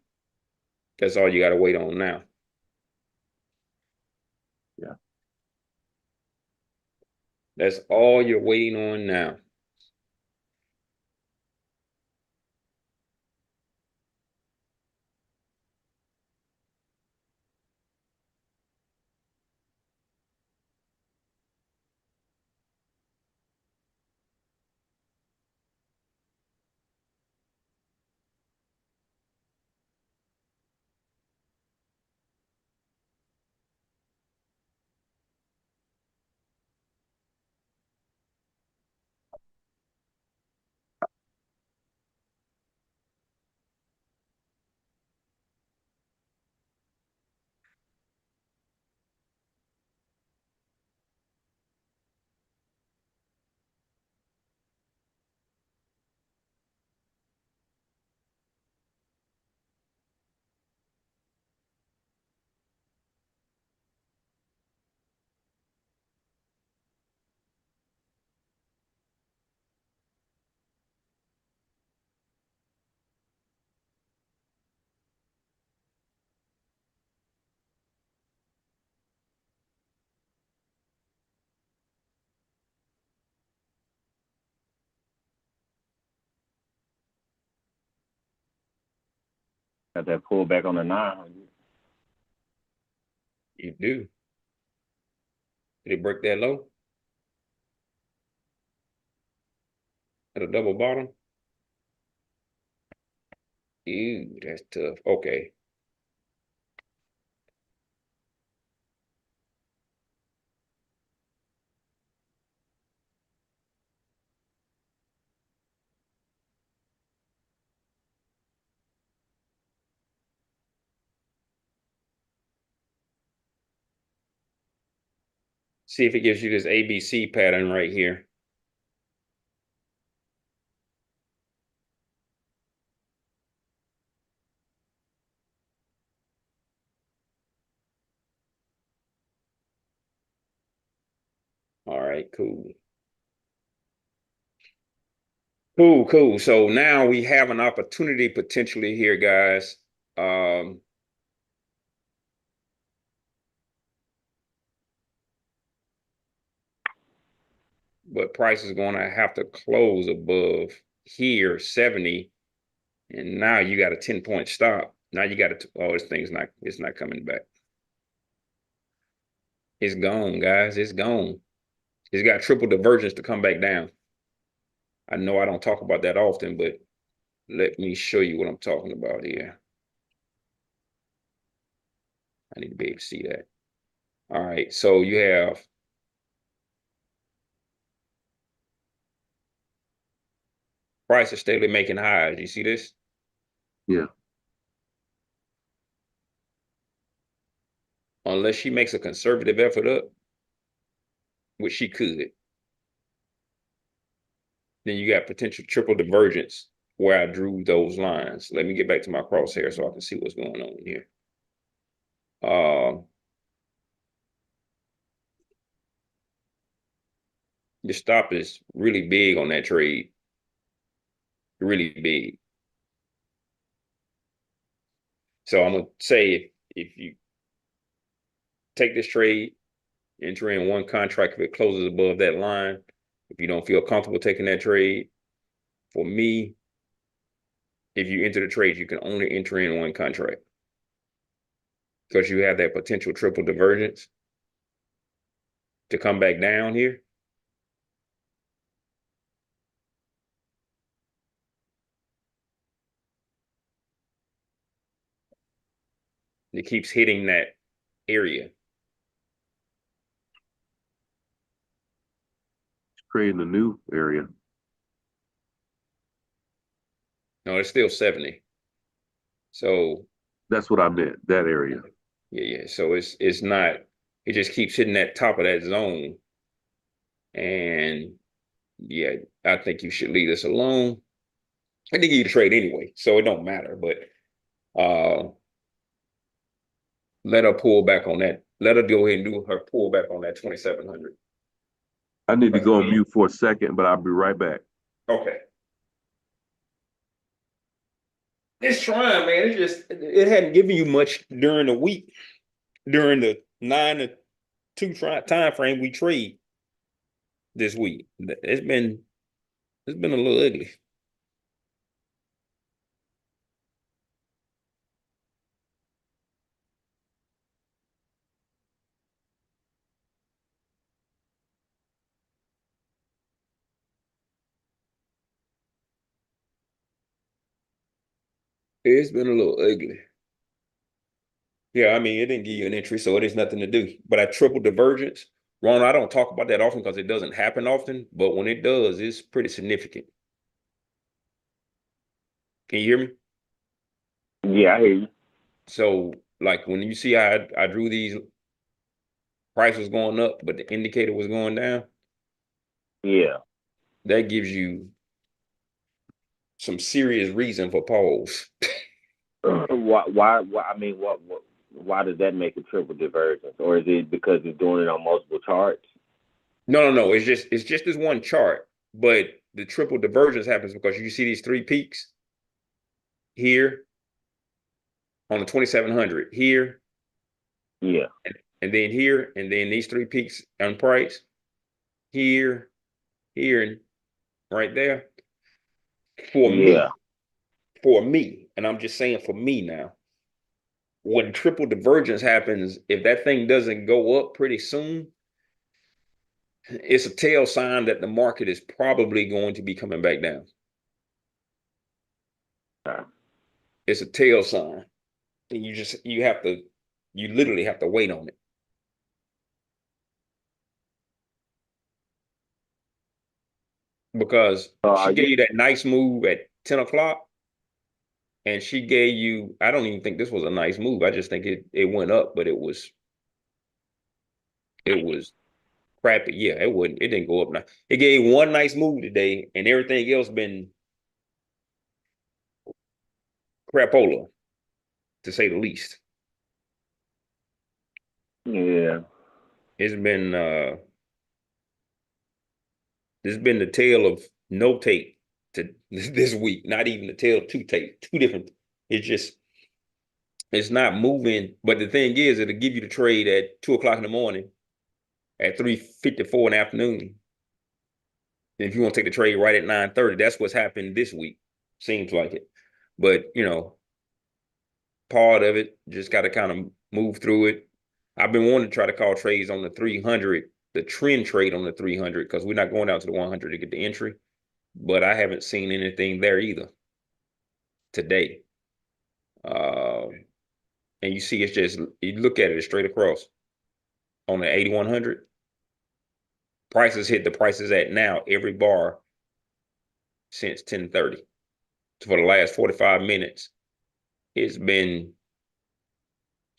That's all you got to wait on now. Yeah. That's all you're waiting on now. Got that pullback on the 900. You do. Did it break that low? At a double bottom? Ew, that's tough. Okay. See if it gives you this ABC pattern right here. All right, cool. Cool. So now we have an opportunity potentially here, guys. but price is going to have to close above here 70, and now you got a 10-point stop. Now you got to, oh, this thing's not, it's not coming back. It's gone, guys. It's gone. It's got triple divergence to come back down. I know I don't talk about that often, but let me show you what I'm talking about here. I need to be able to see that. All right, so you have price is steadily making highs. You see this? Yeah. Unless she makes a conservative effort up, which she could, then you got potential triple divergence where I drew those lines. Let me get back to my crosshair so I can see what's going on here. The stop is really big on that trade, really big. So I'm gonna say if you take this trade, enter in one contract if it closes above that line. If you don't feel comfortable taking that trade, for me, if you enter the trade, you can only enter in one contract because you have that potential triple divergence to come back down here. It keeps hitting that area. Creating a new area. No, it's still 70. So That's what I meant, that area. yeah. So it's not, it just keeps hitting that top of that zone. And yeah, I think you should leave this alone. I think you can trade anyway, so it don't matter. But let her pull back on that. Let her go ahead and do her pull back on that 2,700. I need to go on mute for a second, but I'll be right back. Okay. It's trying, man. It hadn't given you much during the week, during the 9 to 2 time frame we trade this week. It's been a little ugly. It's been a little ugly. Yeah, I mean, it didn't give you an entry, so it is nothing to do. But I triple divergence. Ron, I don't talk about that often because it doesn't happen often, but when it does, it's pretty significant. Can you hear me? Yeah, I hear you. So, like when you see how I drew these, price was going up, but the indicator was going down, Yeah. that gives you some serious reason for pause. Why? I mean, why does that make a triple divergence, or is it because it's doing it on multiple charts? No. It's just this one chart, but the triple divergence happens because you see these three peaks here on the 2,700 here, Yeah. and then here, and then these three peaks on price here, here, and right there. For Yeah. me, for me, and I'm just saying for me now, when triple divergence happens, if that thing doesn't go up pretty soon, it's a tail sign that the market is probably going to be coming back down. It's a tail sign. And you literally have to wait on it. Because she gave you that nice move at 10 o'clock. And she gave you, I don't even think this was a nice move. I just think it went up, but it was crappy. Yeah, it didn't go up now. It gave one nice move today, and everything else been crapola, to say the least. Yeah. It's been the tale of no tape to this week, not even the tale of two tape, two different. It's just it's not moving. But the thing is, it'll give you the trade at 2 o'clock in the morning, at 3:54 in the afternoon. if you want to take the trade right at 9:30, that's what's happened this week. Seems like it. But, part of it just got to kind of move through it. I've been wanting to try to call trades on the 300, the trend trade on the 300, because we're not going down to the 100 to get the entry. But I haven't seen anything there either today. And you see, it's just, you look at it straight across on the 8100. Prices hit the prices at now every bar since 10:30. So for the last 45 minutes, it's been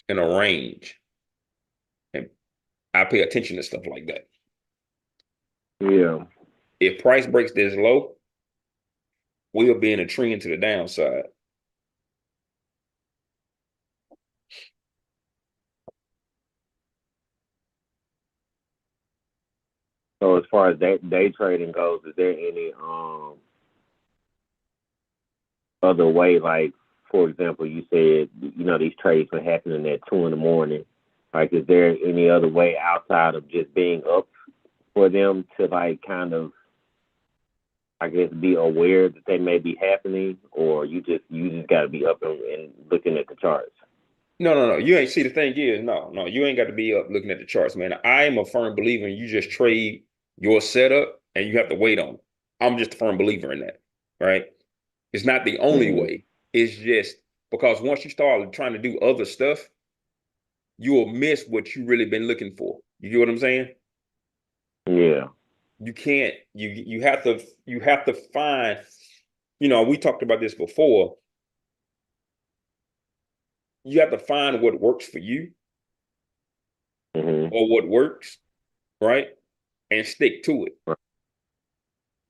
in a range. And I pay attention to stuff like that. Yeah. If price breaks this low, we'll be in a trend to the downside. So as far as day trading goes, is there any other way? Like, for example, you said these trades were happening at 2 in the morning. Like, is there any other way outside of just being up for them to like kind of, I guess, be aware that they may be happening, or you just got to be up and looking at the charts? No. You ain't see the thing is, no, you ain't got to be up looking at the charts, man. I am a firm believer in you just trade your setup and you have to wait on it. I'm just a firm believer in that, right? It's not the only way. It's just because once you start trying to do other stuff, you will miss what you really been looking for. You get what I'm saying? Yeah. You can't, you have to find, we talked about this before. You have to find what works for you or what works, right? And stick to it. Right.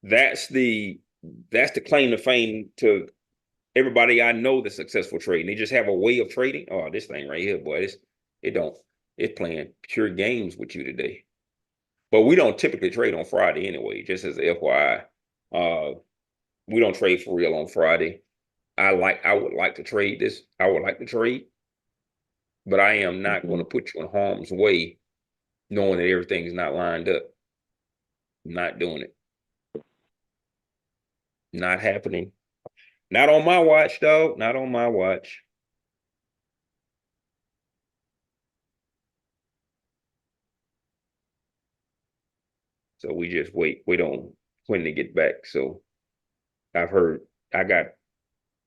That's the claim to fame to everybody I know that's successful trading. They just have a way of trading. Oh, this thing right here, boy, it's playing pure games with you today. But we don't typically trade on Friday anyway, just as a FYI. We don't trade for real on Friday. I would like to trade this. I would like to trade, but I am not going to put you in harm's way knowing that everything's not lined up. I'm not doing it. Not happening. Not on my watch, though. Not on my watch. So we just wait on when to get back. So I got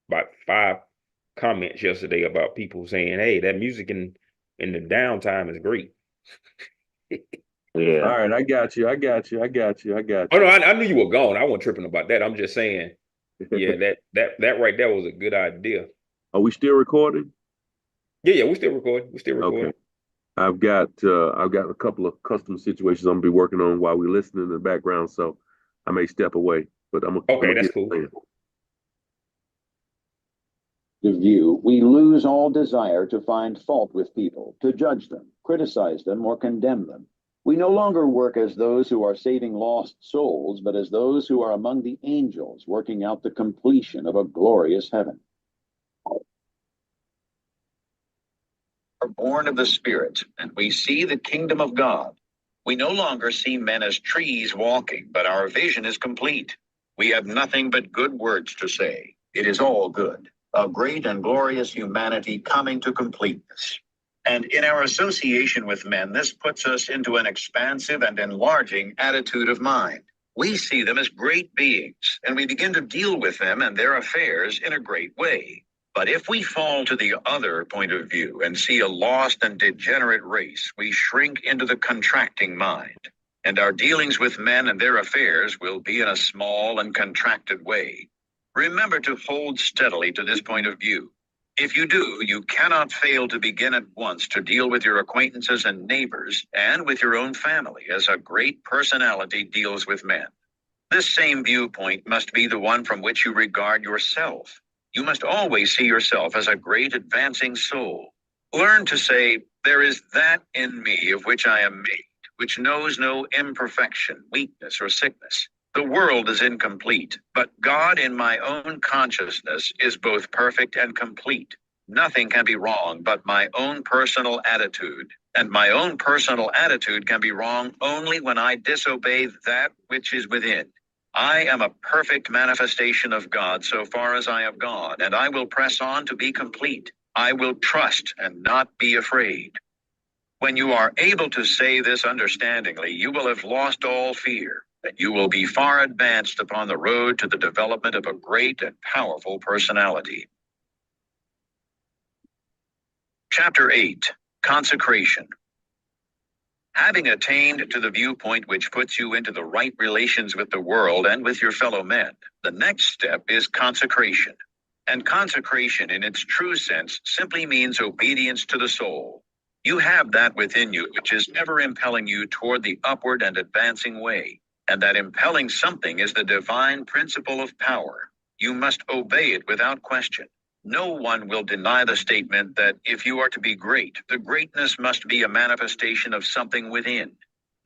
about 5 comments yesterday about people saying, "Hey, that music in the downtime is great." Yeah. All right, I got you. Oh no, I knew you were gone. I wasn't tripping about that. I'm just saying, yeah, that right there was a good idea. Are we still recording? Yeah, we still recording. We still recording. Okay. I've got a couple of custom situations I'm gonna be working on while we're listening in the background, so I may step away, but I'm Okay, gonna that's get cool. The view, we lose all desire to find fault with people, to judge them, criticize them, or condemn them. We no longer work as those who are saving lost souls, but as those who are among the angels working out the completion of a glorious heaven. Are born of the Spirit, and we see the kingdom of God. We no longer see men as trees walking, but our vision is complete. We have nothing but good words to say. It is all good. A great and glorious humanity coming to completeness. And in our association with men, this puts us into an expansive and enlarging attitude of mind. We see them as great beings, and we begin to deal with them and their affairs in a great way. But if we fall to the other point of view and see a lost and degenerate race, we shrink into the contracting mind, and our dealings with men and their affairs will be in a small and contracted way. Remember to hold steadily to this point of view. If you do, you cannot fail to begin at once to deal with your acquaintances and neighbors and with your own family as a great personality deals with men. This same viewpoint must be the one from which you regard yourself. You must always see yourself as a great advancing soul. Learn to say, there is that in me of which I am made, which knows no imperfection, weakness, or sickness. The world is incomplete, but God in my own consciousness is both perfect and complete. Nothing can be wrong but my own personal attitude, and my own personal attitude can be wrong only when I disobey that which is within. I am a perfect manifestation of God so far as I have gone, and I will press on to be complete. I will trust and not be afraid. When you are able to say this understandingly, you will have lost all fear, and you will be far advanced upon the road to the development of a great and powerful personality. Chapter 8, Consecration. Having attained to the viewpoint which puts you into the right relations with the world and with your fellow men, the next step is consecration. And consecration in its true sense simply means obedience to the soul. You have that within you which is ever impelling you toward the upward and advancing way, and that impelling something is the divine principle of power. You must obey it without question. No one will deny the statement that if you are to be great, the greatness must be a manifestation of something within.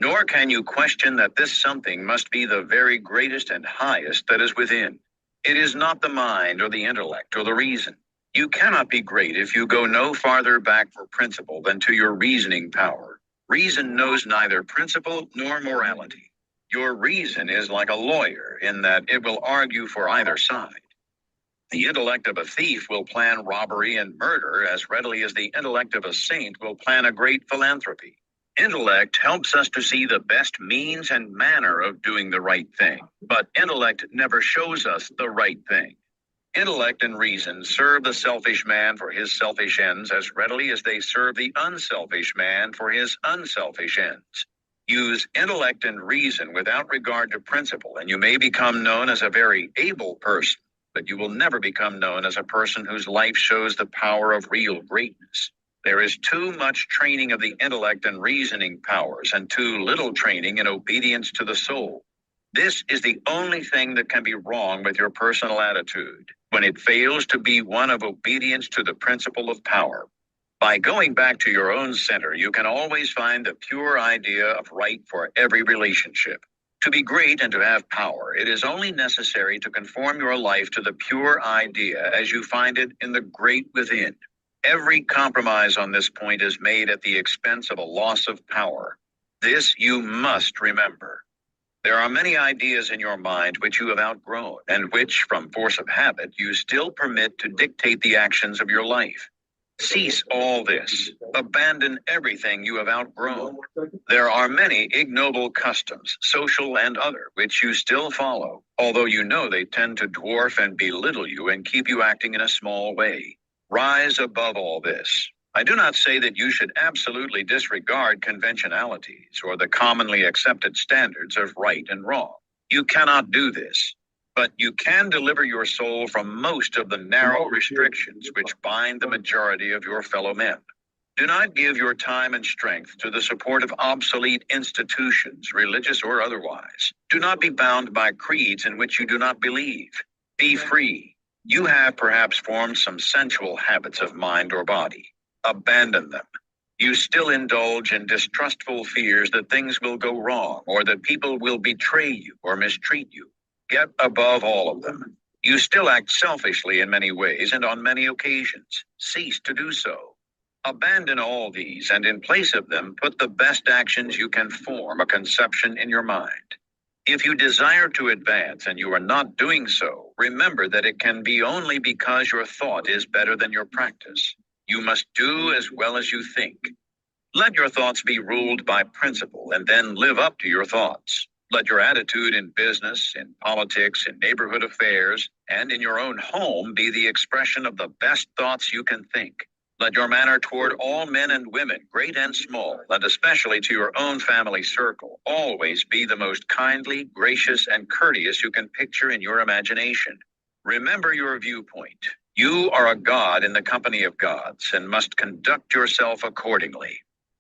Nor can you question that this something must be the very greatest and highest that is within. It is not the mind or the intellect or the reason. You cannot be great if you go no farther back for principle than to your reasoning power. Reason knows neither principle nor morality. Your reason is like a lawyer in that it will argue for either side. The intellect of a thief will plan robbery and murder as readily as the intellect of a saint will plan a great philanthropy. Intellect helps us to see the best means and manner of doing the right thing, but intellect never shows us the right thing. Intellect and reason serve the selfish man for his selfish ends as readily as they serve the unselfish man for his unselfish ends. Use intellect and reason without regard to principle, and you may become known as a very able person, but you will never become known as a person whose life shows the power of real greatness. There is too much training of the intellect and reasoning powers, and too little training in obedience to the soul. This is the only thing that can be wrong with your personal attitude, when it fails to be one of obedience to the principle of power. By going back to your own center, you can always find the pure idea of right for every relationship. To be great and to have power, it is only necessary to conform your life to the pure idea as you find it in the great within. Every compromise on this point is made at the expense of a loss of power. This you must remember. There are many ideas in your mind which you have outgrown, and which, from force of habit, you still permit to dictate the actions of your life. Cease all this. Abandon everything you have outgrown. There are many ignoble customs, social and other, which you still follow, although you know they tend to dwarf and belittle you and keep you acting in a small way. Rise above all this. I do not say that you should absolutely disregard conventionalities or the commonly accepted standards of right and wrong. You cannot do this. But you can deliver your soul from most of the narrow restrictions which bind the majority of your fellow men. Do not give your time and strength to the support of obsolete institutions, religious or otherwise. Do not be bound by creeds in which you do not believe. Be free. You have perhaps formed some sensual habits of mind or body. Abandon them. You still indulge in distrustful fears that things will go wrong or that people will betray you or mistreat you. Get above all of them. You still act selfishly in many ways and on many occasions. Cease to do so. Abandon all these, and in place of them, put the best actions you can form a conception in your mind. If you desire to advance and you are not doing so, remember that it can be only because your thought is better than your practice. You must do as well as you think. Let your thoughts be ruled by principle and then live up to your thoughts. Let your attitude in business, in politics, in neighborhood affairs, and in your own home be the expression of the best thoughts you can think. Let your manner toward all men and women, great and small, and especially to your own family circle, always be the most kindly, gracious, and courteous you can picture in your imagination. Remember your viewpoint. You are a god in the company of gods and must conduct yourself accordingly.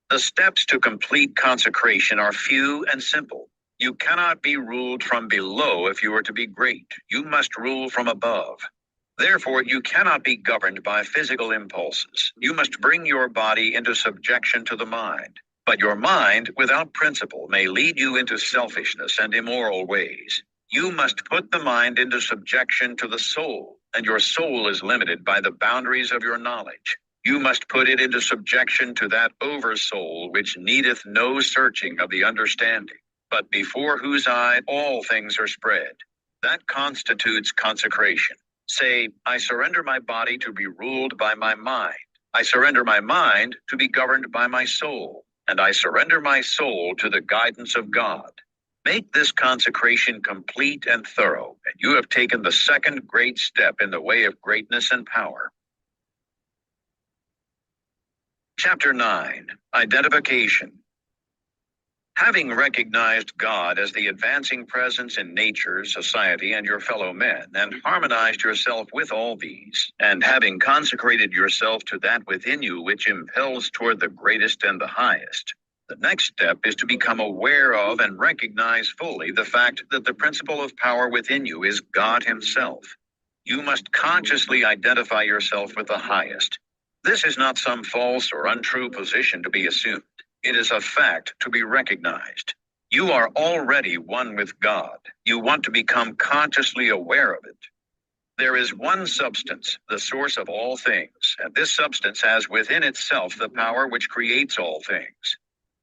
The steps to complete consecration are few and simple. You cannot be ruled from below if you are to be great. You must rule from above. Therefore, you cannot be governed by physical impulses. You must bring your body into subjection to the mind. But your mind, without principle, may lead you into selfishness and immoral ways. You must put the mind into subjection to the soul, and your soul is limited by the boundaries of your knowledge. You must put it into subjection to that oversoul which needeth no searching of the understanding. but before whose eye all things are spread. That constitutes consecration. Say, I surrender my body to be ruled by my mind. I surrender my mind to be governed by my soul, and I surrender my soul to the guidance of God. Make this consecration complete and thorough, and you have taken the second great step in the way of greatness and power. Chapter 9, Identification. Having recognized God as the advancing presence in nature, society, and your fellow men, and harmonized yourself with all these, and having consecrated yourself to that within you which impels toward the greatest and the highest, the next step is to become aware of and recognize fully the fact that the principle of power within you is God Himself. You must consciously identify yourself with the highest. This is not some false or untrue position to be assumed. It is a fact to be recognized. You are already one with God. You want to become consciously aware of it. There is one substance, the source of all things, and this substance has within itself the power which creates all things.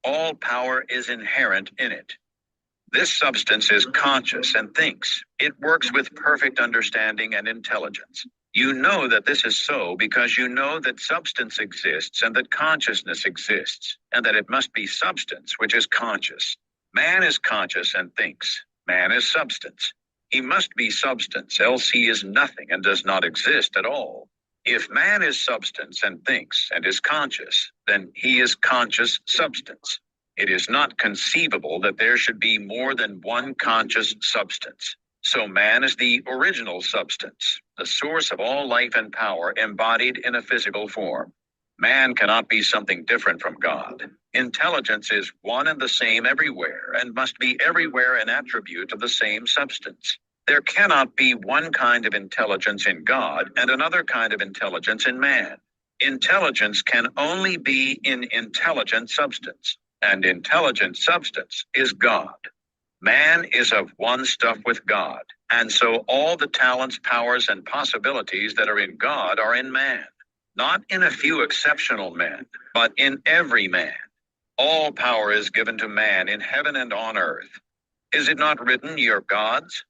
All power is inherent in it. This substance is conscious and thinks. It works with perfect understanding and intelligence. You know that this is so because you know that substance exists and that consciousness exists, and that it must be substance which is conscious. Man is conscious and thinks. Man is substance. He must be substance, else he is nothing and does not exist at all. If man is substance and thinks and is conscious, then he is conscious substance. It is not conceivable that there should be more than one conscious substance. So man is the original substance, the source of all life and power embodied in a physical form. Man cannot be something different from God. Intelligence is one and the same everywhere and must be everywhere an attribute of the same substance. There cannot be one kind of intelligence in God and another kind of intelligence in man. Intelligence can only be in intelligent substance, and intelligent substance is God. Man is of one stuff with God, and so all the talents, powers, and possibilities that are in God are in man. Not in a few exceptional men, but in every man. All power is given to man in heaven and on earth. Is it not written, ye are gods?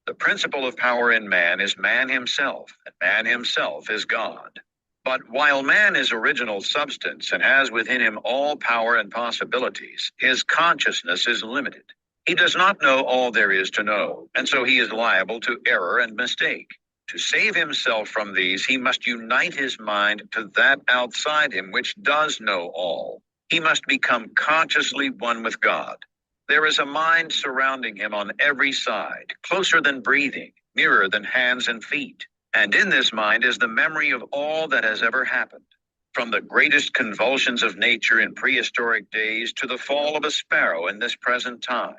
The principle of power in man is man himself, and man himself is God. But while man is original substance and has within him all power and possibilities, his consciousness is limited. He does not know all there is to know, and so he is liable to error and mistake. To save himself from these, he must unite his mind to that outside him which does know all. He must become consciously one with God. There is a mind surrounding him on every side, closer than breathing, nearer than hands and feet. And in this mind is the memory of all that has ever happened, from the greatest convulsions of nature in prehistoric days to the fall of a sparrow in this present time,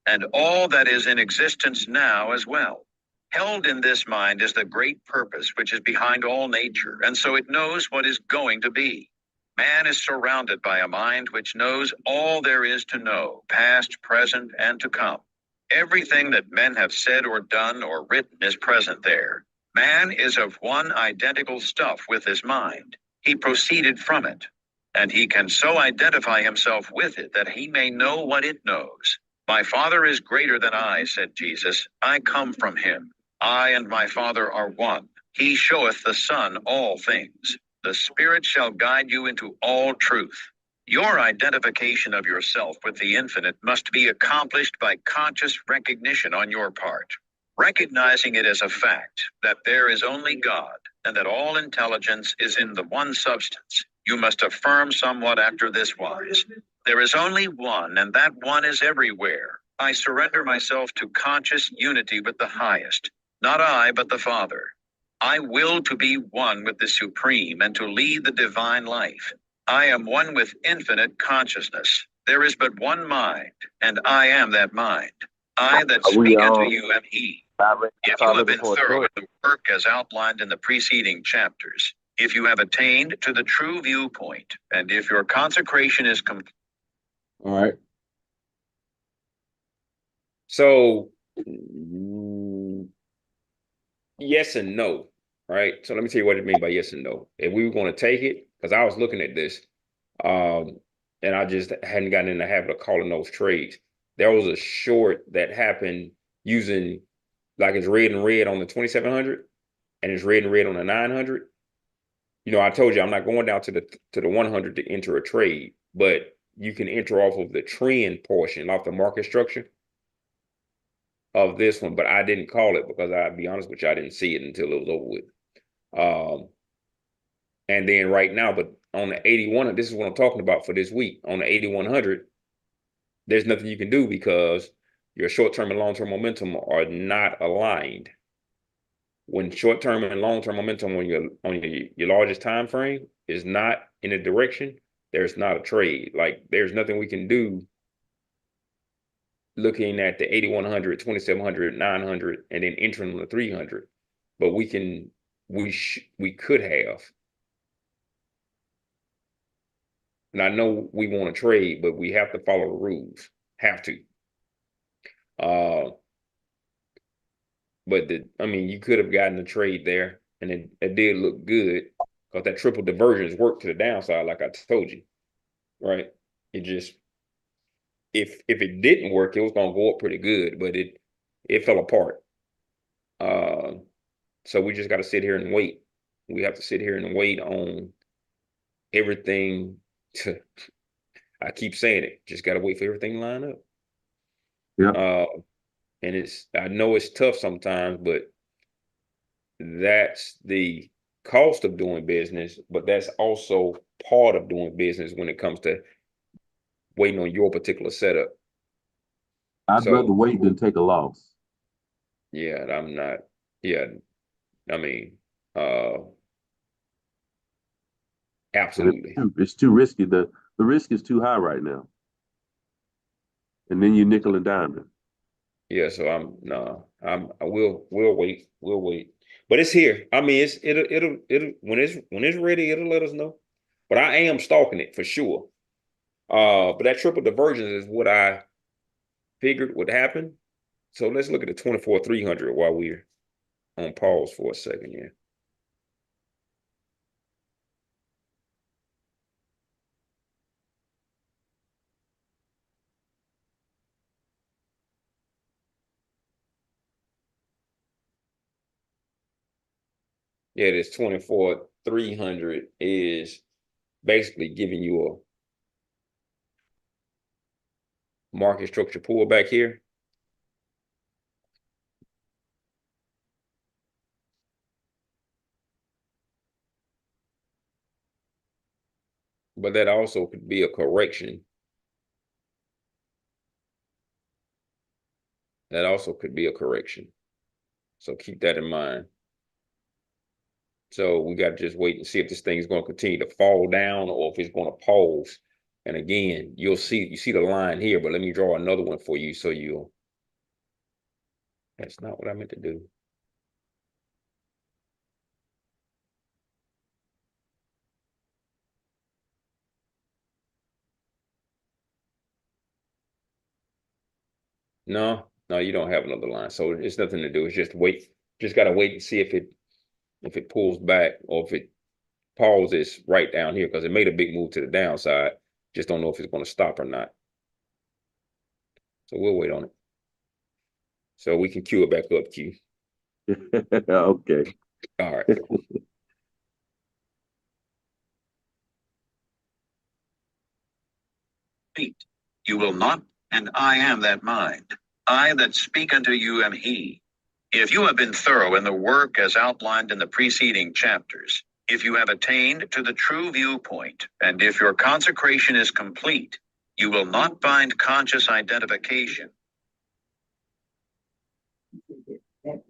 and all that is in existence now as well. Held in this mind is the great purpose which is behind all nature, and so it knows what is going to be. Man is surrounded by a mind which knows all there is to know, past, present, and to come. Everything that men have said or done or written is present there. Man is of one identical stuff with his mind. He proceeded from it, and he can so identify himself with it that he may know what it knows. My Father is greater than I, said Jesus. I come from him. I and my Father are one. He showeth the Son all things. The Spirit shall guide you into all truth. Your identification of yourself with the infinite must be accomplished by conscious recognition on your part. Recognizing it as a fact that there is only God and that all intelligence is in the one substance, you must affirm somewhat after this wise. There is only one, and that one is everywhere. I surrender myself to conscious unity with the highest. Not I, but the Father. I will to be one with the Supreme and to lead the divine life. I am one with infinite consciousness. There is but one mind, and I am that mind. I that speak unto you am He. If you have been thorough in the work as outlined in the preceding chapters, if you have attained to the true viewpoint, and if your consecration is complete. All right. So, yes and no, right? So let me tell you what it means by yes and no. If we were going to take it, because I was looking at this, and I just hadn't gotten in the habit of calling those trades. there was a short that happened using like it's red and red on the 2700 and it's red and red on the 900. I told you I'm not going down to the 100 to enter a trade, but you can enter off of the trend portion, off the market structure of this one. But I didn't call it because I'll be honest with you, I didn't see it until it was over with. And then right now, but on the 81, this is what I'm talking about for this week. On the 8100, there's nothing you can do because your short-term and long-term momentum are not aligned. When short-term and long-term momentum on your largest time frame is not in a direction, there's not a trade. Like there's nothing we can do looking at the 8100, 2700, 900, and then entering the 300. But we could have. And I know we want to trade, but we have to follow the rules. Have to. But you could have gotten a trade there, and it did look good because that triple divergence worked to the downside, like I told you, right? It just if it didn't work, it was gonna go up pretty good, but it fell apart. So we just got to sit here and wait. We have to sit here and wait on everything to. I keep saying it. Just got to wait for everything to line up. Yeah. And I know it's tough sometimes, but that's the cost of doing business, but that's also part of doing business when it comes to waiting on your particular setup. I'd rather wait than take a loss. Yeah, I'm not. Yeah, I mean, absolutely. It's too risky. The risk is too high right now. And then you nickel and dime it. Yeah, so we'll wait. We'll wait. But it's here. I mean, it'll when it's ready, it'll let us know. But I am stalking it for sure. But that triple divergence is what I figured would happen. So let's look at the 24,300 while we're on pause for a second here. Yeah, this 24,300 is basically giving you a market structure pullback here. But that also could be a correction. That also could be a correction. So keep that in mind. So we got to just wait and see if this thing is going to continue to fall down or if it's going to pause. And again, you see the line here, but let me draw another one for you so that's not what I meant to do. No, you don't have another line. So it's nothing to do. It's just wait. Just got to wait and see if it pulls back or if it pauses right down here because it made a big move to the downside. Just don't know if it's going to stop or not. So we'll wait on it. So we can cue it back up, Q. Okay. All right. You will not, and I am that mind. I that speak unto you am he. If you have been thorough in the work as outlined in the preceding chapters, if you have attained to the true viewpoint, and if your consecration is complete, you will not find conscious identification. That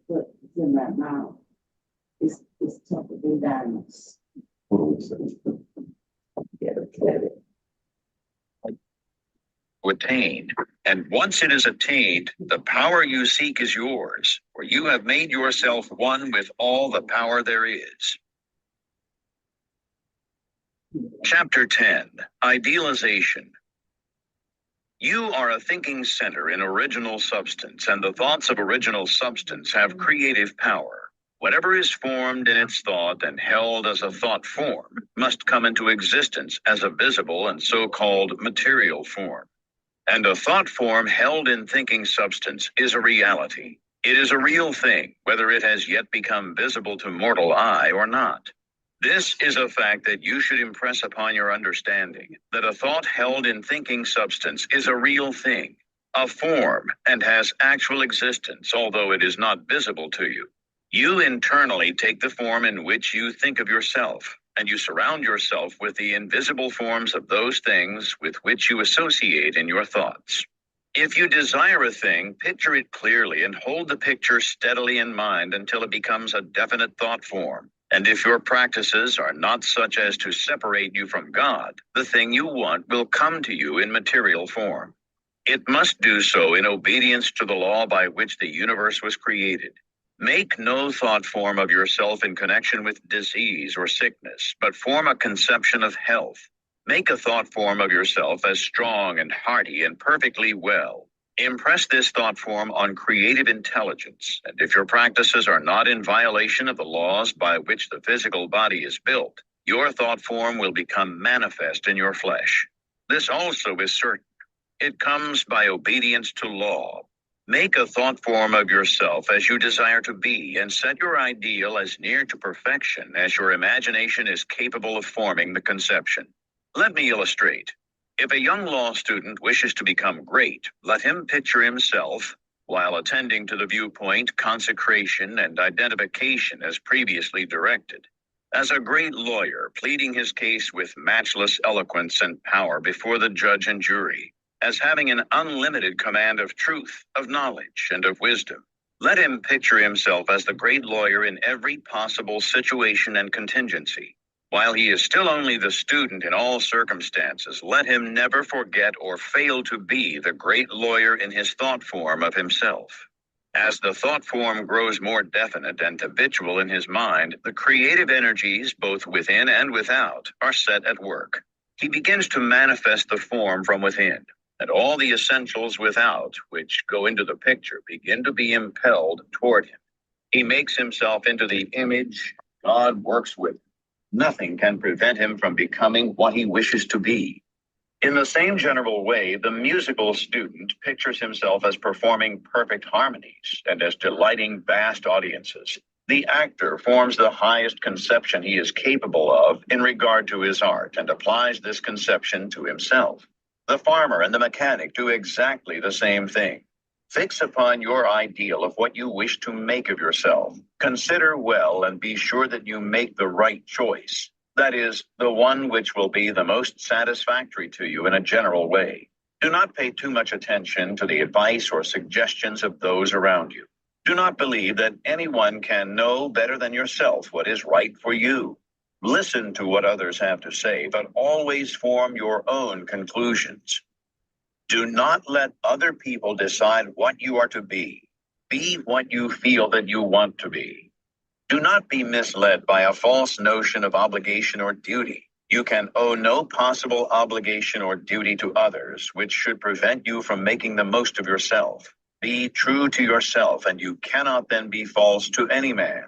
foot is in my mouth. It's tougher than diamonds. Attained, and once it is attained, the power you seek is yours, for you have made yourself one with all the power there is. Chapter 10, Idealization. You are a thinking center in original substance, and the thoughts of original substance have creative power. Whatever is formed in its thought and held as a thought form must come into existence as a visible and so-called material form. And a thought form held in thinking substance is a reality. It is a real thing, whether it has yet become visible to mortal eye or not. This is a fact that you should impress upon your understanding, that a thought held in thinking substance is a real thing, a form, and has actual existence, although it is not visible to you. You internally take the form in which you think of yourself, and you surround yourself with the invisible forms of those things with which you associate in your thoughts. If you desire a thing, picture it clearly and hold the picture steadily in mind until it becomes a definite thought form. And if your practices are not such as to separate you from God, the thing you want will come to you in material form. It must do so in obedience to the law by which the universe was created. Make no thought form of yourself in connection with disease or sickness, but form a conception of health. Make a thought form of yourself as strong and hearty and perfectly well. Impress this thought form on creative intelligence, and if your practices are not in violation of the laws by which the physical body is built, your thought form will become manifest in your flesh. This also is certain. It comes by obedience to law. Make a thought form of yourself as you desire to be, and set your ideal as near to perfection as your imagination is capable of forming the conception. Let me illustrate. If a young law student wishes to become great, let him picture himself, while attending to the viewpoint, consecration, and identification as previously directed, as a great lawyer pleading his case with matchless eloquence and power before the judge and jury, as having an unlimited command of truth, of knowledge, and of wisdom. Let him picture himself as the great lawyer in every possible situation and contingency. While he is still only the student in all circumstances, let him never forget or fail to be the great lawyer in his thought form of himself. As the thought form grows more definite and habitual in his mind, the creative energies, both within and without, are set at work. He begins to manifest the form from within, and all the essentials without, which go into the picture, begin to be impelled toward him. He makes himself into the image God works with. Nothing can prevent him from becoming what he wishes to be. In the same general way, the musical student pictures himself as performing perfect harmonies and as delighting vast audiences. The actor forms the highest conception he is capable of in regard to his art and applies this conception to himself. The farmer and the mechanic do exactly the same thing. Fix upon your ideal of what you wish to make of yourself. Consider well and be sure that you make the right choice. That is, the one which will be the most satisfactory to you in a general way. Do not pay too much attention to the advice or suggestions of those around you. Do not believe that anyone can know better than yourself what is right for you. Listen to what others have to say, but always form your own conclusions. Do not let other people decide what you are to be. Be what you feel that you want to be. Do not be misled by a false notion of obligation or duty. You can owe no possible obligation or duty to others, which should prevent you from making the most of yourself. Be true to yourself, and you cannot then be false to any man.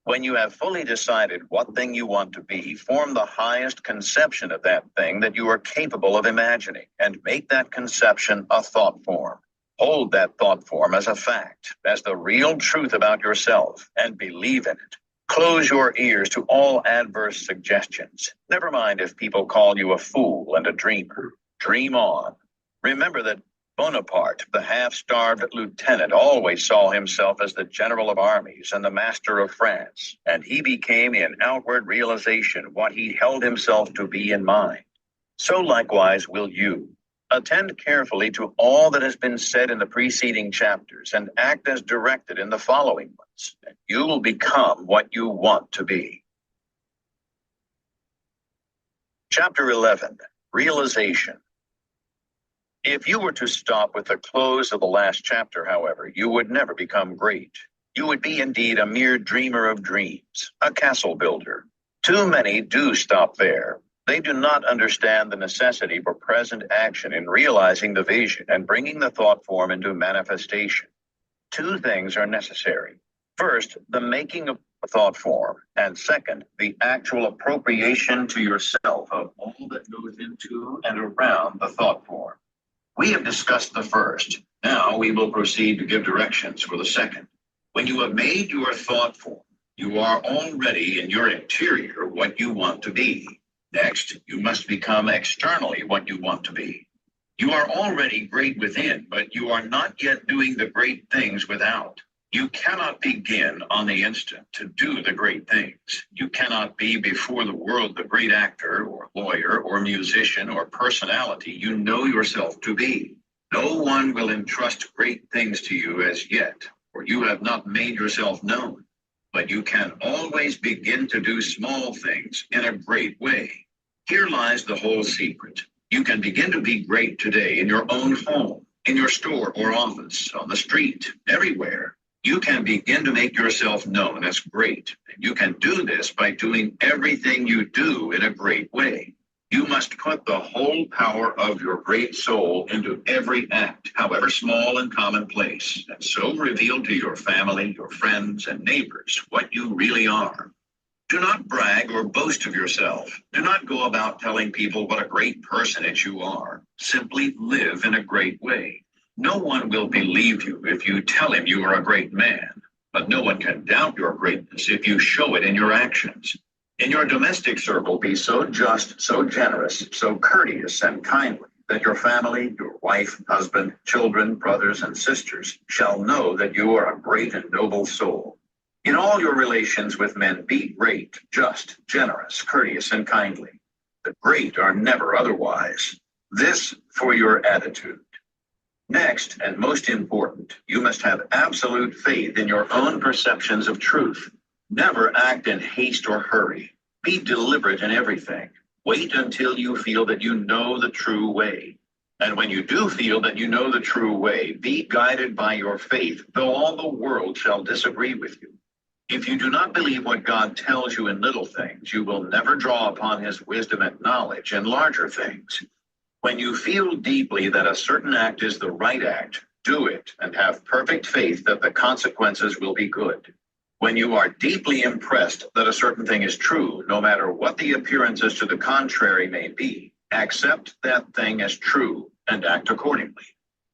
When you have fully decided what thing you want to be, form the highest conception of that thing that you are capable of imagining, and make that conception a thought form. Hold that thought form as a fact, as the real truth about yourself, and believe in it. Close your ears to all adverse suggestions. Never mind if people call you a fool and a dreamer. Dream on. Remember that Bonaparte, the half-starved lieutenant, always saw himself as the general of armies and the master of France, and he became in outward realization what he held himself to be in mind. So likewise will you. Attend carefully to all that has been said in the preceding chapters and act as directed in the following ones, and you will become what you want to be. Chapter 11, Realization. If you were to stop with the close of the last chapter, however, you would never become great. You would be indeed a mere dreamer of dreams, a castle builder. Too many do stop there. They do not understand the necessity for present action in realizing the vision and bringing the thought form into manifestation. Two things are necessary. First, the making of a thought form, and second, the actual appropriation to yourself of all that goes into and around the thought form. We have discussed the first. Now we will proceed to give directions for the second. When you have made your thought form, you are already in your interior what you want to be. Next, you must become externally what you want to be. You are already great within, but you are not yet doing the great things without. You cannot begin on the instant to do the great things. You cannot be before the world the great actor or lawyer or musician or personality you know yourself to be. No one will entrust great things to you as yet, for you have not made yourself known. But you can always begin to do small things in a great way. Here lies the whole secret. You can begin to be great today in your own home, in your store or office, on the street, everywhere. You can begin to make yourself known as great. And you can do this by doing everything you do in a great way. You must put the whole power of your great soul into every act, however small and commonplace, and so reveal to your family, your friends, and neighbors what you really are. Do not brag or boast of yourself. Do not go about telling people what a great personage you are. Simply live in a great way. No one will believe you if you tell him you are a great man, but no one can doubt your greatness if you show it in your actions. In your domestic circle, be so just, so generous, so courteous and kindly that your family, your wife, husband, children, brothers, and sisters shall know that you are a great and noble soul. In all your relations with men, be great, just, generous, courteous, and kindly. The great are never otherwise. This for your attitude. Next, and most important, you must have absolute faith in your own perceptions of truth. Never act in haste or hurry. Be deliberate in everything. Wait until you feel that you know the true way. And when you do feel that you know the true way, be guided by your faith, though all the world shall disagree with you. If you do not believe what God tells you in little things, you will never draw upon his wisdom and knowledge in larger things. When you feel deeply that a certain act is the right act, do it and have perfect faith that the consequences will be good. When you are deeply impressed that a certain thing is true, no matter what the appearances to the contrary may be, accept that thing as true and act accordingly.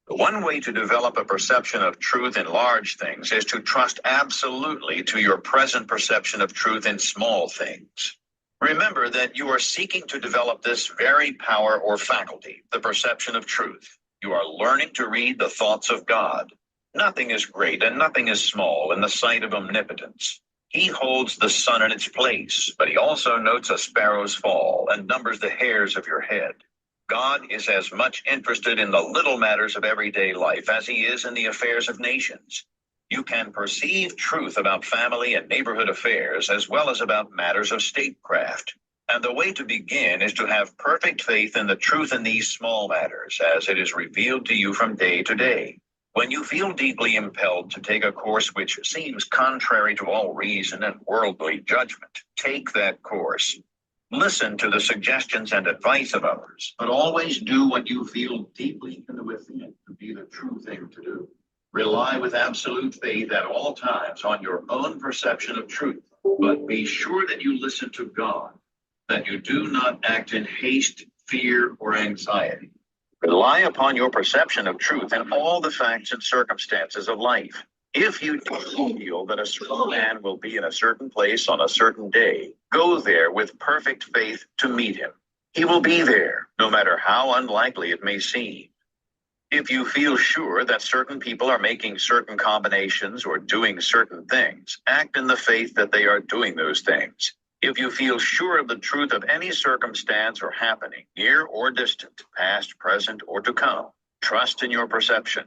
The one way to develop a perception of truth in large things is to trust absolutely to your present perception of truth in small things. Remember that you are seeking to develop this very power or faculty, the perception of truth. You are learning to read the thoughts of God. Nothing is great and nothing is small in the sight of omnipotence. He holds the sun in its place, but he also notes a sparrow's fall and numbers the hairs of your head. God is as much interested in the little matters of everyday life as he is in the affairs of nations. You can perceive truth about family and neighborhood affairs as well as about matters of statecraft. And the way to begin is to have perfect faith in the truth in these small matters as it is revealed to you from day to day. When you feel deeply impelled to take a course which seems contrary to all reason and worldly judgment, take that course. Listen to the suggestions and advice of others, but always do what you feel deeply in the within to be the true thing to do. Rely with absolute faith at all times on your own perception of truth, but be sure that you listen to God, that you do not act in haste, fear, or anxiety. Rely upon your perception of truth in all the facts and circumstances of life. If you feel that a certain man will be in a certain place on a certain day, go there with perfect faith to meet him. He will be there, no matter how unlikely it may seem. If you feel sure that certain people are making certain combinations or doing certain things, act in the faith that they are doing those things. If you feel sure of the truth of any circumstance or happening, near or distant, past, present, or to come, trust in your perception.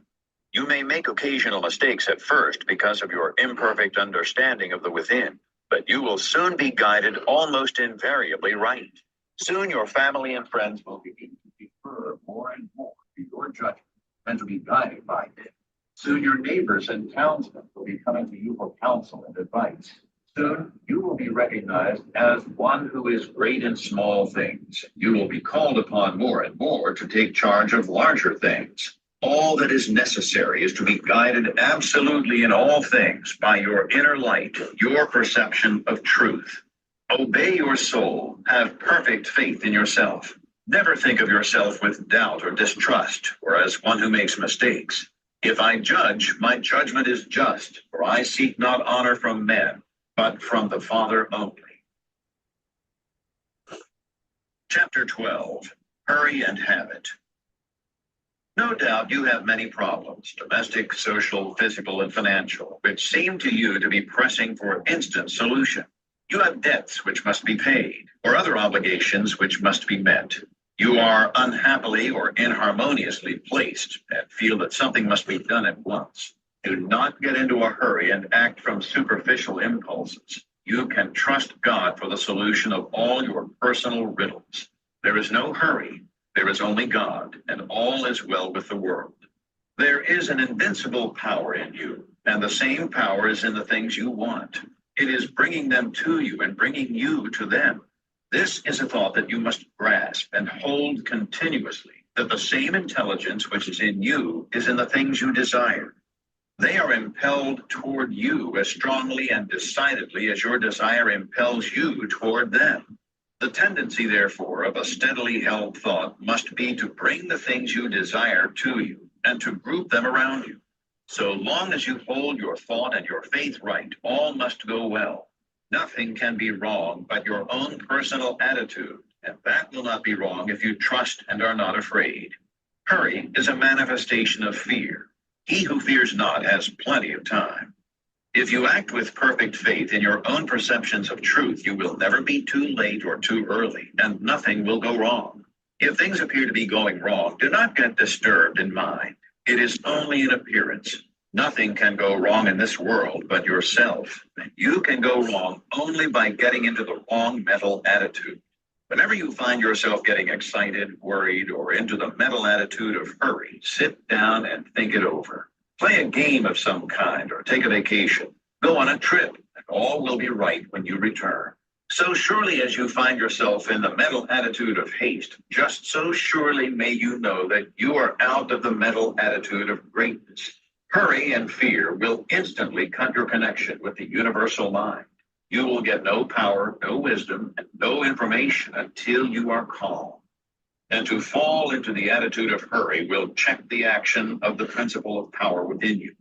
You may make occasional mistakes at first because of your imperfect understanding of the within, but you will soon be guided almost invariably right. Soon your family and friends will begin to defer more and more to your judgment and to be guided by it. Soon your neighbors and townsmen will be coming to you for counsel and advice. Soon you will be recognized as one who is great in small things. You will be called upon more and more to take charge of larger things. All that is necessary is to be guided absolutely in all things by your inner light, your perception of truth. Obey your soul, have perfect faith in yourself. Never think of yourself with doubt or distrust, or as one who makes mistakes. If I judge, my judgment is just, for I seek not honor from men, but from the Father only. Chapter 12, Hurry and Habit. No doubt you have many problems, domestic, social, physical, and financial, which seem to you to be pressing for instant solution. You have debts which must be paid, or other obligations which must be met. You are unhappily or inharmoniously placed and feel that something must be done at once. Do not get into a hurry and act from superficial impulses. You can trust God for the solution of all your personal riddles. There is no hurry. There is only God, and all is well with the world. There is an invincible power in you, and the same power is in the things you want. It is bringing them to you and bringing you to them. This is a thought that you must grasp and hold continuously, that the same intelligence which is in you is in the things you desire. They are impelled toward you as strongly and decidedly as your desire impels you toward them. The tendency, therefore, of a steadily held thought must be to bring the things you desire to you and to group them around you. So long as you hold your thought and your faith right, all must go well. Nothing can be wrong but your own personal attitude, and that will not be wrong if you trust and are not afraid. Hurry is a manifestation of fear. He who fears not has plenty of time. If you act with perfect faith in your own perceptions of truth, you will never be too late or too early, and nothing will go wrong. If things appear to be going wrong, do not get disturbed in mind. It is only an appearance. Nothing can go wrong in this world but yourself. You can go wrong only by getting into the wrong mental attitude. Whenever you find yourself getting excited, worried, or into the mental attitude of hurry, sit down and think it over. Play a game of some kind or take a vacation. Go on a trip, and all will be right when you return. So surely as you find yourself in the mental attitude of haste, just so surely may you know that you are out of the mental attitude of greatness. Hurry and fear will instantly cut your connection with the universal mind. You will get no power, no wisdom, and no information until you are calm. And to fall into the attitude of hurry will check the action of the principle of power within you.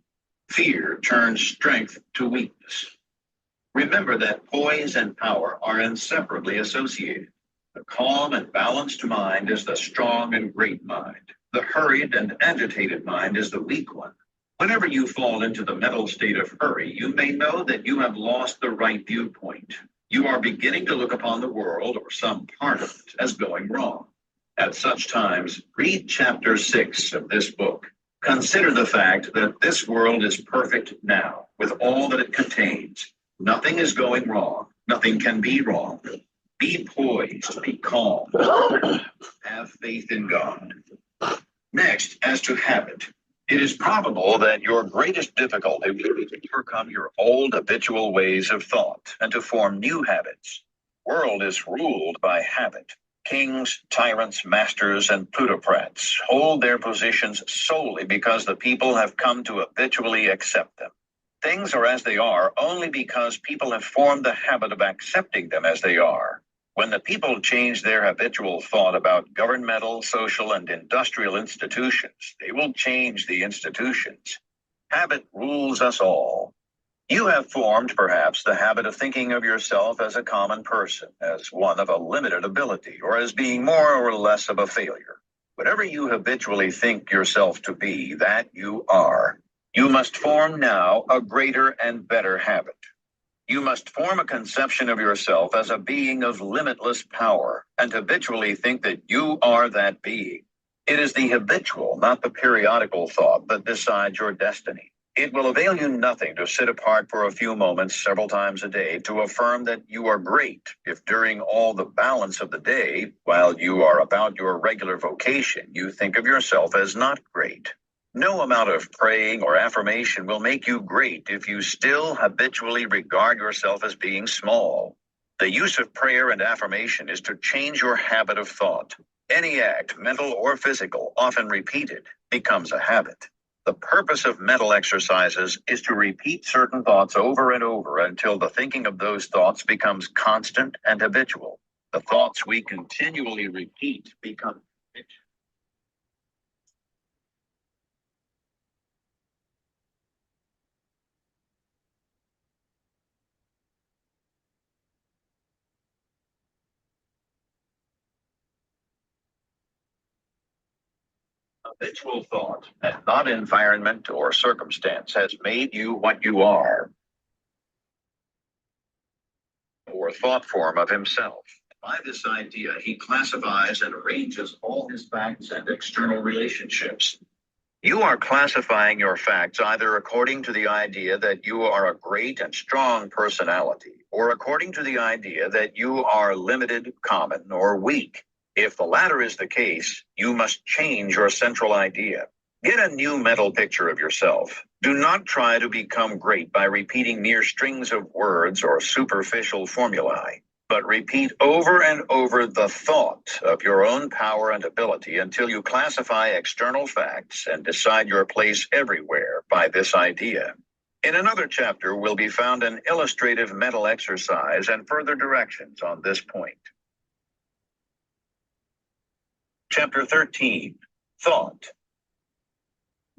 Fear turns strength to weakness. Remember that poise and power are inseparably associated. The calm and balanced mind is the strong and great mind. The hurried and agitated mind is the weak one. Whenever you fall into the mental state of hurry, you may know that you have lost the right viewpoint. You are beginning to look upon the world or some part of it as going wrong. At such times, read chapter 6 of this book. Consider the fact that this world is perfect now, with all that it contains. Nothing is going wrong. Nothing can be wrong. Be poised, be calm. Have faith in God. Next, as to habit. It is probable that your greatest difficulty will be to overcome your old habitual ways of thought and to form new habits. The world is ruled by habit. Kings, tyrants, masters, and plutocrats hold their positions solely because the people have come to habitually accept them. Things are as they are only because people have formed the habit of accepting them as they are. When the people change their habitual thought about governmental, social, and industrial institutions, they will change the institutions. Habit rules us all. You have formed, perhaps, the habit of thinking of yourself as a common person, as one of a limited ability, or as being more or less of a failure. Whatever you habitually think yourself to be, that you are. You must form now a greater and better habit. You must form a conception of yourself as a being of limitless power and habitually think that you are that being. It is the habitual, not the periodical thought that decides your destiny. It will avail you nothing to sit apart for a few moments several times a day to affirm that you are great if during all the balance of the day, while you are about your regular vocation, you think of yourself as not great. No amount of praying or affirmation will make you great if you still habitually regard yourself as being small. The use of prayer and affirmation is to change your habit of thought. Any act, mental or physical, often repeated, becomes a habit. The purpose of mental exercises is to repeat certain thoughts over and over until the thinking of those thoughts becomes constant and habitual. The thoughts we continually repeat become conviction. Habitual thought, and not environment or circumstance, has made you what you are, or thought form of himself. By this idea, he classifies and arranges all his facts and external relationships. You are classifying your facts either according to the idea that you are a great and strong personality, or according to the idea that you are limited, common, or weak. If the latter is the case, you must change your central idea. Get a new mental picture of yourself. Do not try to become great by repeating mere strings of words or superficial formulae, but repeat over and over the thought of your own power and ability until you classify external facts and decide your place everywhere by this idea. In another chapter will be found an illustrative mental exercise and further directions on this point. Chapter 13, Thought.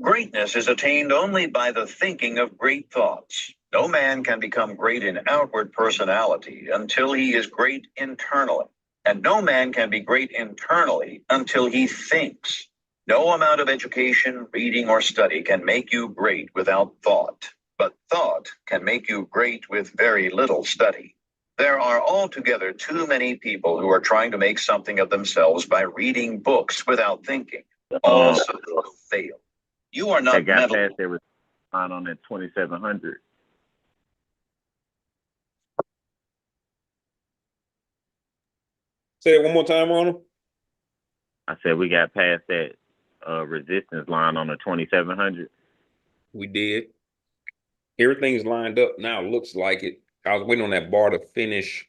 Greatness is attained only by the thinking of great thoughts. No man can become great in outward personality until he is great internally. And no man can be great internally until he thinks. No amount of education, reading, or study can make you great without thought. But thought can make you great with very little study. There are altogether too many people who are trying to make something of themselves by reading books without thinking. All such will fail. You are not That got mental. past every line on that 2700. Say it one more time, Ronald. I said we got past that resistance line on the 2700. We did. Everything's lined up now. Looks like it. I was waiting on that bar to finish.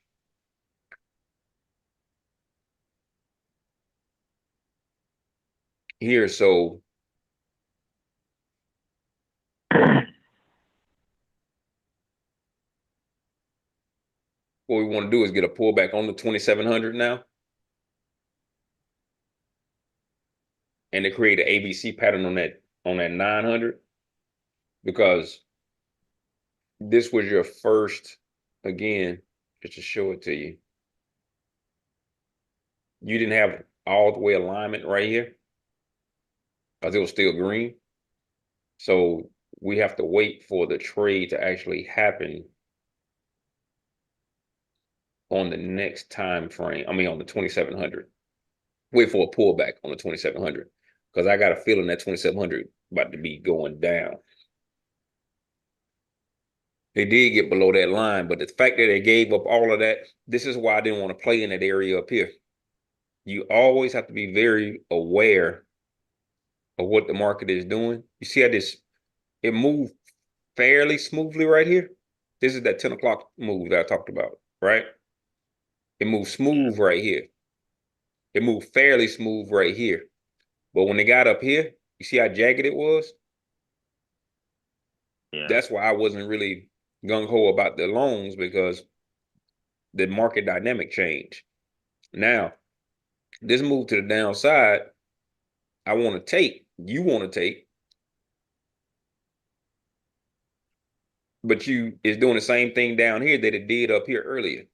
Here, so what we want to do is get a pullback on the 2700 now, and to create an ABC pattern on that 900, because this was your first, again, just to show it to you. You didn't have all the way alignment right here because it was still green. So we have to wait for the trade to actually happen on the next time frame. I mean, on the 2700. Wait for a pullback on the 2700 because I got a feeling that 2700 about to be going down. They did get below that line, but the fact that they gave up all of that, this is why I didn't want to play in that area up here. You always have to be very aware of what the market is doing. You see how it moved fairly smoothly right here. This is that 10 o'clock move that I talked about, right? It moved smooth right here. It moved fairly smooth right here. But when it got up here, you see how jagged it was? Yeah. That's why I wasn't really gung-ho about the loans, because the market dynamic changed. Now, this move to the downside, I want to take, you want to take, but it's doing the same thing down here that it did up here earlier.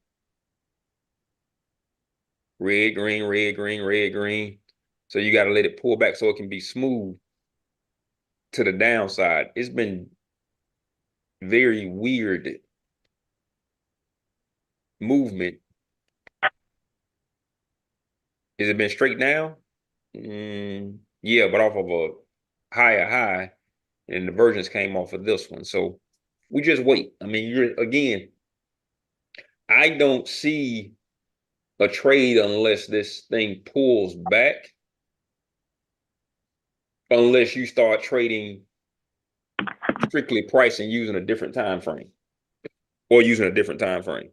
Red, green, red, green, red, green. So you got to let it pull back so it can be smooth to the downside. It's been very weird movement. Has it been straight down? Yeah, but off of a higher high, and the divergence came off of this one. So we just wait. I mean, again, I don't see a trade unless this thing pulls back, unless you start trading strictly pricing using a different time frame or using a different time frame.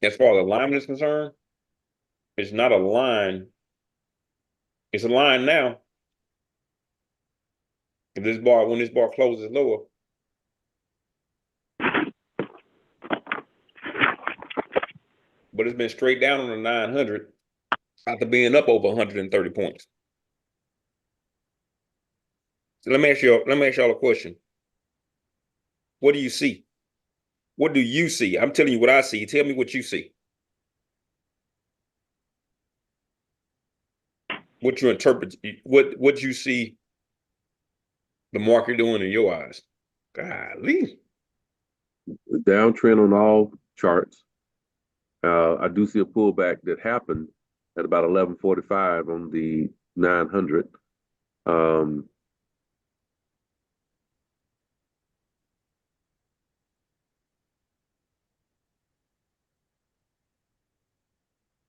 As far as alignment is concerned, it's not a line. It's a line now. If when this bar closes lower, but it's been straight down on the 900 after being up over 130 points. So let me ask y'all a question. What do you see? What do you see? I'm telling you what I see. Tell me what you see. What you interpret, what you see the market doing in your eyes. Golly. Downtrend on all charts. I do see a pullback that happened at about 11:45 on the 900.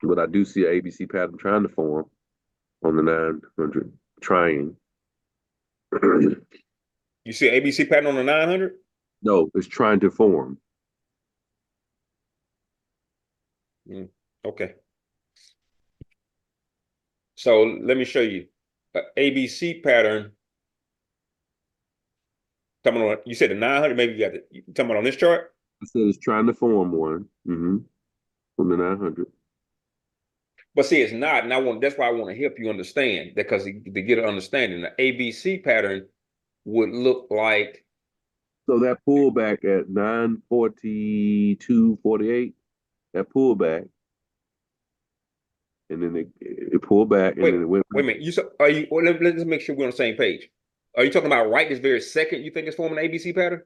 But I do see an ABC pattern trying to form on the 900, trying. You see ABC pattern on the 900? No, it's trying to form. Okay. So let me show you. ABC pattern. You said the 900, maybe you talking about on this chart? I said it's trying to form one from the 900. But see, it's not, and that's why I want to help you understand, because to get an understanding, the ABC pattern would look like. So that pullback at 942.48, that pullback, and then it pulled back, and then it went. Wait a minute. Let's make sure we're on the same page. Are you talking about right this very second? You think it's forming an ABC pattern?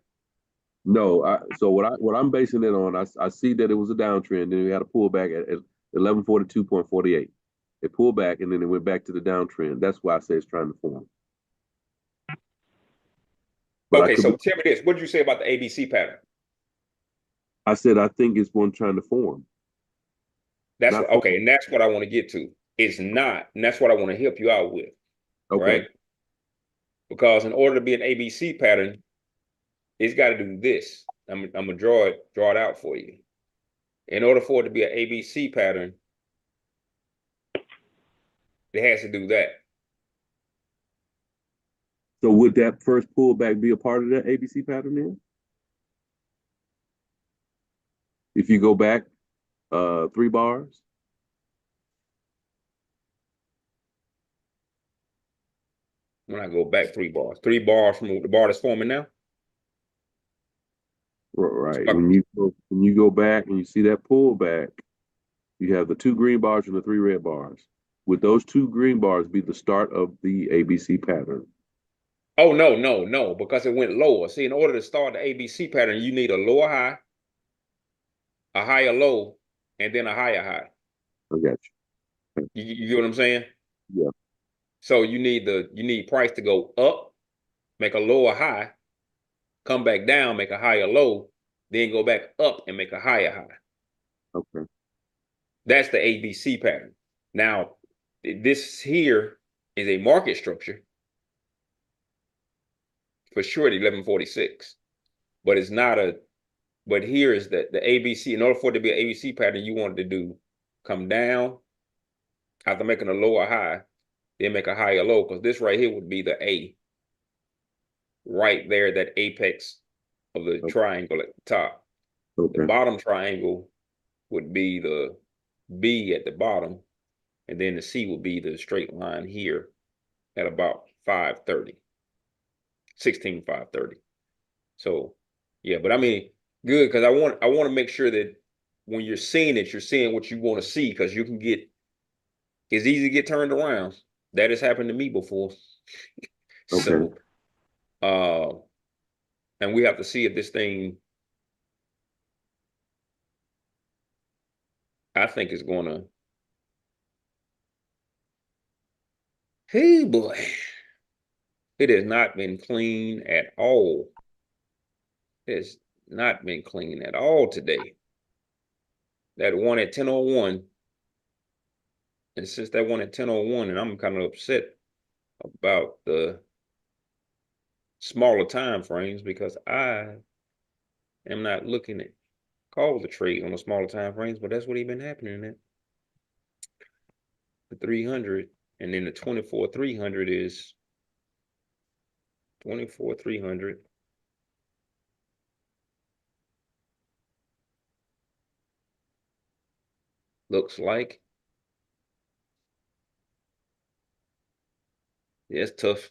No, so what I'm basing it on, I see that it was a downtrend, then we had a pullback at 1142.48. It pulled back, and then it went back to the downtrend. That's why I say it's trying to form. But okay, so tell me this. What did you say about the ABC pattern? I said I think it's one trying to form. Okay, and that's what I want to get to. It's not, and that's what I want to help you out with. Okay. Right? Because in order to be an ABC pattern, it's got to do this. I'm gonna draw it out for you. In order for it to be an ABC pattern, it has to do that. So would that first pullback be a part of that ABC pattern then? If you go back 3 bars? When I go back 3 bars from the bar that's forming now. Right. When you go back and you see that pullback, you have the 2 green bars and the 3 red bars. Would those 2 green bars be the start of the ABC pattern? Oh, no, because it went lower. See, in order to start the ABC pattern, you need a lower high, a higher low, and then a higher high. I got you. You get what I'm saying? Yeah. So you need price to go up, make a lower high, come back down, make a higher low, then go back up and make a higher high. Okay. That's the ABC pattern. Now, this here is a market structure for sure at 1146, but it's not a. But here is the ABC. In order for it to be an ABC pattern, you want it to do come down after making a lower high, then make a higher low, because this right here would be the A, right there, that apex of the triangle at the top. Okay. The bottom triangle would be the B at the bottom, and then the C would be the straight line here at about 530, 16,530. So yeah, but I mean, good, because I want to make sure that when you're seeing it, you're seeing what you want to see, because it's easy to get turned around. That has happened to me before. So and we have to see if this thing, I think, is gonna, hey boy, it has not been clean at all. It's not been clean at all today. That one at 10:01, and since that one at 10:01, and I'm kind of upset about the smaller time frames, because I am not looking at call the trade on the smaller time frames, but that's what even been happening at the 300, and then the 24,300 is 24,300. looks like. Yeah, it's tough.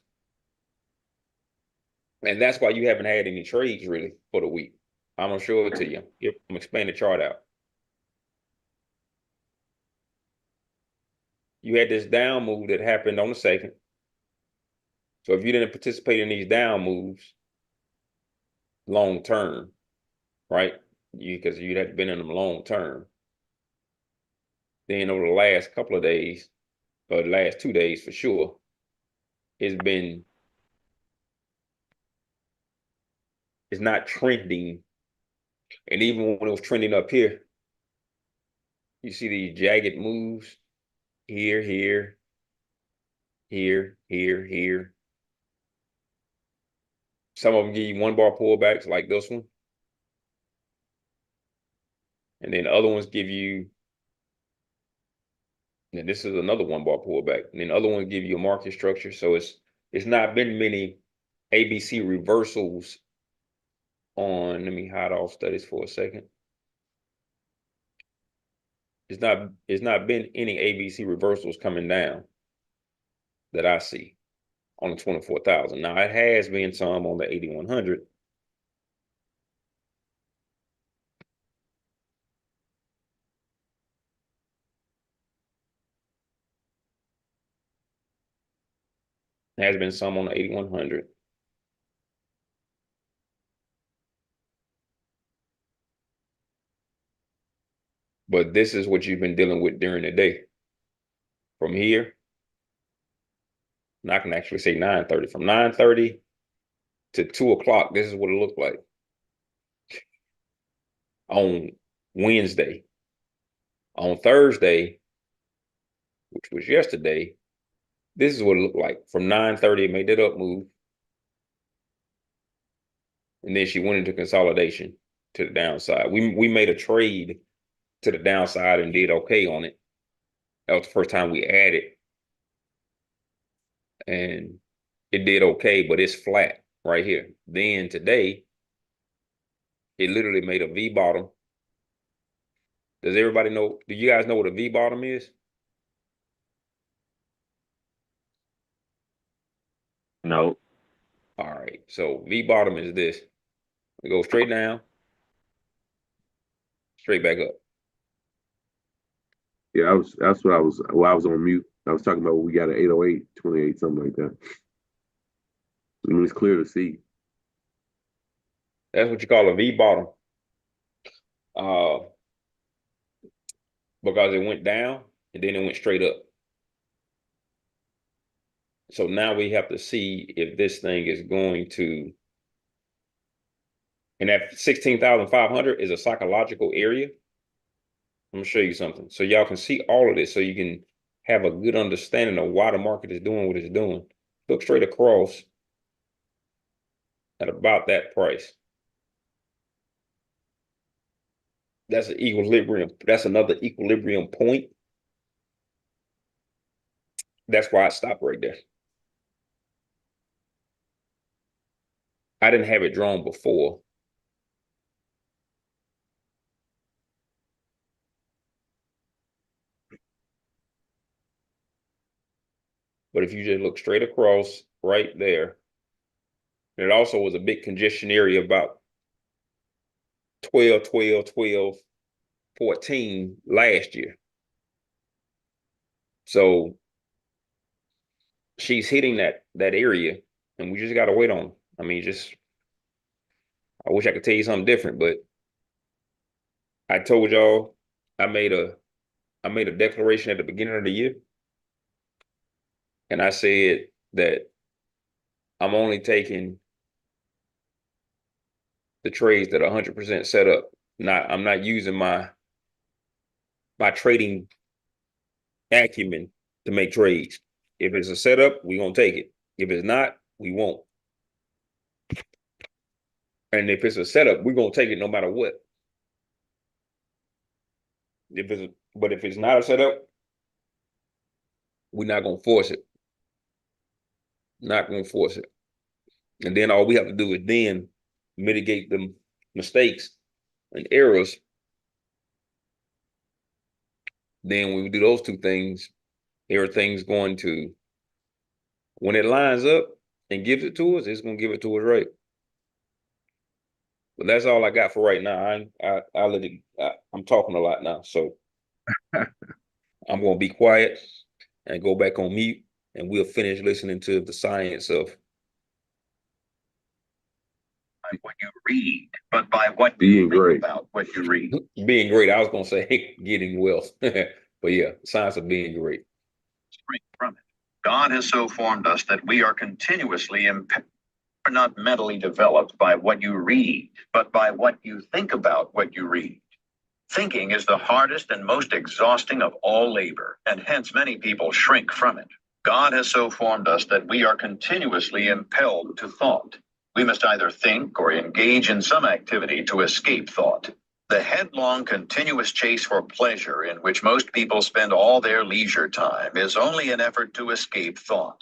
And that's why you haven't had any trades really for the week. I'm gonna show it to you. Yep, I'm gonna expand the chart out. You had this down move that happened on the second. So if you didn't participate in these down moves long term, right? Because you'd have been in them long term. Then over the last couple of days, or the last 2 days for sure, it's not trending. And even when it was trending up here, you see these jagged moves here, here, here, here, here. Some of them give you one bar pullbacks like this one. And then other ones give you, and this is another one bar pullback. And then other ones give you a market structure. So it's not been many ABC reversals on, let me hide all studies for a second. It's not been any ABC reversals coming down that I see on the 24,000. Now it has been some on the 8,100. Has been some on the 8,100. But this is what you've been dealing with during the day. From here, and I can actually say 9:30. From 9:30 to 2 o'clock, this is what it looked like on Wednesday. On Thursday, which was yesterday, this is what it looked like. From 9:30, it made that up move. And then she went into consolidation to the downside. We made a trade to the downside and did okay on it. That was the first time we added. And it did okay, but it's flat right here. Then today, it literally made a V bottom. Does everybody know? Do you guys know what a V bottom is? No. All right. So V bottom is this. We go straight down, straight back up. Yeah, that's what I was on mute. I was talking about we got an 808, 28, something like that. I mean, it's clear to see. That's what you call a V bottom. Because it went down and then it went straight up. So now we have to see if this thing is going to, and that 16,500 is a psychological area. I'm gonna show you something so y'all can see all of this so you can have a good understanding of why the market is doing what it's doing. Look straight across at about that price. That's an equilibrium. That's another equilibrium point. That's why I stopped right there. I didn't have it drawn before. But if you just look straight across right there, and it also was a big congestion area about 12, 12, 12, 14 last year. So she's hitting that area, and we just got to wait on. I mean, I wish I could tell you something different, but I told y'all I made a declaration at the beginning of the year, and I said that I'm only taking the trades that are 100% set up. I'm not using my trading acumen to make trades. If it's a setup, we're gonna take it. If it's not, we won't. And if it's a setup, we're gonna take it no matter what. But if it's not a setup, we're not gonna force it. Not gonna force it. And then all we have to do is then mitigate the mistakes and errors then when we do those two things, everything's going to, when it lines up and gives it to us, it's going to give it to us right. But that's all I got for right now. I let it. I'm talking a lot now, so I'm going to be quiet and go back on mute, and we'll finish listening to the science of By what you read, but by what Being you think great. about what you read. being great. I was going to say getting wealth, but yeah, science of being great. Spring from it. God has so formed us that we are continuously impaired. Are not mentally developed by what you read, but by what you think about what you read. Thinking is the hardest and most exhausting of all labor, and hence many people shrink from it. God has so formed us that we are continuously impelled to thought. We must either think or engage in some activity to escape thought. The headlong, continuous chase for pleasure in which most people spend all their leisure time is only an effort to escape thought.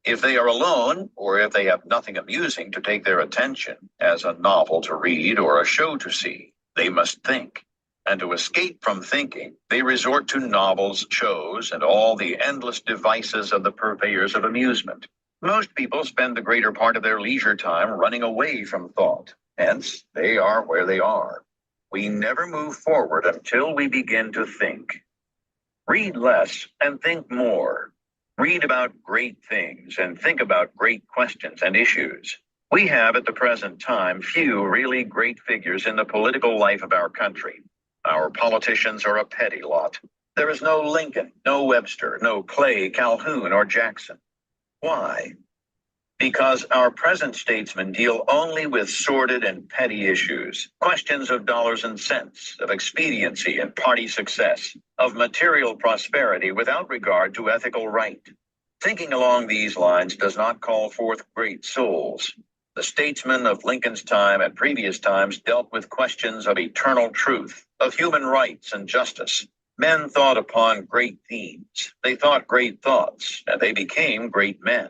If they are alone, or if they have nothing amusing to take their attention, as a novel to read or a show to see, they must think. And to escape from thinking, they resort to novels, shows, and all the endless devices of the purveyors of amusement. Most people spend the greater part of their leisure time running away from thought. Hence, they are where they are. We never move forward until we begin to think. Read less and think more. Read about great things and think about great questions and issues. We have at the present time few really great figures in the political life of our country. Our politicians are a petty lot. There is no Lincoln, no Webster, no Clay, Calhoun, or Jackson. Why? Because our present statesmen deal only with sordid and petty issues, questions of dollars and cents, of expediency and party success, of material prosperity without regard to ethical right. Thinking along these lines does not call forth great souls. The statesmen of Lincoln's time and previous times dealt with questions of eternal truth, of human rights and justice. Men thought upon great themes. They thought great thoughts, and they became great men.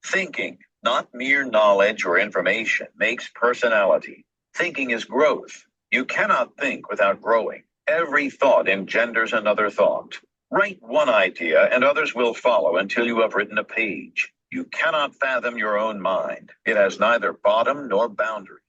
Thinking, not mere knowledge or information, makes personality. Thinking is growth. You cannot think without growing. Every thought engenders another thought. Write one idea and others will follow until you have written a page. You cannot fathom your own mind. It has neither bottom nor boundaries.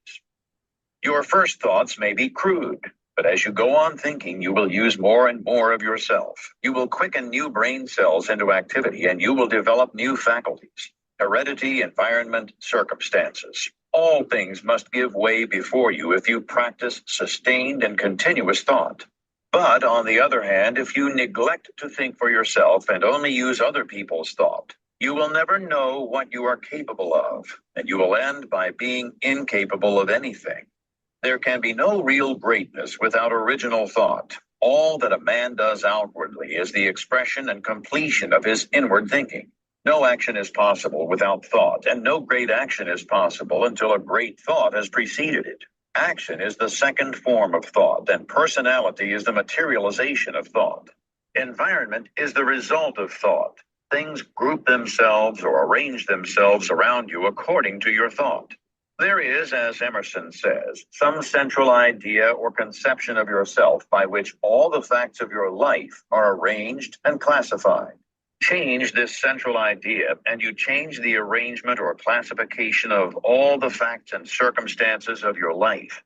Your first thoughts may be crude, but as you go on thinking, you will use more and more of yourself. You will quicken new brain cells into activity, and you will develop new faculties. Heredity, environment, circumstances. All things must give way before you if you practice sustained and continuous thought. But on the other hand, if you neglect to think for yourself and only use other people's thought, you will never know what you are capable of, and you will end by being incapable of anything. There can be no real greatness without original thought. All that a man does outwardly is the expression and completion of his inward thinking. No action is possible without thought, and no great action is possible until a great thought has preceded it. Action is the second form of thought, and personality is the materialization of thought. Environment is the result of thought. Things group themselves or arrange themselves around you according to your thought. There is, as Emerson says, some central idea or conception of yourself by which all the facts of your life are arranged and classified. Change this central idea, and you change the arrangement or classification of all the facts and circumstances of your life.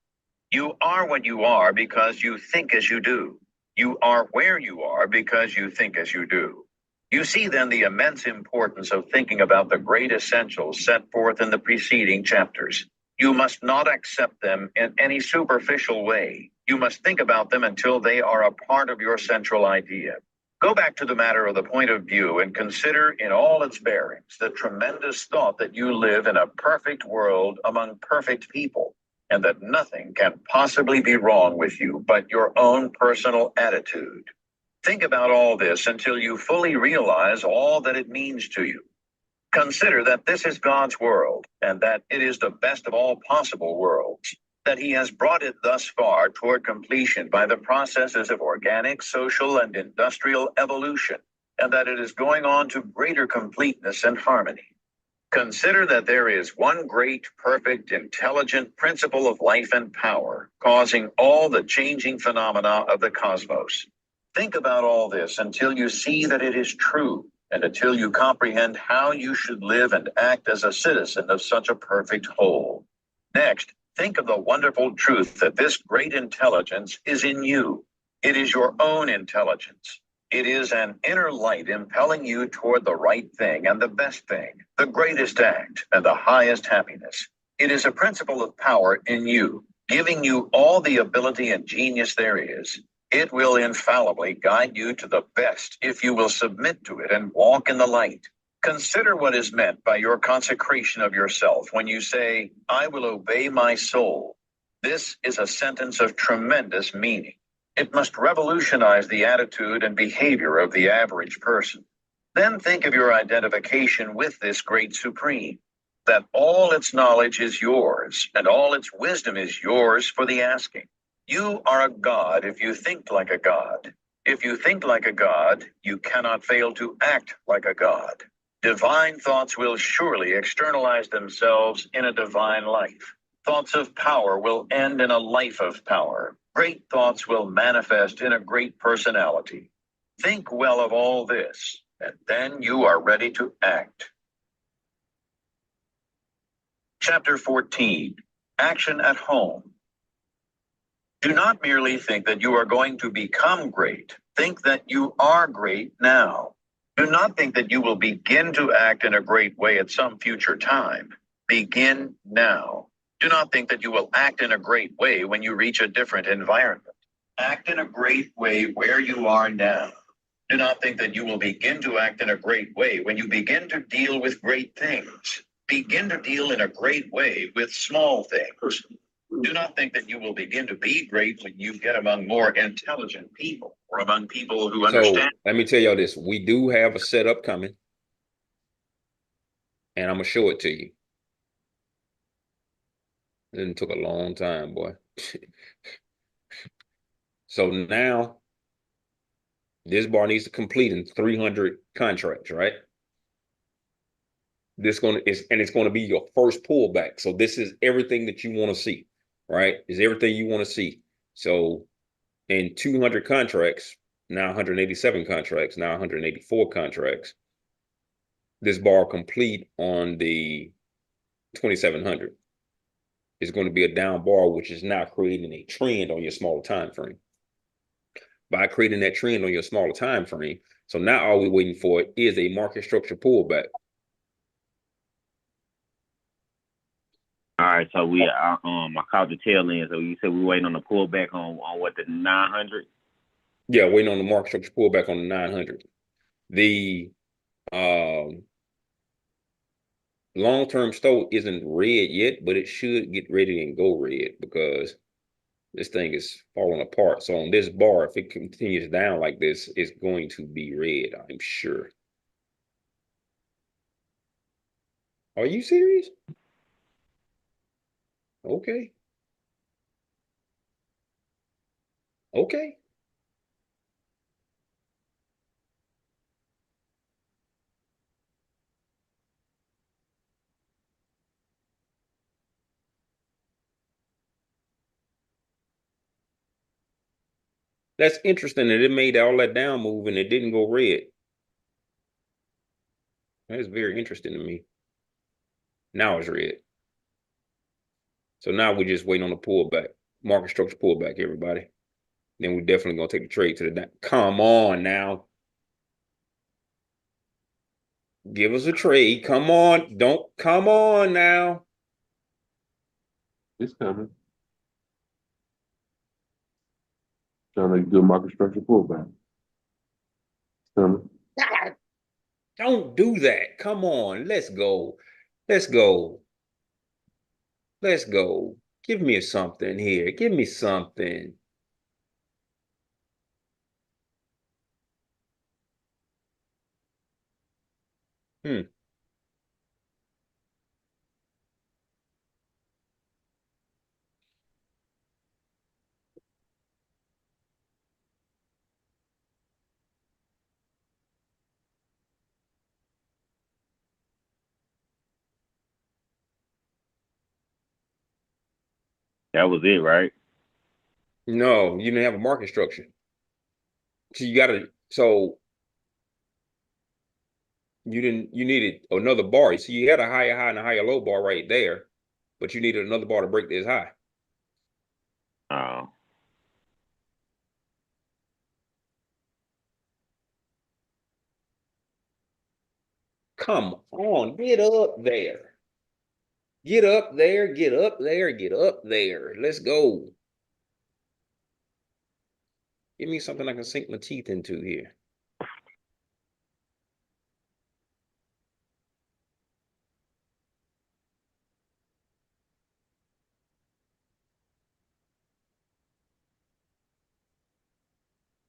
You are what you are because you think as you do. You are where you are because you think as you do. You see then the immense importance of thinking about the great essentials set forth in the preceding chapters. You must not accept them in any superficial way. You must think about them until they are a part of your central idea. Go back to the matter of the point of view and consider in all its bearings the tremendous thought that you live in a perfect world among perfect people, and that nothing can possibly be wrong with you but your own personal attitude. Think about all this until you fully realize all that it means to you. Consider that this is God's world, and that it is the best of all possible worlds, that he has brought it thus far toward completion by the processes of organic, social, and industrial evolution, and that it is going on to greater completeness and harmony. Consider that there is one great, perfect, intelligent principle of life and power, causing all the changing phenomena of the cosmos. Think about all this until you see that it is true, and until you comprehend how you should live and act as a citizen of such a perfect whole. Next, think of the wonderful truth that this great intelligence is in you. It is your own intelligence. It is an inner light impelling you toward the right thing and the best thing, the greatest act and the highest happiness. It is a principle of power in you, giving you all the ability and genius there is. It will infallibly guide you to the best if you will submit to it and walk in the light. Consider what is meant by your consecration of yourself when you say, I will obey my soul. This is a sentence of tremendous meaning. It must revolutionize the attitude and behavior of the average person. Then think of your identification with this great supreme, that all its knowledge is yours and all its wisdom is yours for the asking. You are a god if you think like a god. If you think like a god, you cannot fail to act like a god. Divine thoughts will surely externalize themselves in a divine life. Thoughts of power will end in a life of power. Great thoughts will manifest in a great personality. Think well of all this, and then you are ready to act. Chapter 14, Action at Home. Do not merely think that you are going to become great. Think that you are great now. Do not think that you will begin to act in a great way at some future time. Begin now. Do not think that you will act in a great way when you reach a different environment. Act in a great way where you are now. Do not think that you will begin to act in a great way when you begin to deal with great things. Begin to deal in a great way with small things. Do not think that you will begin to be great when you get among more intelligent people or among people who understand. So let me tell y'all this. We do have a setup coming, and I'm gonna show it to you. It took a long time, boy. So now this bar needs to complete in 300 contracts, right? It's gonna be your first pullback. So this is everything that you want to see, right? Is everything you want to see. So in 200 contracts, now 187 contracts, now 184 contracts, this bar complete on the 2700 is going to be a down bar, which is now creating a trend on your smaller time frame. By creating that trend on your smaller time frame, so now all we're waiting for is a market structure pullback. All right, so I caught the tail end. So you said we're waiting on the pullback on what, the 900? Yeah, waiting on the market structure pullback on the 900. The long-term stow isn't red yet, but it should get ready and go red because this thing is falling apart. So on this bar, if it continues down like this, it's going to be red, I'm sure. Are you serious? Okay. Okay. That's interesting that it made all that down move and it didn't go red. That's very interesting to me. Now it's red. So now we're just waiting on the pullback. Market structure pullback, everybody. Then we're definitely gonna take the trade to the down. Come on now. Give us a trade. Come on. Don't come on now. It's coming. Sounds like a good market structure pullback. It's coming. Don't do that. Come on. Let's go. Let's go. Let's go. Give me something here. Give me something. Hmm. That was it, right? No, you didn't have a market structure. So you gotta, so you needed another bar. So you had a higher high and a higher low bar right there, but you needed another bar to break this high. Oh. Come on, get up there. Get up there, get up there, get up there. Let's go. Give me something I can sink my teeth into here.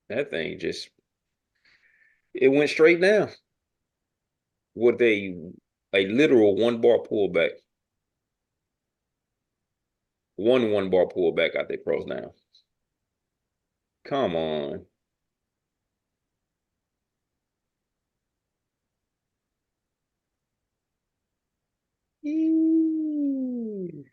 That thing just, it went straight down with a literal one bar pullback. One bar pullback out there pros now. Come on. Eee.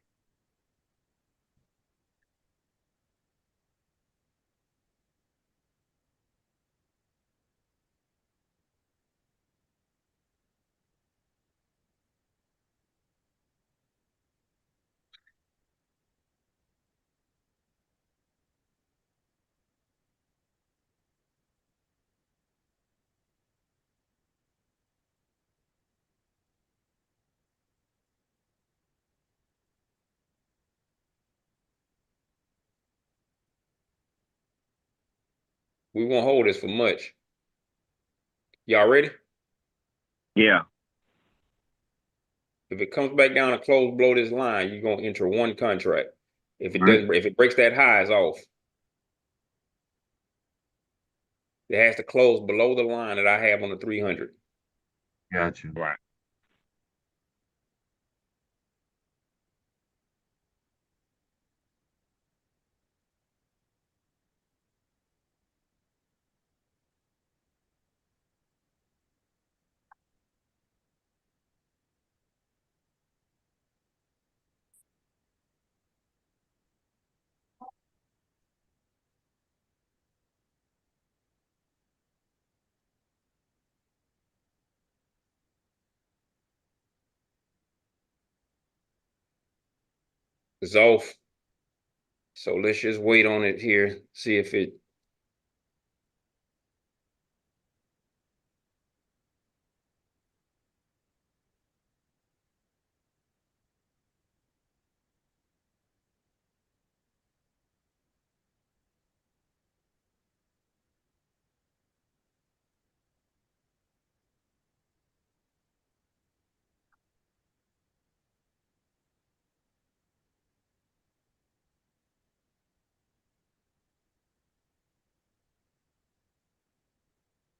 We won't hold this for much. Y'all ready? Yeah. If it comes back down and close below this line, you're gonna enter one contract. If it All right. doesn't, if it breaks that high, it's off. It has to close below the line that I have on the 300. Gotcha. Right. It's off. So let's just wait on it here, see if it.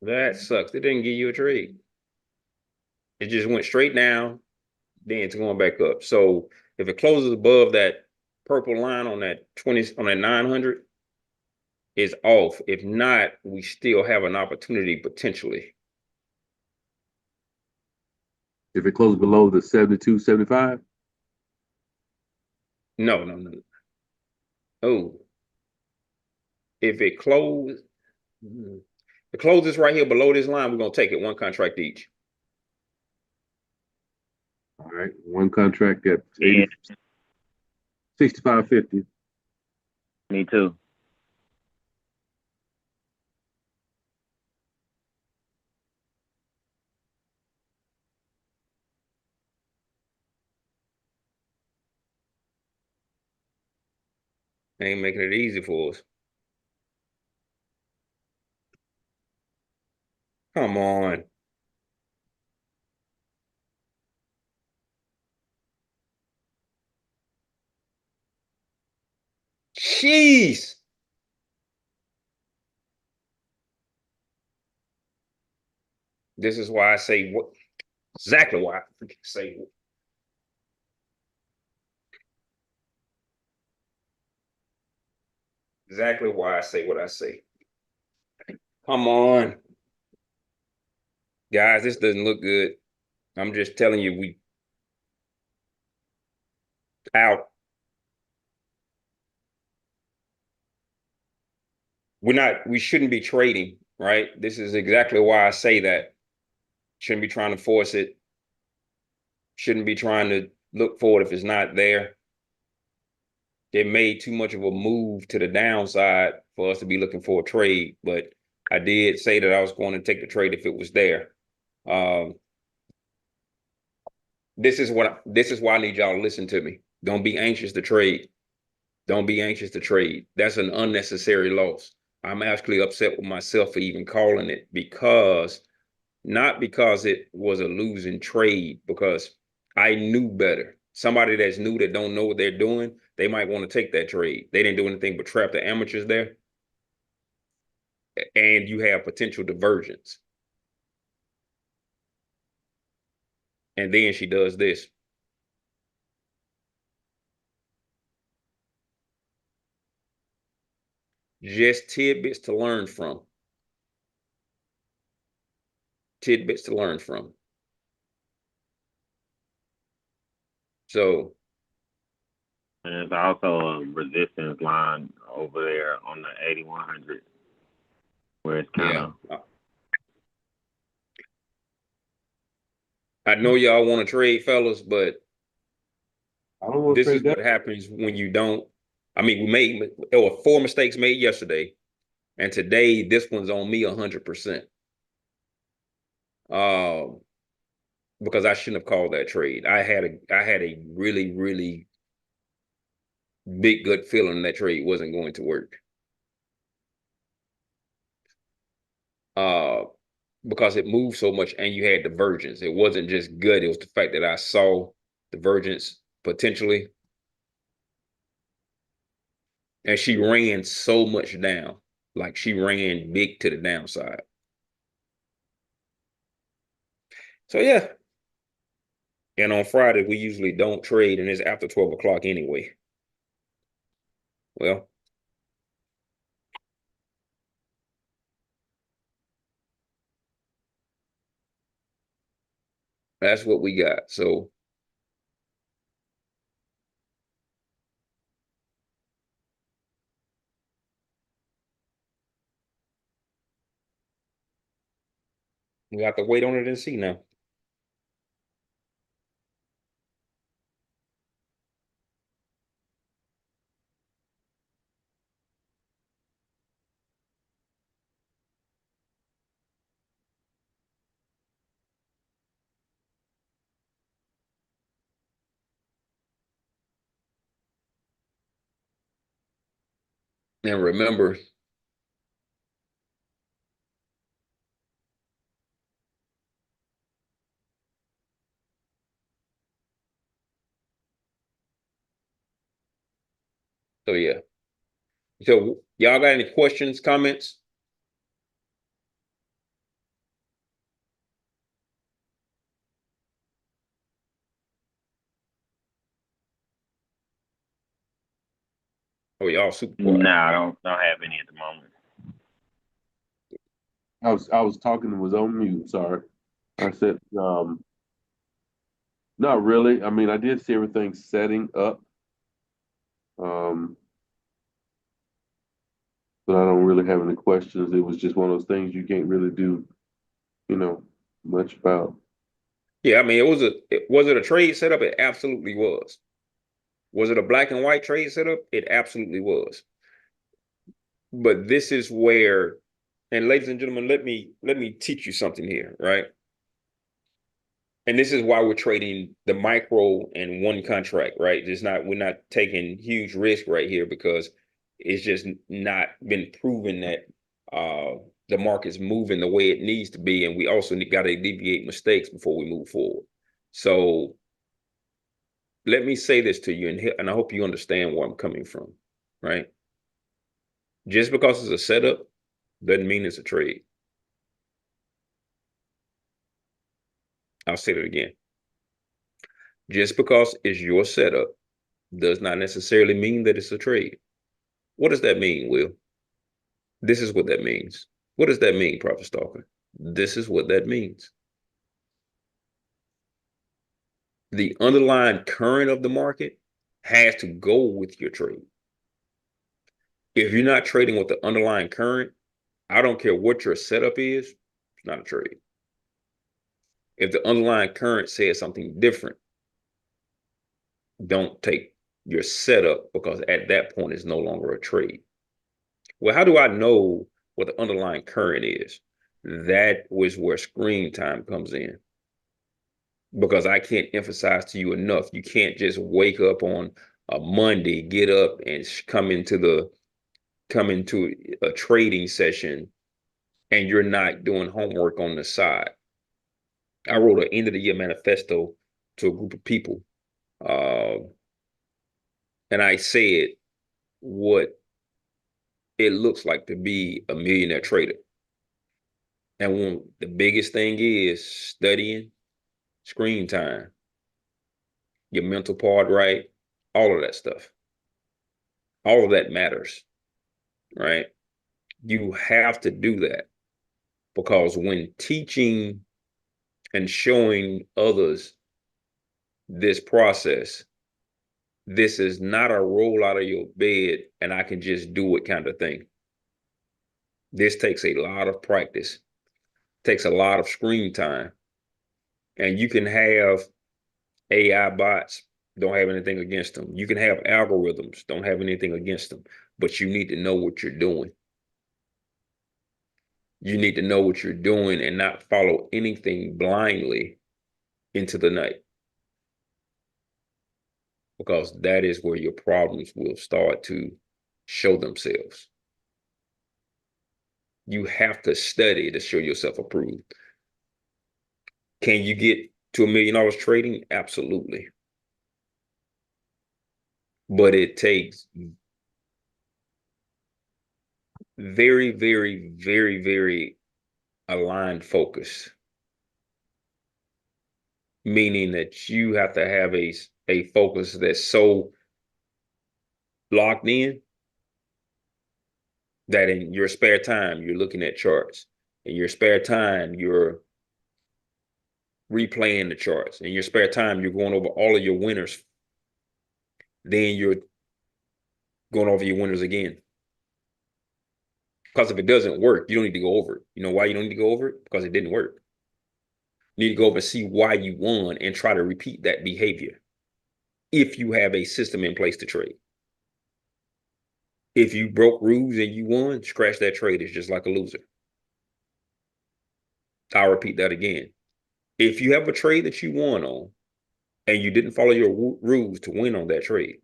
That sucks. It didn't give you a trade. It just went straight down, then it's going back up. So if it closes above that purple line on that 20 on that 900, it's off. If not, we still have an opportunity potentially. If it closes below the 72.75, No, no, no. Oh, if it closes, it closes right here below this line, we're gonna take it one contract each. all right, one contract at Yeah. 65.50. Me too. They ain't making it easy for us. Come on. Jeez. This is why I say what exactly why I say exactly why I say what I say. Come on. Guys, this doesn't look good. I'm just telling you, we out. we shouldn't be trading, right? This is exactly why I say that. Shouldn't be trying to force it. Shouldn't be trying to look for it if it's not there. It made too much of a move to the downside for us to be looking for a trade, but I did say that I was going to take the trade if it was there. This is why I need y'all to listen to me. Don't be anxious to trade. Don't be anxious to trade. That's an unnecessary loss. I'm actually upset with myself for even calling it, because not because it was a losing trade, because I knew better. Somebody that's new that don't know what they're doing, they might want to take that trade. They didn't do anything but trap the amateurs there, and you have potential divergence. And then she does this. Just tidbits to learn from. Tidbits to learn from. So, And there's also a resistance line over there on the 8100, where it's kind of. yeah. I know y'all want to trade, fellas, but I don't want to this is trade that. what happens when you don't. I mean, there were 4 mistakes made yesterday, and today this one's on me 100%. Because I shouldn't have called that trade. I had a really, really big gut feeling that trade wasn't going to work. Because it moved so much and you had divergence. It wasn't just good. It was the fact that I saw divergence potentially. And she ran so much down. Like she ran big to the downside. So yeah. And on Friday, we usually don't trade, and it's after 12 o'clock anyway. Well, that's what we got. So we have to wait on it and see now. And remember, so yeah. So y'all got any questions, comments? Oh, y'all super quiet. No, I don't have any at the moment. I was talking and was on mute. Sorry. I said, not really. I mean, I did see everything setting up. Um, but I don't really have any questions. It was just one of those things you can't really do, much about. Yeah, I mean, was it a trade setup? It absolutely was. Was it a black and white trade setup? It absolutely was. But this is where, and ladies and gentlemen, let me teach you something here, right? And this is why we're trading the micro and one contract, right? We're not taking huge risk right here, because it's just not been proven that the market's moving the way it needs to be, and we also got to alleviate mistakes before we move forward. So let me say this to you, and I hope you understand where I'm coming from, right? Just because it's a setup doesn't mean it's a trade. I'll say it again. Just because it's your setup does not necessarily mean that it's a trade. What does that mean, Will? This is what that means. What does that mean, Prophet Stalker? This is what that means. The underlying current of the market has to go with your trade. If you're not trading with the underlying current, I don't care what your setup is, it's not a trade. If the underlying current says something different, don't take your setup, because at that point it's no longer a trade. Well, how do I know what the underlying current is? That was where screen time comes in. Because I can't emphasize to you enough, you can't just wake up on a Monday, get up and come into a trading session and you're not doing homework on the side. I wrote an end of the year manifesto to a group of people. And I said what it looks like to be a millionaire trader. And when the biggest thing is studying, screen time, your mental part right, all of that stuff. All of that matters, right? You have to do that, because when teaching and showing others this process, this is not a roll out of your bed and I can just do it kind of thing. This takes a lot of practice, takes a lot of screen time. And you can have AI bots, don't have anything against them. You can have algorithms, don't have anything against them, but you need to know what you're doing. You need to know what you're doing and not follow anything blindly into the night, because that is where your problems will start to show themselves. You have to study to show yourself approved. Can you get to $1 million trading? Absolutely. But it takes very, very, very, very aligned focus, meaning that you have to have a focus that's so locked in that in your spare time, you're looking at charts. In your spare time, you're replaying the charts. In your spare time, you're going over all of your winners. Then you're going over your winners again. Because if it doesn't work, you don't need to go over it. You know why you don't need to go over it? Because it didn't work. You need to go over and see why you won and try to repeat that behavior if you have a system in place to trade. If you broke rules and you won, scratch that trade. It's just like a loser. I'll repeat that again. If you have a trade that you won on and you didn't follow your rules to win on that trade,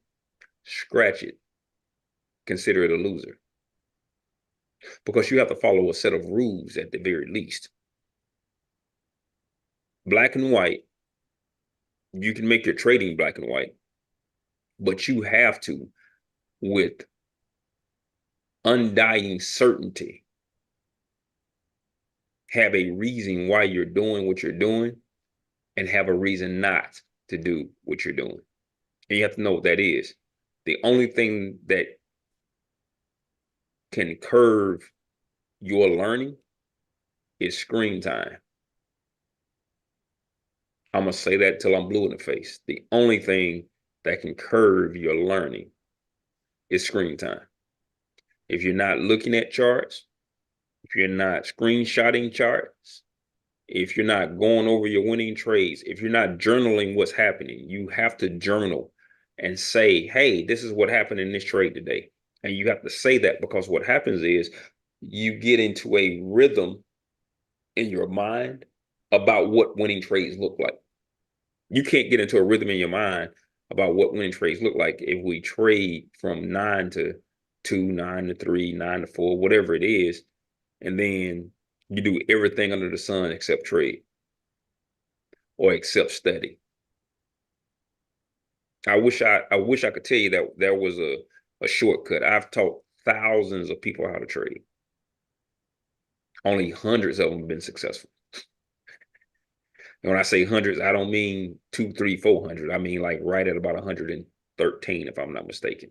scratch it. Consider it a loser. Because you have to follow a set of rules at the very least. Black and white, you can make your trading black and white, but you have to, with undying certainty, have a reason why you're doing what you're doing and have a reason not to do what you're doing. And you have to know what that is. The only thing that can curve your learning is screen time. I'm going to say that till I'm blue in the face. The only thing that can curve your learning is screen time. If you're not looking at charts, if you're not screenshotting charts, if you're not going over your winning trades, if you're not journaling what's happening, you have to journal and say, hey, this is what happened in this trade today. And you have to say that, because what happens is you get into a rhythm in your mind about what winning trades look like. You can't get into a rhythm in your mind about what winning trades look like if we trade from 9 to 2, 9 to 3, 9 to 4, whatever it is, and then you do everything under the sun except trade or except study. I wish I could tell you that there was a shortcut. I've taught thousands of people how to trade. Only hundreds of them have been successful. And when I say hundreds, I don't mean 2, 3, 400. I mean like right at about 113, if I'm not mistaken.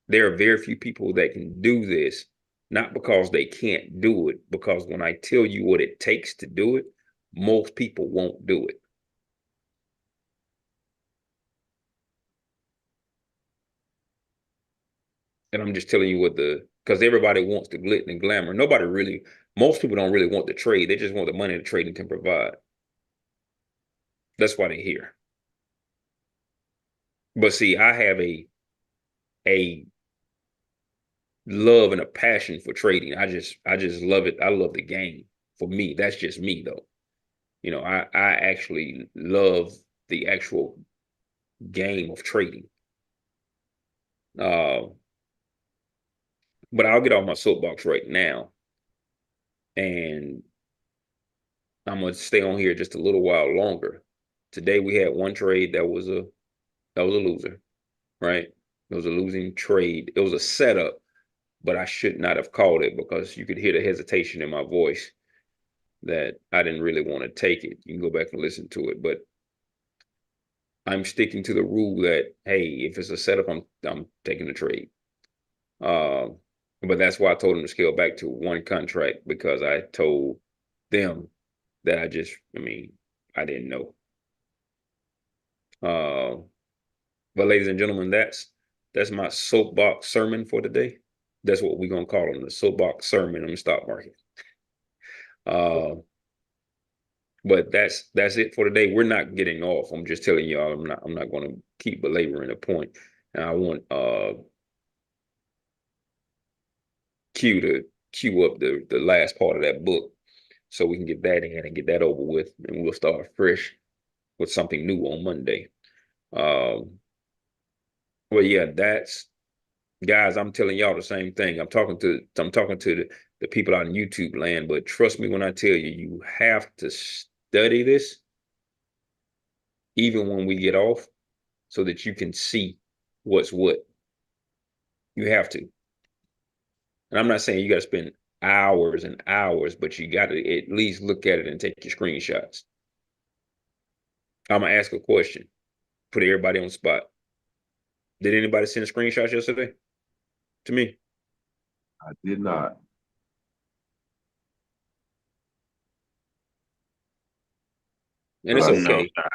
There are very few people that can do this, not because they can't do it, because when I tell you what it takes to do it, most people won't do it. And I'm just telling you because everybody wants the glit and glamour. Most people don't really want the trade. They just want the money the trading can provide. That's why they're here. But see, I have a love and a passion for trading. I just love it. I love the game. For me, that's just me though. I actually love the actual game of trading. Uh, but I'll get off my soapbox right now, and I'm gonna stay on here just a little while longer. Today we had one trade that was a loser, right? It was a losing trade. It was a setup, but I should not have called it because you could hear the hesitation in my voice that I didn't really want to take it. You can go back and listen to it, but I'm sticking to the rule that hey, if it's a setup, I'm taking the trade. Uh, but that's why I told them to scale back to one contract because I told them that I didn't know. Uh, but ladies and gentlemen, that's my soapbox sermon for today. That's what we're gonna call them, the soapbox sermon on the stock market. Uh, but that's it for today. We're not getting off. I'm just telling y'all. I'm not going to keep belaboring the point. And I want Q to cue up the last part of that book so we can get that in and get that over with, and we'll start fresh with something new on Monday. Well, yeah, that's guys. I'm telling y'all the same thing. I'm talking to the people out in YouTube land, but trust me when I tell you, you have to study this even when we get off so that you can see what's what. You have to. And I'm not saying you got to spend hours and hours, but you got to at least look at it and take your screenshots. I'm going to ask a question, put everybody on the spot. Did anybody send a screenshot yesterday to me? I did not. And it's No, okay. sir,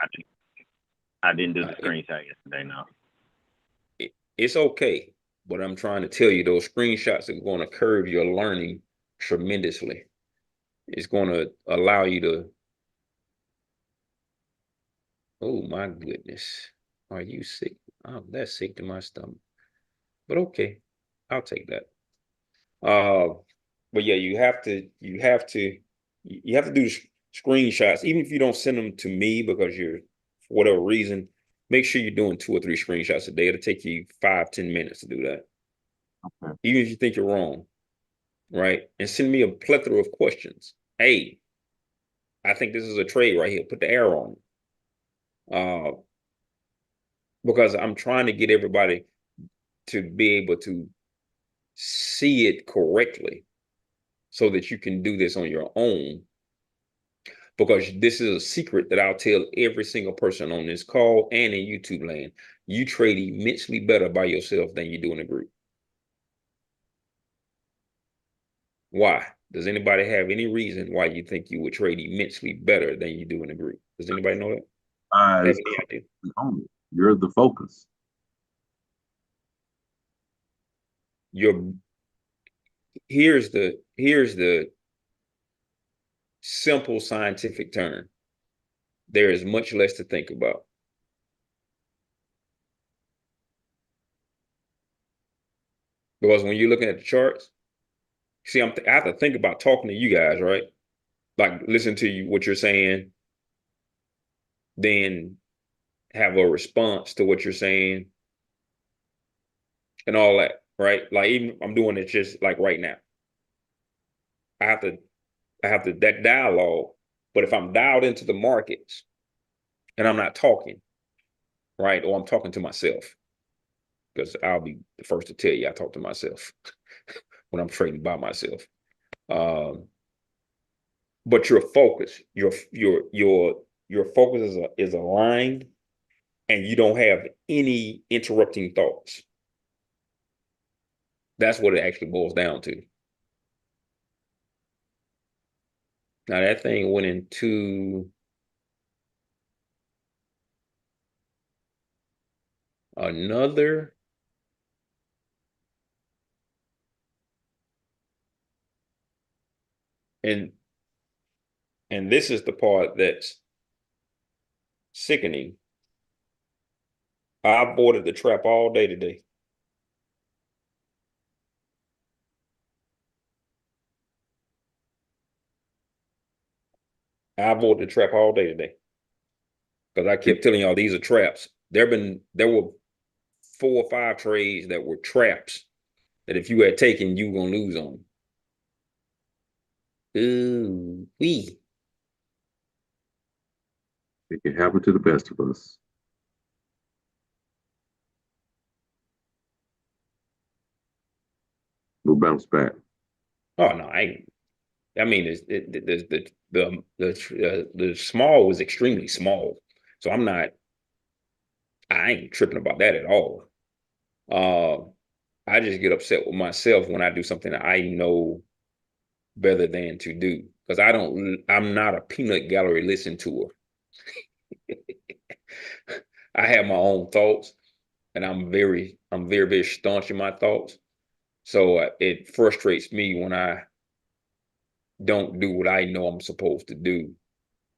I didn't do the It, screenshot yesterday. No. it's okay. But I'm trying to tell you, those screenshots are going to curve your learning tremendously. It's going to allow you to, oh my goodness, are you sick? Oh, that's sick to my stomach. But okay, I'll take that. Uh, but yeah, you have to do the screenshots, even if you don't send them to me because you're for whatever reason. Make sure you're doing 2 or 3 screenshots a day. It'll take you 5-10 minutes to do that, Okay. even if you think you're wrong, right? And send me a plethora of questions. Hey, I think this is a trade right here. Put the arrow on. Because I'm trying to get everybody to be able to see it correctly so that you can do this on your own. Because this is a secret that I'll tell every single person on this call and in YouTube land. You trade immensely better by yourself than you do in a group. Why? Does anybody have any reason why you think you would trade immensely better than you do in a group? Does anybody know that? Have Eyes any idea? on it. You're the focus. Your here's the simple scientific term. There is much less to think about. Because when you're looking at the charts, see, I have to think about talking to you guys, right? Like listen to you what you're saying, then have a response to what you're saying and all that, right? Like even I'm doing it just like right now. I have to that dialogue, but if I'm dialed into the markets and I'm not talking, right? Or I'm talking to myself, because I'll be the first to tell you I talk to myself when I'm trading by myself. Um, but your focus, your focus is aligned and you don't have any interrupting thoughts. That's what it actually boils down to. Now that thing went into another And this is the part that's sickening. I avoided the trap all day today. I avoided the trap all day today because I kept telling y'all these are traps. There were 4 or 5 trades that were traps that if you had taken, you were gonna lose on. Ooh, wee. It can happen to the best of us. We'll bounce back. Oh no, I mean, the small was extremely small, so I ain't tripping about that at all. Uh, I just get upset with myself when I do something that I know better than to do because I'm not a peanut gallery listen to her. I have my own thoughts, and I'm very, very staunch in my thoughts. So it frustrates me when I don't do what I know I'm supposed to do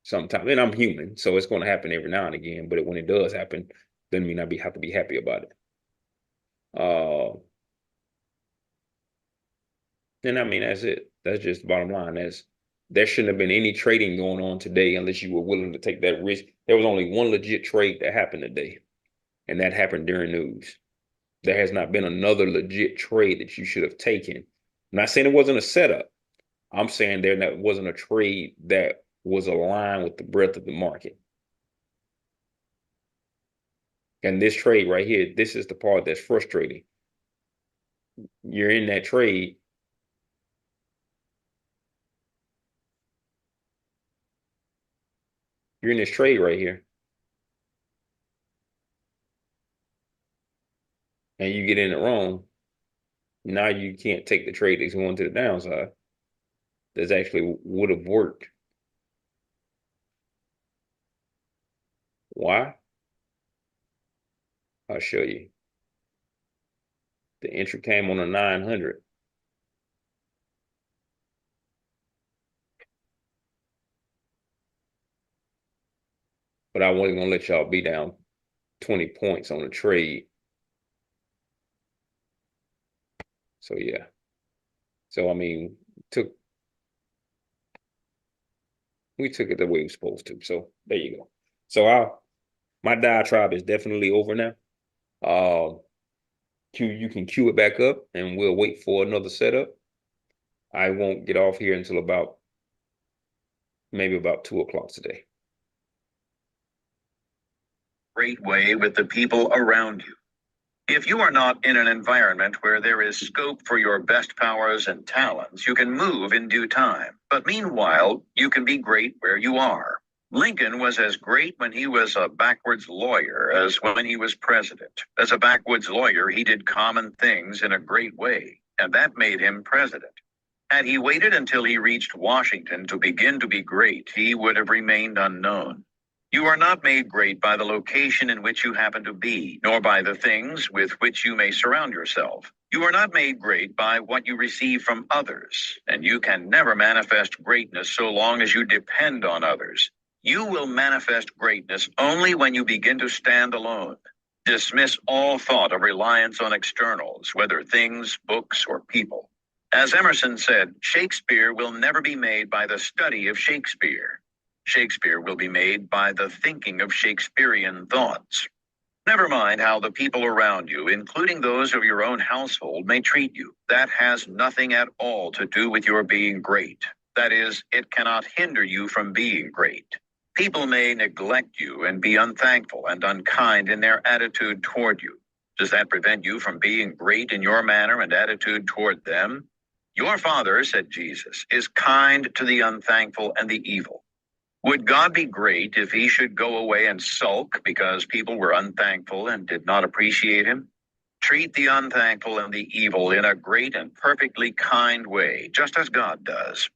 sometimes. And I'm human, so it's going to happen every now and again. But when it does happen, doesn't mean have to be happy about it. And I mean, that's it. That's just the bottom line. There shouldn't have been any trading going on today unless you were willing to take that risk. There was only one legit trade that happened today, and that happened during news. There has not been another legit trade that you should have taken. I'm not saying it wasn't a setup. I'm saying that wasn't a trade that was aligned with the breadth of the market. And this trade right here, this is the part that's frustrating. You're in that trade. You're in this trade right here. And you get in it wrong. Now you can't take the trade that's going to the downside. That's actually would have worked. Why? I'll show you. The entry came on a 900. But I wasn't going to let y'all be down 20 points on the trade. So, yeah. So, I mean, we took it the way we were supposed to. So, there you go. So, my diatribe is definitely over now. You can queue it back up and we'll wait for another setup. I won't get off here until maybe about 2 o'clock today. Great way with the people around you. If you are not in an environment where there is scope for your best powers and talents, you can move in due time. But meanwhile, you can be great where you are. Lincoln was as great when he was a backwoods lawyer as when he was president. As a backwoods lawyer, he did common things in a great way, and that made him president. Had he waited until he reached Washington to begin to be great, he would have remained unknown. You are not made great by the location in which you happen to be, nor by the things with which you may surround yourself. You are not made great by what you receive from others, and you can never manifest greatness so long as you depend on others. You will manifest greatness only when you begin to stand alone. Dismiss all thought of reliance on externals, whether things, books, or people. As Emerson said, Shakespeare will never be made by the study of Shakespeare. Shakespeare will be made by the thinking of Shakespearean thoughts. Never mind how the people around you, including those of your own household, may treat you. That has nothing at all to do with your being great. That is, it cannot hinder you from being great. People may neglect you and be unthankful and unkind in their attitude toward you. Does that prevent you from being great in your manner and attitude toward them? Your Father, said Jesus, is kind to the unthankful and the evil. Would God be great if he should go away and sulk because people were unthankful and did not appreciate him? Treat the unthankful and the evil in a great and perfectly kind way, just as God does.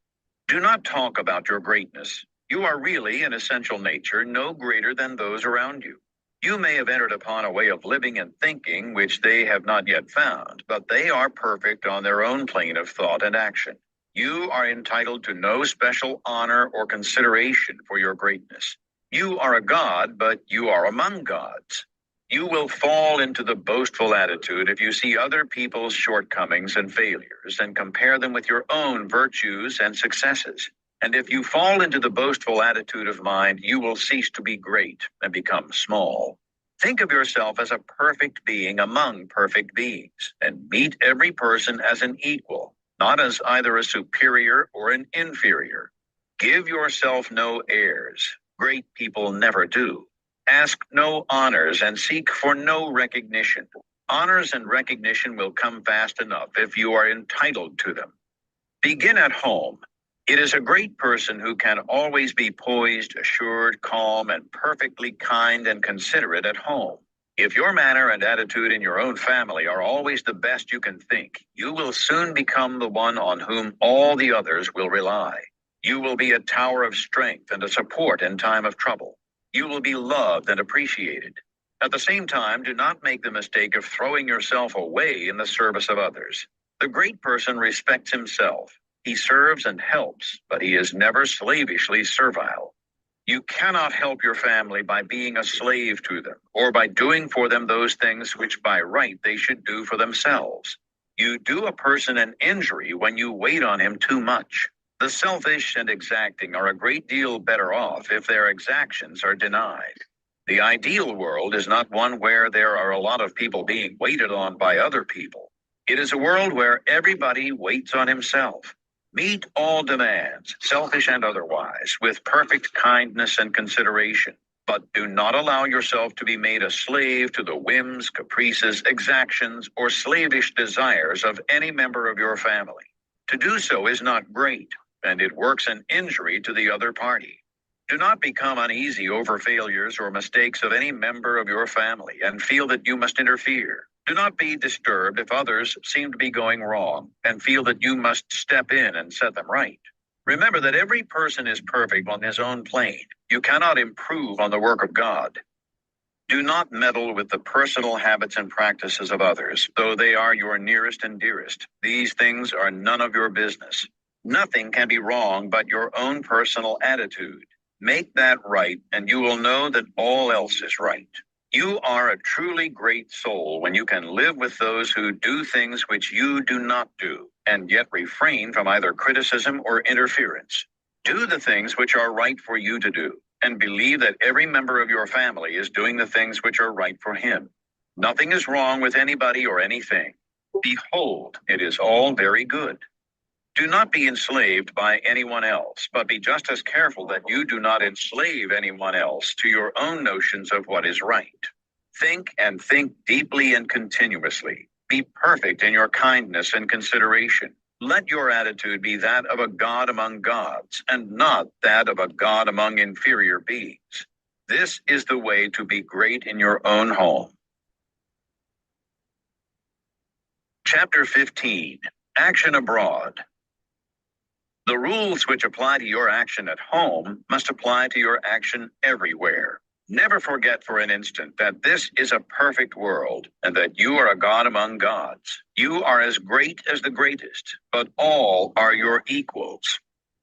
Do not talk about your greatness. You are really, in essential nature, no greater than those around you. You may have entered upon a way of living and thinking which they have not yet found, but they are perfect on their own plane of thought and action. You are entitled to no special honor or consideration for your greatness. You are a god, but you are among gods. You will fall into the boastful attitude if you see other people's shortcomings and failures and compare them with your own virtues and successes. And if you fall into the boastful attitude of mind, you will cease to be great and become small. Think of yourself as a perfect being among perfect beings, and meet every person as an equal, not as either a superior or an inferior. Give yourself no airs. Great people never do. Ask no honors and seek for no recognition. Honors and recognition will come fast enough if you are entitled to them. Begin at home. It is a great person who can always be poised, assured, calm, and perfectly kind and considerate at home. If your manner and attitude in your own family are always the best you can think, you will soon become the one on whom all the others will rely. You will be a tower of strength and a support in time of trouble. You will be loved and appreciated. At the same time, do not make the mistake of throwing yourself away in the service of others. The great person respects himself. He serves and helps, but he is never slavishly servile. You cannot help your family by being a slave to them, or by doing for them those things which by right they should do for themselves. You do a person an injury when you wait on him too much. The selfish and exacting are a great deal better off if their exactions are denied. The ideal world is not one where there are a lot of people being waited on by other people. It is a world where everybody waits on himself. Meet all demands, selfish and otherwise, with perfect kindness and consideration, but do not allow yourself to be made a slave to the whims, caprices, exactions, or slavish desires of any member of your family. To do so is not great, and it works an injury to the other party. Do not become uneasy over failures or mistakes of any member of your family and feel that you must interfere. Do not be disturbed if others seem to be going wrong and feel that you must step in and set them right. Remember that every person is perfect on his own plane. You cannot improve on the work of God. Do not meddle with the personal habits and practices of others, though they are your nearest and dearest. These things are none of your business. Nothing can be wrong but your own personal attitude. Make that right, and you will know that all else is right. You are a truly great soul when you can live with those who do things which you do not do, and yet refrain from either criticism or interference. Do the things which are right for you to do, and believe that every member of your family is doing the things which are right for him. Nothing is wrong with anybody or anything. Behold, it is all very good. Do not be enslaved by anyone else, but be just as careful that you do not enslave anyone else to your own notions of what is right. Think and think deeply and continuously. Be perfect in your kindness and consideration. Let your attitude be that of a god among gods, and not that of a god among inferior beings. This is the way to be great in your own home. Chapter 15. Action Abroad. The rules which apply to your action at home must apply to your action everywhere. Never forget for an instant that this is a perfect world and that you are a god among gods. You are as great as the greatest, but all are your equals.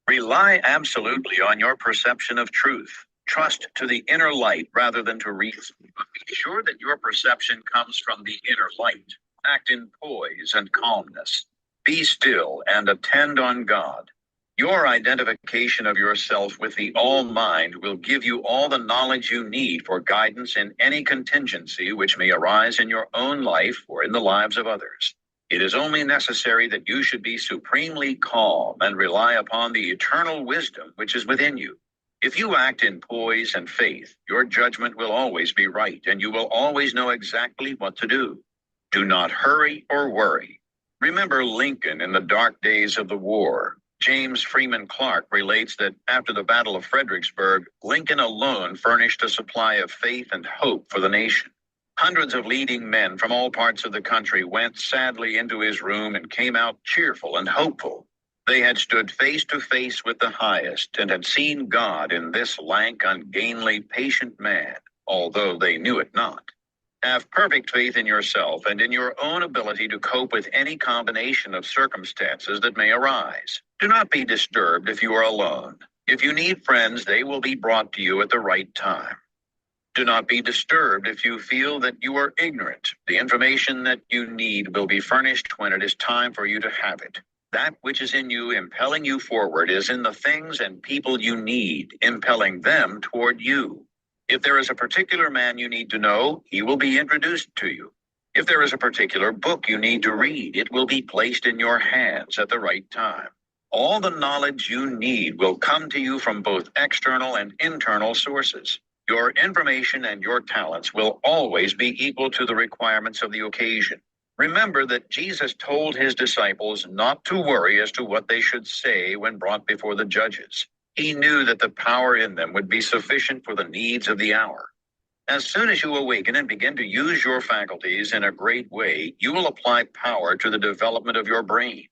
Rely absolutely on your perception of truth. Trust to the inner light rather than to reason. But be sure that your perception comes from the inner light. Act in poise and calmness. Be still and attend on God. Your identification of yourself with the All-Mind will give you all the knowledge you need for guidance in any contingency which may arise in your own life or in the lives of others. It is only necessary that you should be supremely calm and rely upon the eternal wisdom which is within you. If you act in poise and faith, your judgment will always be right, and you will always know exactly what to do. Do not hurry or worry. Remember Lincoln in the dark days of the war. James Freeman Clarke relates that after the Battle of Fredericksburg, Lincoln alone furnished a supply of faith and hope for the nation. Hundreds of leading men from all parts of the country went sadly into his room and came out cheerful and hopeful. They had stood face to face with the highest and had seen God in this lank, ungainly, patient man, although they knew it not. Have perfect faith in yourself and in your own ability to cope with any combination of circumstances that may arise. Do not be disturbed if you are alone. If you need friends, they will be brought to you at the right time. Do not be disturbed if you feel that you are ignorant. The information that you need will be furnished when it is time for you to have it. That which is in you, impelling you forward, is in the things and people you need, impelling them toward you. If there is a particular man you need to know, he will be introduced to you. If there is a particular book you need to read, it will be placed in your hands at the right time. All the knowledge you need will come to you from both external and internal sources. Your information and your talents will always be equal to the requirements of the occasion. Remember that Jesus told his disciples not to worry as to what they should say when brought before the judges. He knew that the power in them would be sufficient for the needs of the hour. As soon as you awaken and begin to use your faculties in a great way, you will apply power to the development of your brain.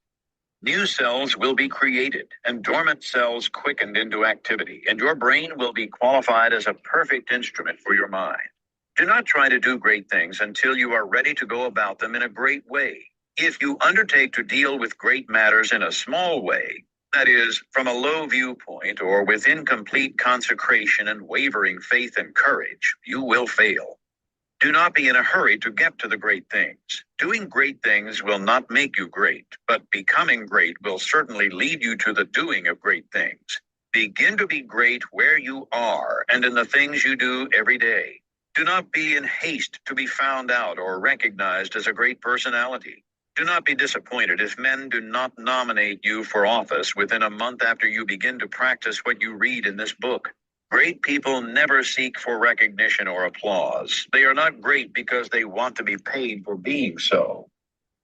New cells will be created and dormant cells quickened into activity, and your brain will be qualified as a perfect instrument for your mind. Do not try to do great things until you are ready to go about them in a great way. If you undertake to deal with great matters in a small way, that is, from a low viewpoint or with incomplete consecration and wavering faith and courage, you will fail. Do not be in a hurry to get to the great things. Doing great things will not make you great, but becoming great will certainly lead you to the doing of great things. Begin to be great where you are and in the things you do every day. Do not be in haste to be found out or recognized as a great personality. Do not be disappointed if men do not nominate you for office within a month after you begin to practice what you read in this book. Great people never seek for recognition or applause. They are not great because they want to be paid for being so.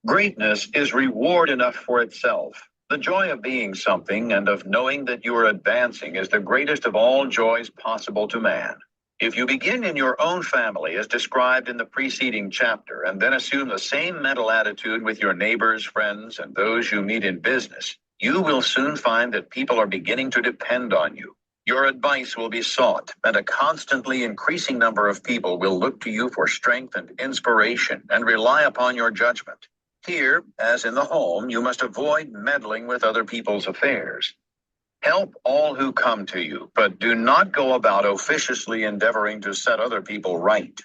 Greatness is reward enough for itself. The joy of being something and of knowing that you are advancing is the greatest of all joys possible to man. If you begin in your own family as described in the preceding chapter, and then assume the same mental attitude with your neighbors, friends, and those you meet in business, you will soon find that people are beginning to depend on you. Your advice will be sought, and a constantly increasing number of people will look to you for strength and inspiration and rely upon your judgment. Here, as in the home, you must avoid meddling with other people's affairs. Help all who come to you, but do not go about officiously endeavoring to set other people right.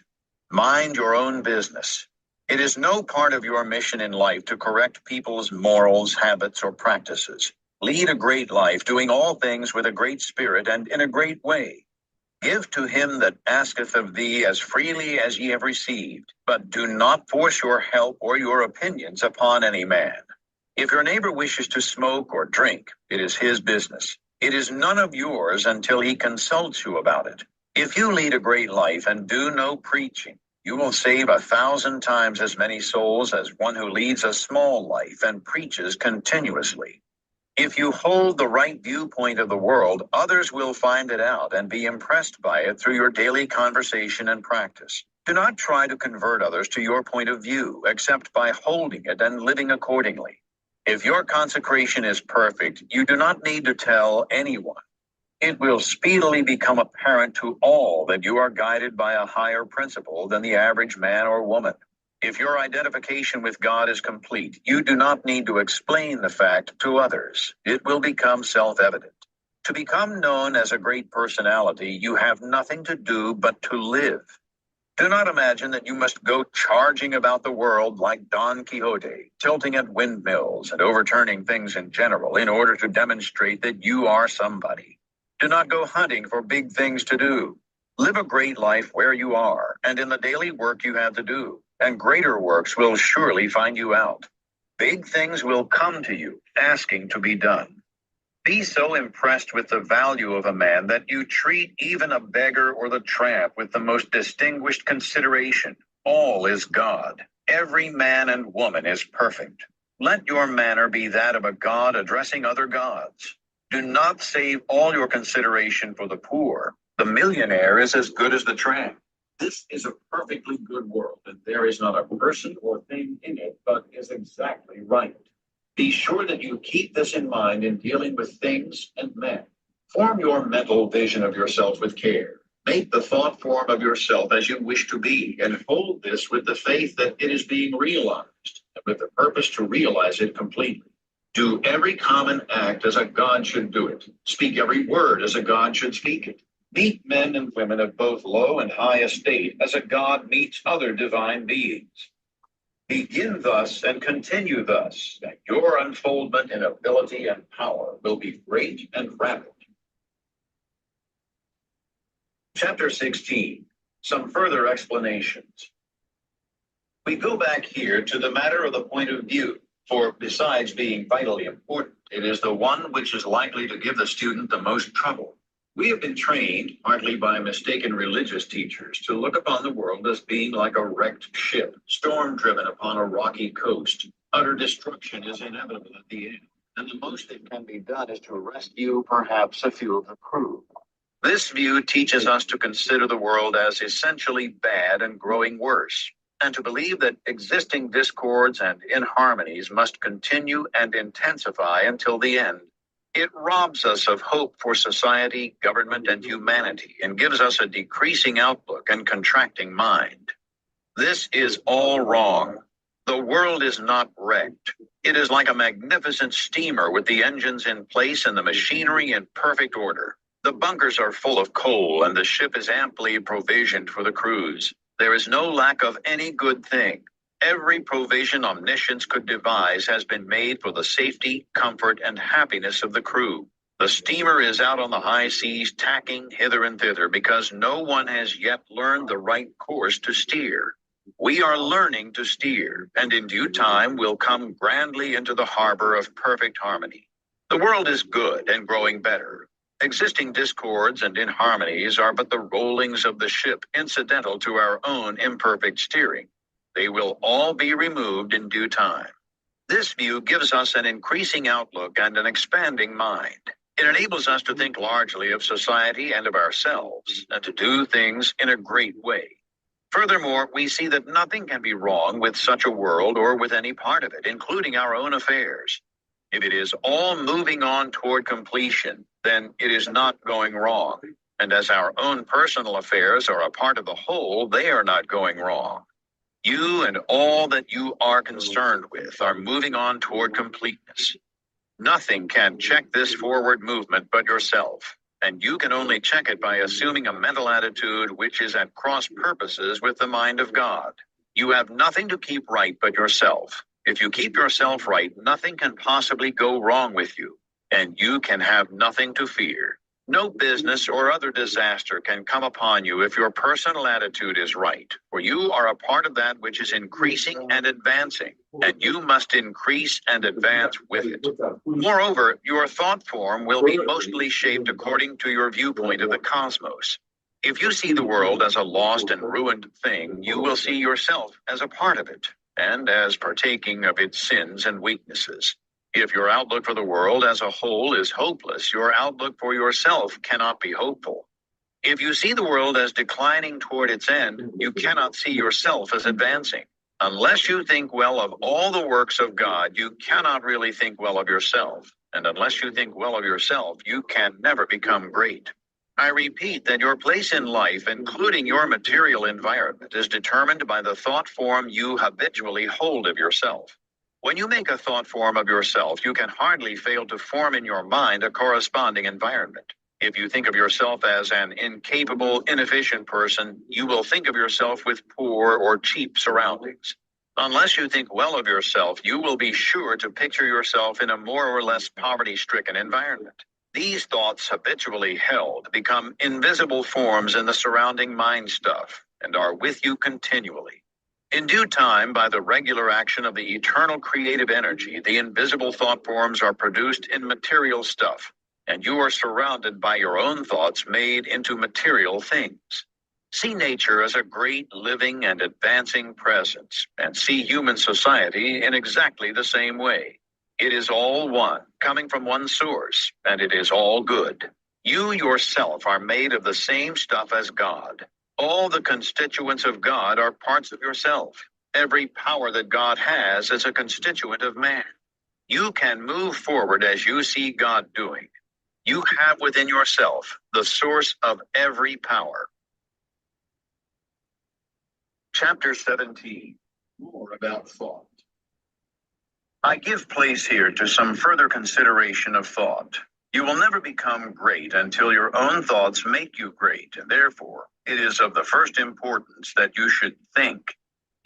Mind your own business. It is no part of your mission in life to correct people's morals, habits, or practices. Lead a great life, doing all things with a great spirit and in a great way. Give to him that asketh of thee as freely as ye have received, but do not force your help or your opinions upon any man. If your neighbor wishes to smoke or drink, it is his business. It is none of yours until he consults you about it. If you lead a great life and do no preaching, you will save 1,000 times as many souls as one who leads a small life and preaches continuously. If you hold the right viewpoint of the world, others will find it out and be impressed by it through your daily conversation and practice. Do not try to convert others to your point of view, except by holding it and living accordingly. If your consecration is perfect, you do not need to tell anyone. It will speedily become apparent to all that you are guided by a higher principle than the average man or woman. If your identification with God is complete, you do not need to explain the fact to others. It will become self-evident. To become known as a great personality, you have nothing to do but to live. Do not imagine that you must go charging about the world like Don Quixote, tilting at windmills and overturning things in general in order to demonstrate that you are somebody. Do not go hunting for big things to do. Live a great life where you are and in the daily work you have to do, and greater works will surely find you out. Big things will come to you, asking to be done. Be so impressed with the value of a man that you treat even a beggar or the tramp with the most distinguished consideration. All is God. Every man and woman is perfect. Let your manner be that of a god addressing other gods. Do not save all your consideration for the poor. The millionaire is as good as the tramp. This is a perfectly good world, and there is not a person or thing in it but is exactly right. Be sure that you keep this in mind in dealing with things and men. Form your mental vision of yourself with care. Make the thought form of yourself as you wish to be, and hold this with the faith that it is being realized, and with the purpose to realize it completely. Do every common act as a God should do it. Speak every word as a God should speak it. Meet men and women of both low and high estate as a God meets other divine beings. Begin thus and continue thus, and your unfoldment in ability and power will be great and rapid. Chapter 16, some further explanations. We go back here to the matter of the point of view, for besides being vitally important, it is the one which is likely to give the student the most trouble. We have been trained, partly by mistaken religious teachers, to look upon the world as being like a wrecked ship, storm-driven upon a rocky coast. Utter destruction is inevitable at the end, and the most that can be done is to rescue perhaps a few of the crew. This view teaches us to consider the world as essentially bad and growing worse, and to believe that existing discords and inharmonies must continue and intensify until the end. It robs us of hope for society, government, and humanity, and gives us a decreasing outlook and contracting mind. This is all wrong. The world is not wrecked. It is like a magnificent steamer with the engines in place and the machinery in perfect order. The bunkers are full of coal, and the ship is amply provisioned for the cruise. There is no lack of any good thing. Every provision omniscience could devise has been made for the safety, comfort, and happiness of the crew. The steamer is out on the high seas, tacking hither and thither, because no one has yet learned the right course to steer. We are learning to steer, and in due time will come grandly into the harbor of perfect harmony. The world is good and growing better. Existing discords and inharmonies are but the rollings of the ship incidental to our own imperfect steering. They will all be removed in due time. This view gives us an increasing outlook and an expanding mind. It enables us to think largely of society and of ourselves, and to do things in a great way. Furthermore, we see that nothing can be wrong with such a world or with any part of it, including our own affairs. If it is all moving on toward completion, then it is not going wrong. And as our own personal affairs are a part of the whole, they are not going wrong. You and all that you are concerned with are moving on toward completeness. Nothing can check this forward movement but yourself, and you can only check it by assuming a mental attitude which is at cross purposes with the mind of God. You have nothing to keep right but yourself. If you keep yourself right, nothing can possibly go wrong with you, and you can have nothing to fear. No business or other disaster can come upon you if your personal attitude is right, for you are a part of that which is increasing and advancing, and you must increase and advance with it. Moreover, your thought form will be mostly shaped according to your viewpoint of the cosmos. If you see the world as a lost and ruined thing, you will see yourself as a part of it, and as partaking of its sins and weaknesses. If your outlook for the world as a whole is hopeless, your outlook for yourself cannot be hopeful. If you see the world as declining toward its end, you cannot see yourself as advancing. Unless you think well of all the works of God, you cannot really think well of yourself. And unless you think well of yourself, you can never become great. I repeat that your place in life, including your material environment, is determined by the thought form you habitually hold of yourself. When you make a thought form of yourself, you can hardly fail to form in your mind a corresponding environment. If you think of yourself as an incapable, inefficient person, you will think of yourself with poor or cheap surroundings. Unless you think well of yourself, you will be sure to picture yourself in a more or less poverty-stricken environment. These thoughts habitually held become invisible forms in the surrounding mind stuff and are with you continually. In due time, by the regular action of the eternal creative energy, the invisible thought forms are produced in material stuff, and you are surrounded by your own thoughts made into material things. See nature as a great, living, and advancing presence, and see human society in exactly the same way. It is all one, coming from one source, and it is all good. You yourself are made of the same stuff as God. All the constituents of God are parts of yourself. Every power that God has is a constituent of man. You can move forward as you see God doing. You have within yourself the source of every power. Chapter 17. More about thought. I give place here to some further consideration of thought. You will never become great until your own thoughts make you great. Therefore, it is of the first importance that you should think.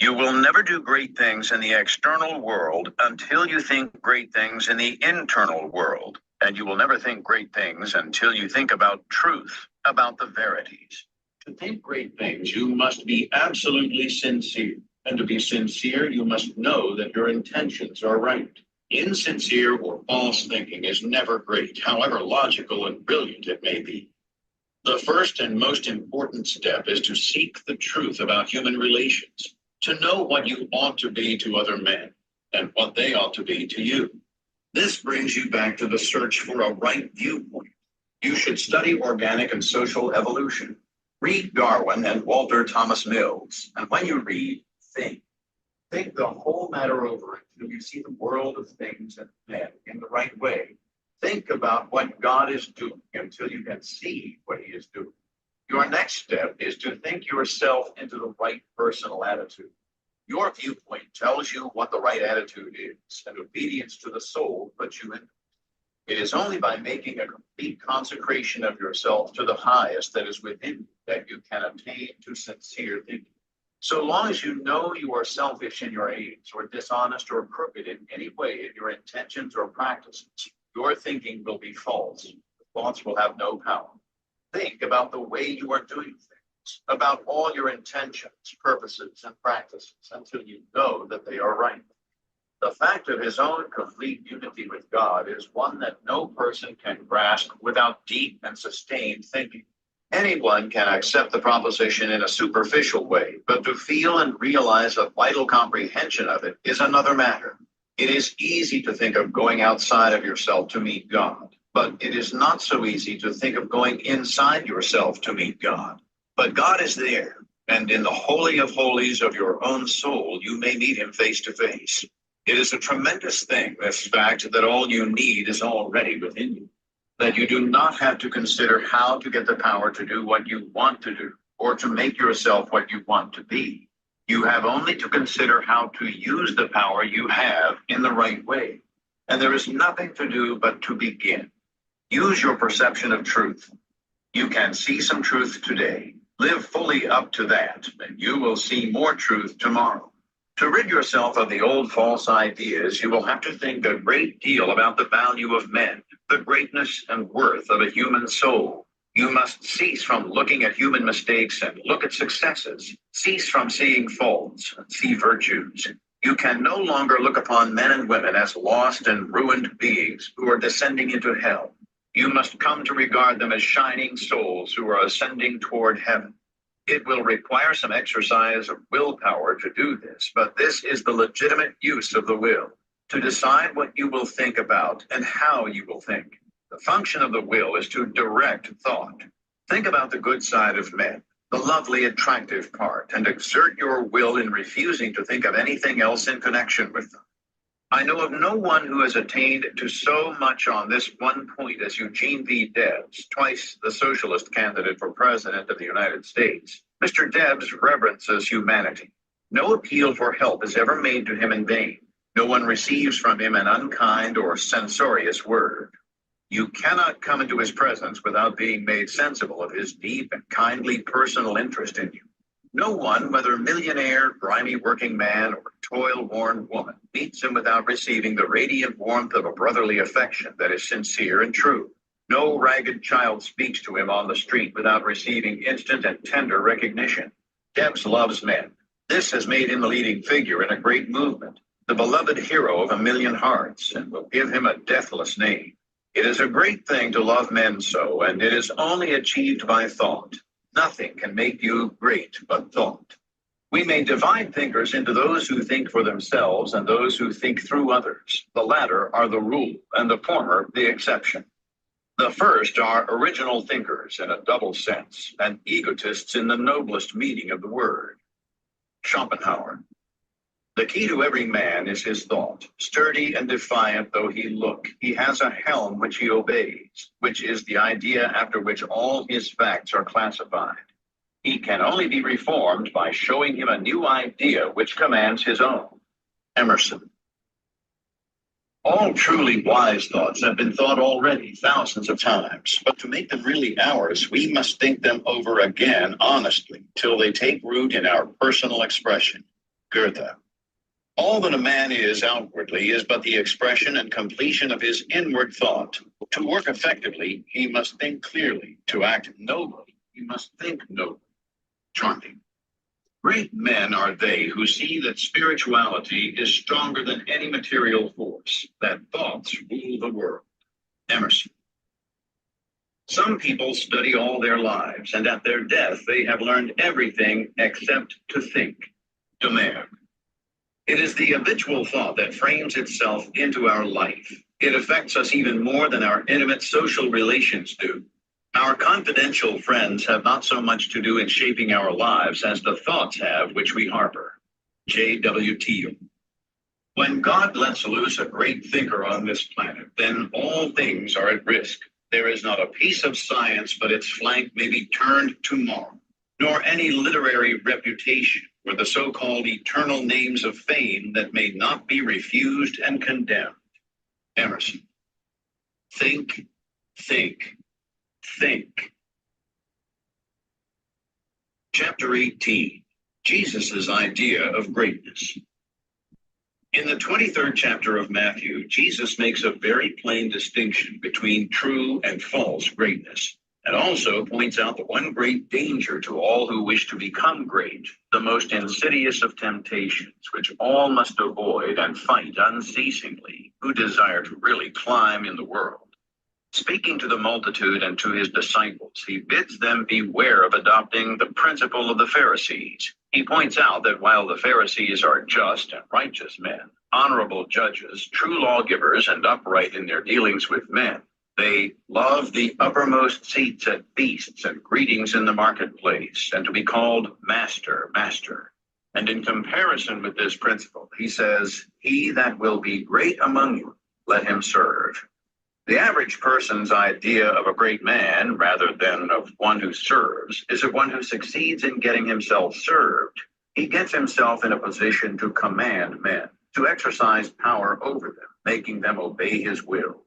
You will never do great things in the external world until you think great things in the internal world. And you will never think great things until you think about truth, about the verities. To think great things, you must be absolutely sincere. And to be sincere, you must know that your intentions are right. Insincere or false thinking is never great, however logical and brilliant it may be. The first and most important step is to seek the truth about human relations, to know what you ought to be to other men and what they ought to be to you. This brings you back to the search for a right viewpoint. You should study organic and social evolution. Read Darwin and Walter Thomas Mills, and when you read, think. Think the whole matter over until you see the world of things and men in the right way. Think about what God is doing until you can see what he is doing. Your next step is to think yourself into the right personal attitude. Your viewpoint tells you what the right attitude is, and obedience to the soul puts you in. It is only by making a complete consecration of yourself to the highest that is within you that you can attain to sincere thinking. So long as you know you are selfish in your aims, or dishonest or crooked in any way in your intentions or practices, your thinking will be false. The thoughts will have no power. Think about the way you are doing things, about all your intentions, purposes, and practices until you know that they are right. The fact of his own complete unity with God is one that no person can grasp without deep and sustained thinking. Anyone can accept the proposition in a superficial way, but to feel and realize a vital comprehension of it is another matter. It is easy to think of going outside of yourself to meet God, but it is not so easy to think of going inside yourself to meet God. But God is there, and in the holy of holies of your own soul, you may meet him face to face. It is a tremendous thing, this fact that all you need is already within you. That you do not have to consider how to get the power to do what you want to do, or to make yourself what you want to be. You have only to consider how to use the power you have in the right way. And there is nothing to do but to begin. Use your perception of truth. You can see some truth today. Live fully up to that, and you will see more truth tomorrow. To rid yourself of the old false ideas, you will have to think a great deal about the value of men, the greatness and worth of a human soul. You must cease from looking at human mistakes and look at successes. Cease from seeing faults and see virtues. You can no longer look upon men and women as lost and ruined beings who are descending into hell. You must come to regard them as shining souls who are ascending toward heaven. It will require some exercise of willpower to do this, but this is the legitimate use of the will, to decide what you will think about and how you will think. The function of the will is to direct thought. Think about the good side of men, the lovely, attractive part, and exert your will in refusing to think of anything else in connection with them. I know of no one who has attained to so much on this one point as Eugene V. Debs, twice the socialist candidate for president of the United States. Mr. Debs reverences humanity. No appeal for help is ever made to him in vain. No one receives from him an unkind or censorious word. You cannot come into his presence without being made sensible of his deep and kindly personal interest in you. No one, whether millionaire, grimy working man, or toil-worn woman, meets him without receiving the radiant warmth of a brotherly affection that is sincere and true. No ragged child speaks to him on the street without receiving instant and tender recognition. Debs loves men. This has made him the leading figure in a great movement, the beloved hero of a million hearts, and will give him a deathless name. It is a great thing to love men so, and it is only achieved by thought. Nothing can make you great but thought. We may divide thinkers into those who think for themselves and those who think through others. The latter are the rule, and the former the exception. The first are original thinkers in a double sense, and egotists in the noblest meaning of the word. Schopenhauer. The key to every man is his thought. Sturdy and defiant though he look, he has a helm which he obeys, which is the idea after which all his facts are classified. He can only be reformed by showing him a new idea which commands his own. Emerson. All truly wise thoughts have been thought already thousands of times, but to make them really ours, we must think them over again honestly till they take root in our personal expression. Goethe. All that a man is outwardly is but the expression and completion of his inward thought. To work effectively, he must think clearly. To act nobly, he must think nobly. Charming. Great men are they who see that spirituality is stronger than any material force, that thoughts rule the world. Emerson. Some people study all their lives, and at their death they have learned everything except to think. Domergue. It is the habitual thought that frames itself into our life. It affects us even more than our intimate social relations do. Our confidential friends have not so much to do in shaping our lives as the thoughts have which we harbor. J.W. Teal. When God lets loose a great thinker on this planet, then all things are at risk. There is not a piece of science but its flank may be turned tomorrow, nor any literary reputation or the so-called eternal names of fame that may not be refused and condemned. Emerson. Think, think, think. Chapter 18. Jesus' idea of greatness. In the 23rd chapter of Matthew, Jesus makes a very plain distinction between true and false greatness, and also points out the one great danger to all who wish to become great, the most insidious of temptations, which all must avoid and fight unceasingly, who desire to really climb in the world. Speaking to the multitude and to his disciples, he bids them beware of adopting the principle of the Pharisees. He points out that while the Pharisees are just and righteous men, honorable judges, true lawgivers, and upright in their dealings with men, they love the uppermost seats at feasts and greetings in the marketplace, and to be called master, master. And in comparison with this principle, he says, "He that will be great among you, let him serve." The average person's idea of a great man, rather than of one who serves, is of one who succeeds in getting himself served. He gets himself in a position to command men, to exercise power over them, making them obey his will.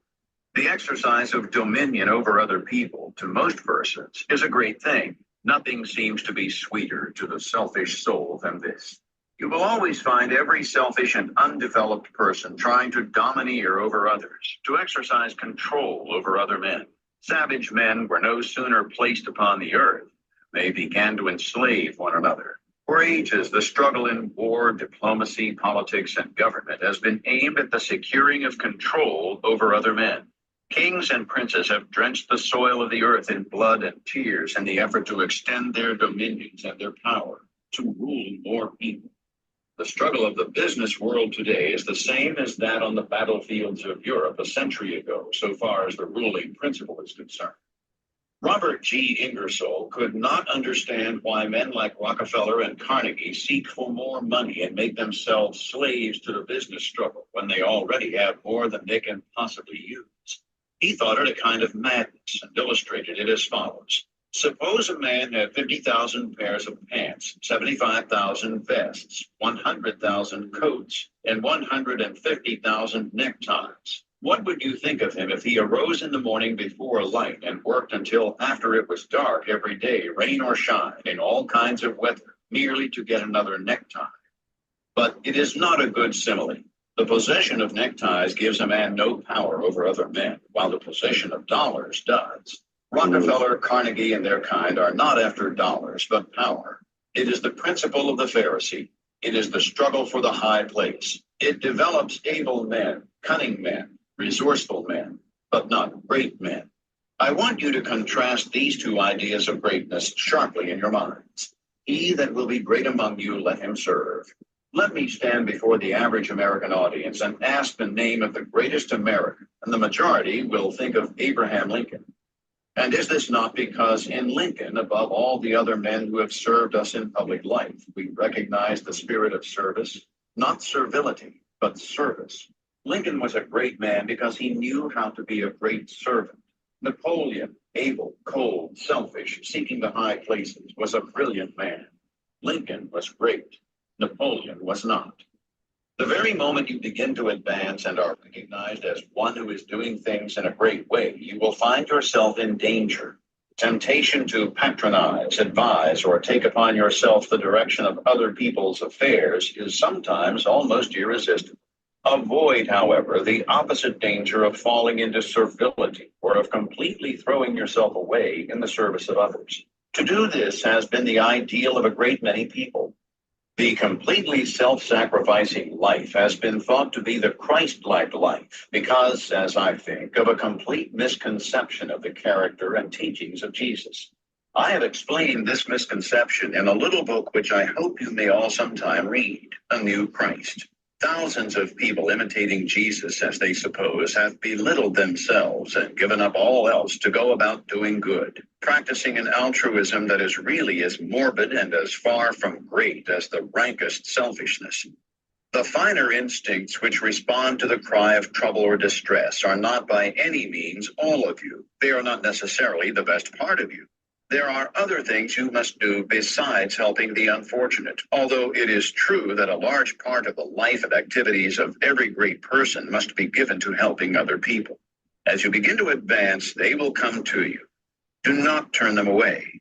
The exercise of dominion over other people, to most persons, is a great thing. Nothing seems to be sweeter to the selfish soul than this. You will always find every selfish and undeveloped person trying to domineer over others, to exercise control over other men. Savage men were no sooner placed upon the earth, they began to enslave one another. For ages, the struggle in war, diplomacy, politics, and government has been aimed at the securing of control over other men. Kings and princes have drenched the soil of the earth in blood and tears in the effort to extend their dominions and their power, to rule more people. The struggle of the business world today is the same as that on the battlefields of Europe a century ago, so far as the ruling principle is concerned. Robert G. Ingersoll could not understand why men like Rockefeller and Carnegie seek for more money and make themselves slaves to the business struggle when they already have more than they can possibly use. He thought it a kind of madness and illustrated it as follows. Suppose a man had 50,000 pairs of pants, 75,000 vests, 100,000 coats, and 150,000 neckties. What would you think of him if he arose in the morning before light and worked until after it was dark every day, rain or shine, in all kinds of weather, merely to get another necktie? But it is not a good simile. The possession of neckties gives a man no power over other men, while the possession of dollars does. Rockefeller, Carnegie, and their kind are not after dollars, but power. It is the principle of the Pharisee. It is the struggle for the high place. It develops able men, cunning men, resourceful men, but not great men. I want you to contrast these two ideas of greatness sharply in your minds. He that will be great among you, let him serve. Let me stand before the average American audience and ask the name of the greatest American, and the majority will think of Abraham Lincoln. And is this not because in Lincoln, above all the other men who have served us in public life, we recognize the spirit of service? Not servility, but service. Lincoln was a great man because he knew how to be a great servant. Napoleon, able, cold, selfish, seeking the high places, was a brilliant man. Lincoln was great. Napoleon was not. The very moment you begin to advance and are recognized as one who is doing things in a great way, you will find yourself in danger. Temptation to patronize, advise, or take upon yourself the direction of other people's affairs is sometimes almost irresistible. Avoid, however, the opposite danger of falling into servility or of completely throwing yourself away in the service of others. To do this has been the ideal of a great many people. The completely self-sacrificing life has been thought to be the Christ-like life because, as I think, of a complete misconception of the character and teachings of Jesus. I have explained this misconception in a little book which I hope you may all sometime read, A New Christ. Thousands of people imitating Jesus, as they suppose, have belittled themselves and given up all else to go about doing good, practicing an altruism that is really as morbid and as far from great as the rankest selfishness. The finer instincts which respond to the cry of trouble or distress are not by any means all of you. They are not necessarily the best part of you. There are other things you must do besides helping the unfortunate, although it is true that a large part of the life and activities of every great person must be given to helping other people. As you begin to advance, they will come to you. Do not turn them away,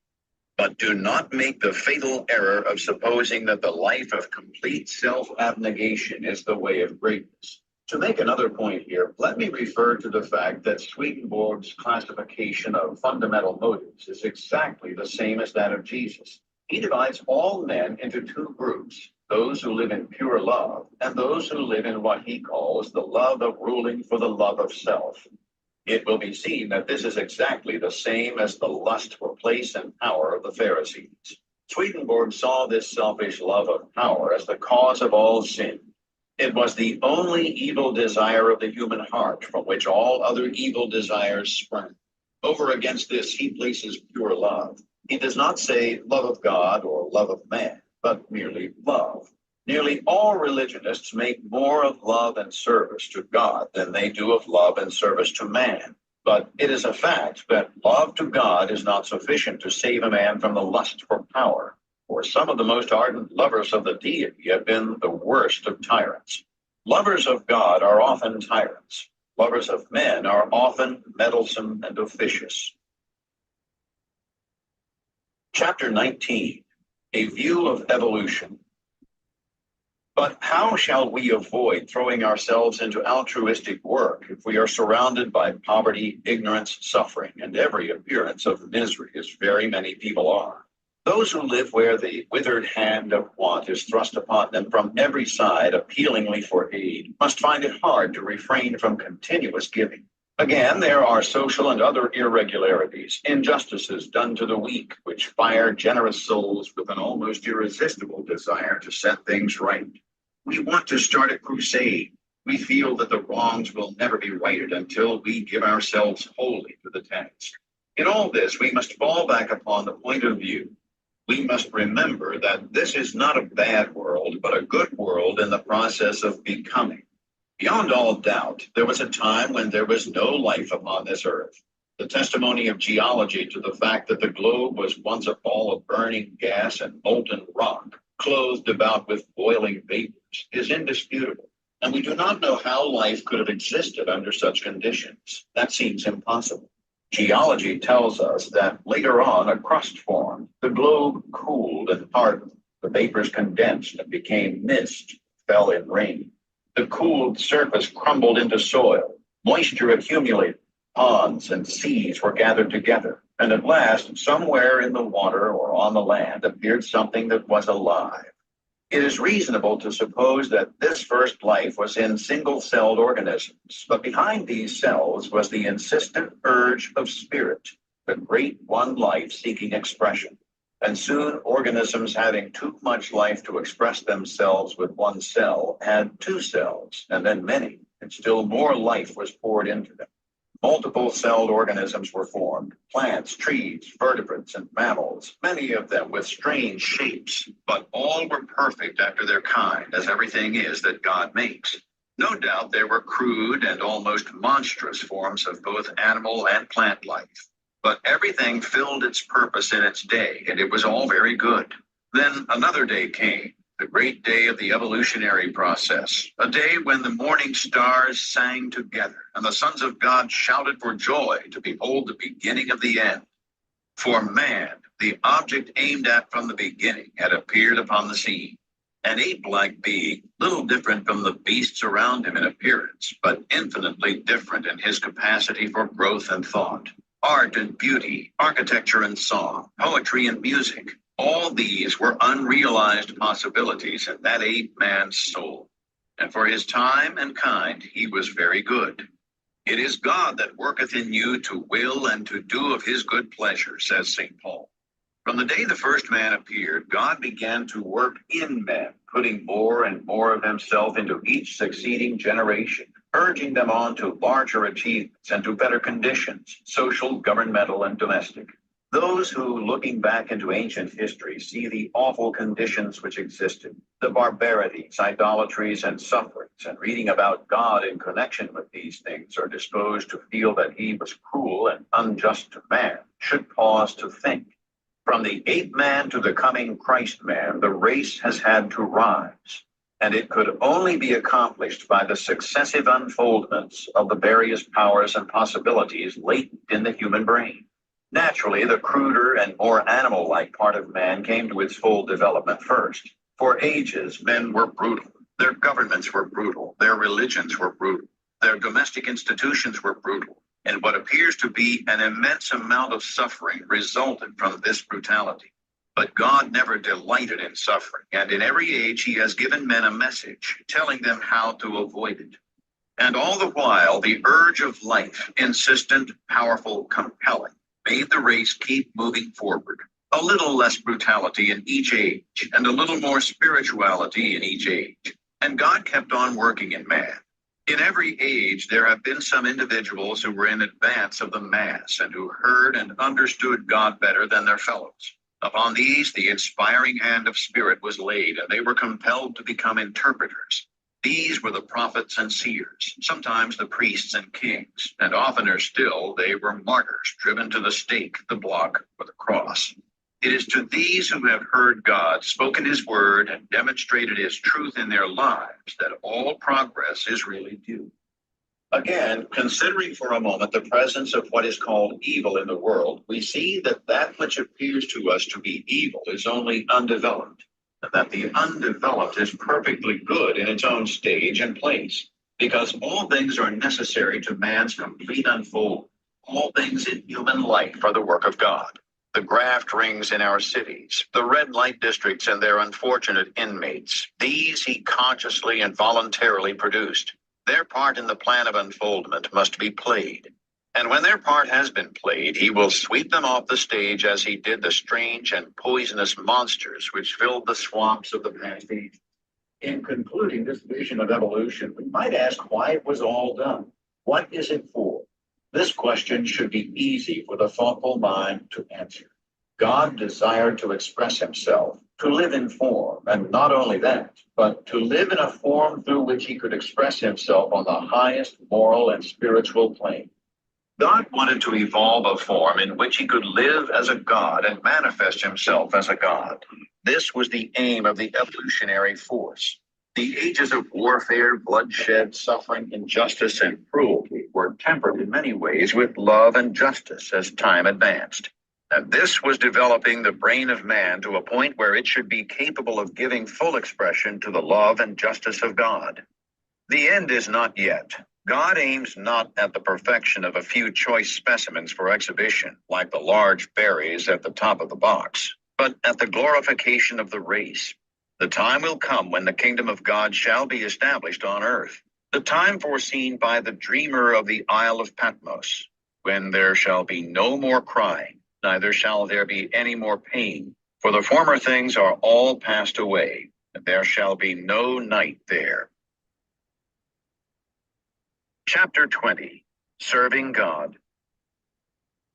but do not make the fatal error of supposing that the life of complete self-abnegation is the way of greatness. To make another point here, let me refer to the fact that Swedenborg's classification of fundamental motives is exactly the same as that of Jesus. He divides all men into two groups, those who live in pure love and those who live in what he calls the love of ruling for the love of self. It will be seen that this is exactly the same as the lust for place and power of the Pharisees. Swedenborg saw this selfish love of power as the cause of all sin. It was the only evil desire of the human heart from which all other evil desires sprang. Over against this, he places pure love. He does not say love of God or love of man, but merely love. Nearly all religionists make more of love and service to God than they do of love and service to man. But it is a fact that love to God is not sufficient to save a man from the lust for power. For some of the most ardent lovers of the deity have been the worst of tyrants. Lovers of God are often tyrants. Lovers of men are often meddlesome and officious. Chapter 19, A View of Evolution. But how shall we avoid throwing ourselves into altruistic work if we are surrounded by poverty, ignorance, suffering, and every appearance of misery, as very many people are? Those who live where the withered hand of want is thrust upon them from every side appealingly for aid must find it hard to refrain from continuous giving. Again, there are social and other irregularities, injustices done to the weak, which fire generous souls with an almost irresistible desire to set things right. We want to start a crusade. We feel that the wrongs will never be righted until we give ourselves wholly to the task. In all this, we must fall back upon the point of view. We must remember that this is not a bad world, but a good world in the process of becoming. Beyond all doubt, there was a time when there was no life upon this earth. The testimony of geology to the fact that the globe was once a ball of burning gas and molten rock, clothed about with boiling vapors, is indisputable. And we do not know how life could have existed under such conditions. That seems impossible. Geology tells us that later on a crust formed. The globe cooled and hardened. The vapors condensed and became mist, fell in rain. The cooled surface crumbled into soil. Moisture accumulated. Ponds and seas were gathered together. And at last, somewhere in the water or on the land appeared something that was alive. It is reasonable to suppose that this first life was in single-celled organisms, but behind these cells was the insistent urge of spirit, the great one life seeking expression. And soon organisms having too much life to express themselves with one cell had two cells, and then many, and still more life was poured into them. Multiple-celled organisms were formed, plants, trees, vertebrates, and mammals, many of them with strange shapes, but all were perfect after their kind, as everything is that God makes. No doubt there were crude and almost monstrous forms of both animal and plant life, but everything filled its purpose in its day, and it was all very good. Then another day came, the great day of the evolutionary process, a day when the morning stars sang together, and the sons of God shouted for joy to behold the beginning of the end. For man, the object aimed at from the beginning, had appeared upon the scene. An ape-like being, little different from the beasts around him in appearance, but infinitely different in his capacity for growth and thought. Art and beauty, architecture and song, poetry and music, all these were unrealized possibilities in that ape-man's soul. And for his time and kind, he was very good. It is God that worketh in you to will and to do of his good pleasure, says St. Paul. From the day the first man appeared, God began to work in men, putting more and more of himself into each succeeding generation, urging them on to larger achievements and to better conditions, social, governmental, and domestic. Those who, looking back into ancient history, see the awful conditions which existed, the barbarities, idolatries, and sufferings, and reading about God in connection with these things, are disposed to feel that he was cruel and unjust to man, should pause to think. From the ape man to the coming Christ man, the race has had to rise, and it could only be accomplished by the successive unfoldments of the various powers and possibilities latent in the human brain. Naturally, the cruder and more animal-like part of man came to its full development first. For ages, men were brutal. Their governments were brutal. Their religions were brutal. Their domestic institutions were brutal. And what appears to be an immense amount of suffering resulted from this brutality. But God never delighted in suffering, and in every age he has given men a message, telling them how to avoid it. And all the while, the urge of life, insistent, powerful, compelling, made the race keep moving forward. A little less brutality in each age, and a little more spirituality in each age. And God kept on working in man. In every age, there have been some individuals who were in advance of the mass and who heard and understood God better than their fellows. Upon these, the inspiring hand of spirit was laid, and they were compelled to become interpreters. These were the prophets and seers, sometimes the priests and kings, and oftener still, they were martyrs driven to the stake, the block, or the cross. It is to these who have heard God, spoken his word, and demonstrated his truth in their lives that all progress is really due. Again, considering for a moment the presence of what is called evil in the world, we see that that which appears to us to be evil is only undeveloped, and that the undeveloped is perfectly good in its own stage and place, because all things are necessary to man's complete unfoldment. All things in human life are the work of God. The graft rings in our cities, the red light districts and their unfortunate inmates, these he consciously and voluntarily produced. Their part in the plan of unfoldment must be played. And when their part has been played, he will sweep them off the stage as he did the strange and poisonous monsters which filled the swamps of the past age. In concluding this vision of evolution, we might ask why it was all done. What is it for? This question should be easy for the thoughtful mind to answer. God desired to express himself, to live in form, and not only that, but to live in a form through which he could express himself on the highest moral and spiritual plane. God wanted to evolve a form in which he could live as a God and manifest himself as a God. This was the aim of the evolutionary force. The ages of warfare, bloodshed, suffering, injustice, and cruelty were tempered in many ways with love and justice as time advanced. And this was developing the brain of man to a point where it should be capable of giving full expression to the love and justice of God. The end is not yet. God aims not at the perfection of a few choice specimens for exhibition, like the large berries at the top of the box, but at the glorification of the race. The time will come when the kingdom of God shall be established on earth, the time foreseen by the dreamer of the Isle of Patmos, when there shall be no more crying, neither shall there be any more pain, for the former things are all passed away, and there shall be no night there. Chapter 20, Serving God.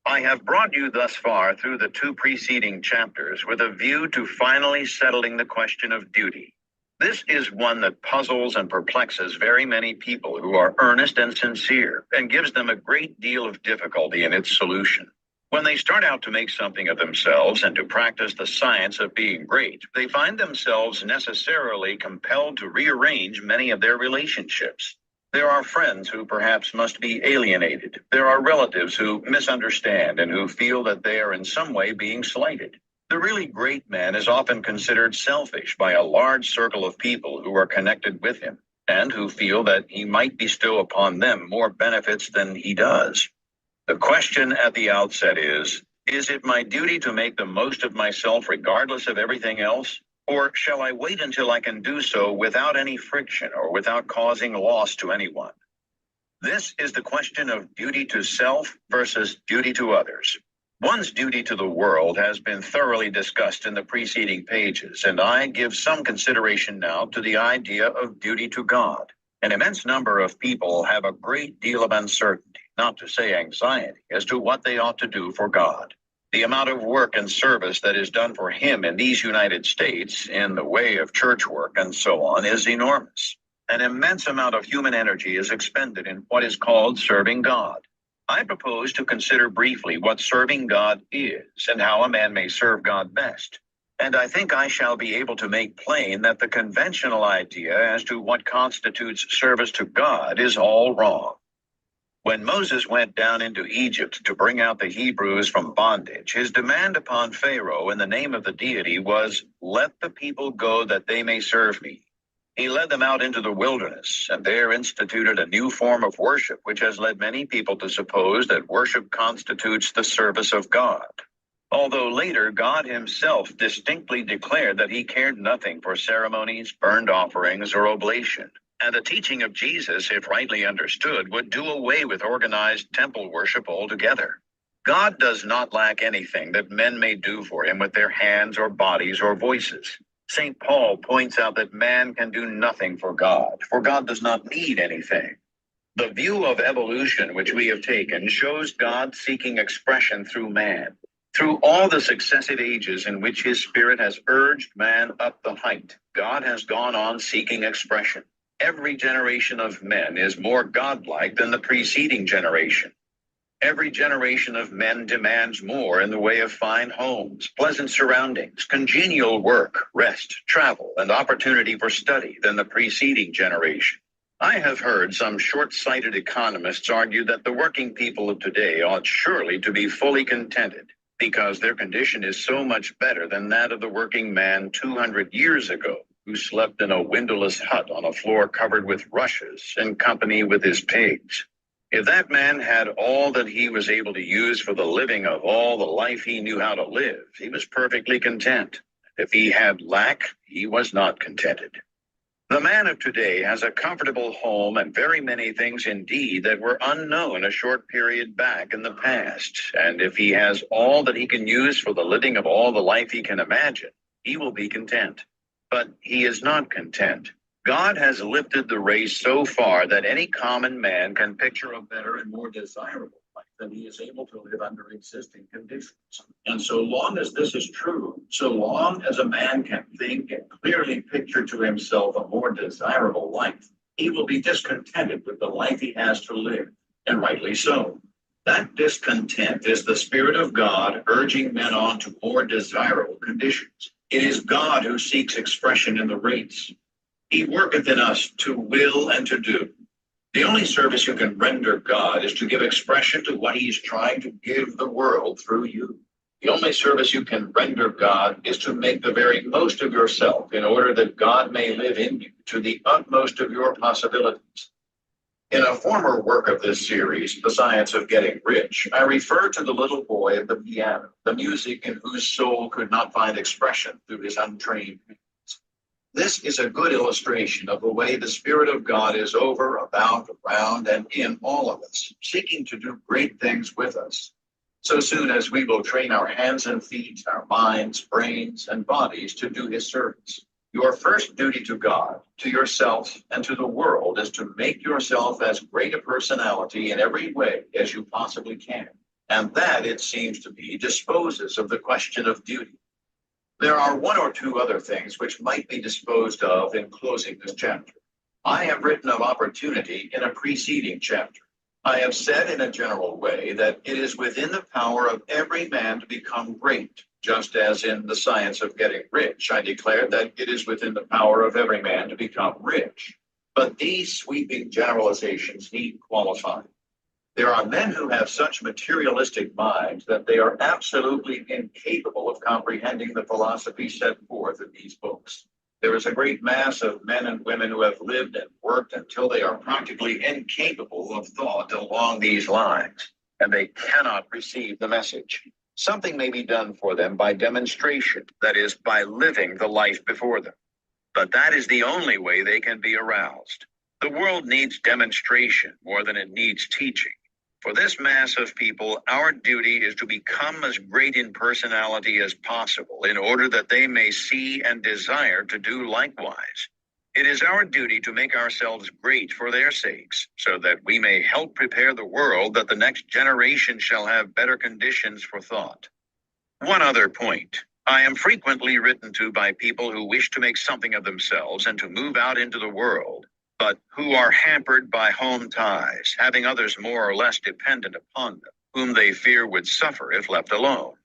I have brought you thus far through the two preceding chapters with a view to finally settling the question of duty. This is one that puzzles and perplexes very many people who are earnest and sincere, and gives them a great deal of difficulty in its solution. When they start out to make something of themselves and to practice the science of being great, they find themselves necessarily compelled to rearrange many of their relationships. There are friends who perhaps must be alienated. There are relatives who misunderstand and who feel that they are in some way being slighted. The really great man is often considered selfish by a large circle of people who are connected with him, and who feel that he might bestow upon them more benefits than he does. The question at the outset is it my duty to make the most of myself regardless of everything else? Or shall I wait until I can do so without any friction or without causing loss to anyone? This is the question of duty to self versus duty to others. One's duty to the world has been thoroughly discussed in the preceding pages, and I give some consideration now to the idea of duty to God. An immense number of people have a great deal of uncertainty, not to say anxiety, as to what they ought to do for God. The amount of work and service that is done for Him in these United States in the way of church work and so on is enormous. An immense amount of human energy is expended in what is called serving God. I propose to consider briefly what serving God is and how a man may serve God best. And I think I shall be able to make plain that the conventional idea as to what constitutes service to God is all wrong. When Moses went down into Egypt to bring out the Hebrews from bondage, his demand upon Pharaoh in the name of the deity was, "Let the people go that they may serve me." He led them out into the wilderness, and there instituted a new form of worship, which has led many people to suppose that worship constitutes the service of God. Although later God himself distinctly declared that he cared nothing for ceremonies, burnt offerings, or oblation. And the teaching of Jesus, if rightly understood, would do away with organized temple worship altogether. God does not lack anything that men may do for him with their hands or bodies or voices. St. Paul points out that man can do nothing for God does not need anything. The view of evolution which we have taken shows God seeking expression through man. Through all the successive ages in which his spirit has urged man up the height, God has gone on seeking expression. Every generation of men is more godlike than the preceding generation. Every generation of men demands more in the way of fine homes, pleasant surroundings, congenial work, rest, travel, and opportunity for study than the preceding generation. I have heard some short-sighted economists argue that the working people of today ought surely to be fully contented, because their condition is so much better than that of the working man 200 years ago, who slept in a windowless hut on a floor covered with rushes in company with his pigs. If that man had all that he was able to use for the living of all the life he knew how to live, he was perfectly content. If he had lack, he was not contented. The man of today has a comfortable home and very many things indeed that were unknown a short period back in the past. And if he has all that he can use for the living of all the life he can imagine, he will be content. But he is not content. God has lifted the race so far that any common man can picture a better and more desirable life than he is able to live under existing conditions. And so long as this is true, so long as a man can think and clearly picture to himself a more desirable life, he will be discontented with the life he has to live, and rightly so. That discontent is the Spirit of God urging men on to more desirable conditions. It is God who seeks expression in the race. He worketh in us to will and to do. The only service you can render God is to give expression to what he is trying to give the world through you. The only service you can render God is to make the very most of yourself in order that God may live in you to the utmost of your possibilities. In a former work of this series, The Science of Getting Rich, I refer to the little boy at the piano, the music in whose soul could not find expression through his untrained hands. This is a good illustration of the way the Spirit of God is over, about, around, and in all of us, seeking to do great things with us. So soon as we will train our hands and feet, our minds, brains, and bodies to do his service. Your first duty to God, to yourself, and to the world is to make yourself as great a personality in every way as you possibly can. And that, it seems to me, disposes of the question of duty. There are one or two other things which might be disposed of in closing this chapter. I have written of opportunity in a preceding chapter. I have said in a general way that it is within the power of every man to become great, just as in the science of getting rich, I declared that it is within the power of every man to become rich. But these sweeping generalizations need qualifying. There are men who have such materialistic minds that they are absolutely incapable of comprehending the philosophy set forth in these books. There is a great mass of men and women who have lived and worked until they are practically incapable of thought along these lines, and they cannot receive the message. Something may be done for them by demonstration, that is, by living the life before them. But that is the only way they can be aroused. The world needs demonstration more than it needs teaching. For this mass of people, our duty is to become as great in personality as possible in order that they may see and desire to do likewise. It is our duty to make ourselves great for their sakes, so that we may help prepare the world that the next generation shall have better conditions for thought. One other point. I am frequently written to by people who wish to make something of themselves and to move out into the world, but who are hampered by home ties, having others more or less dependent upon them, whom they fear would suffer if left alone.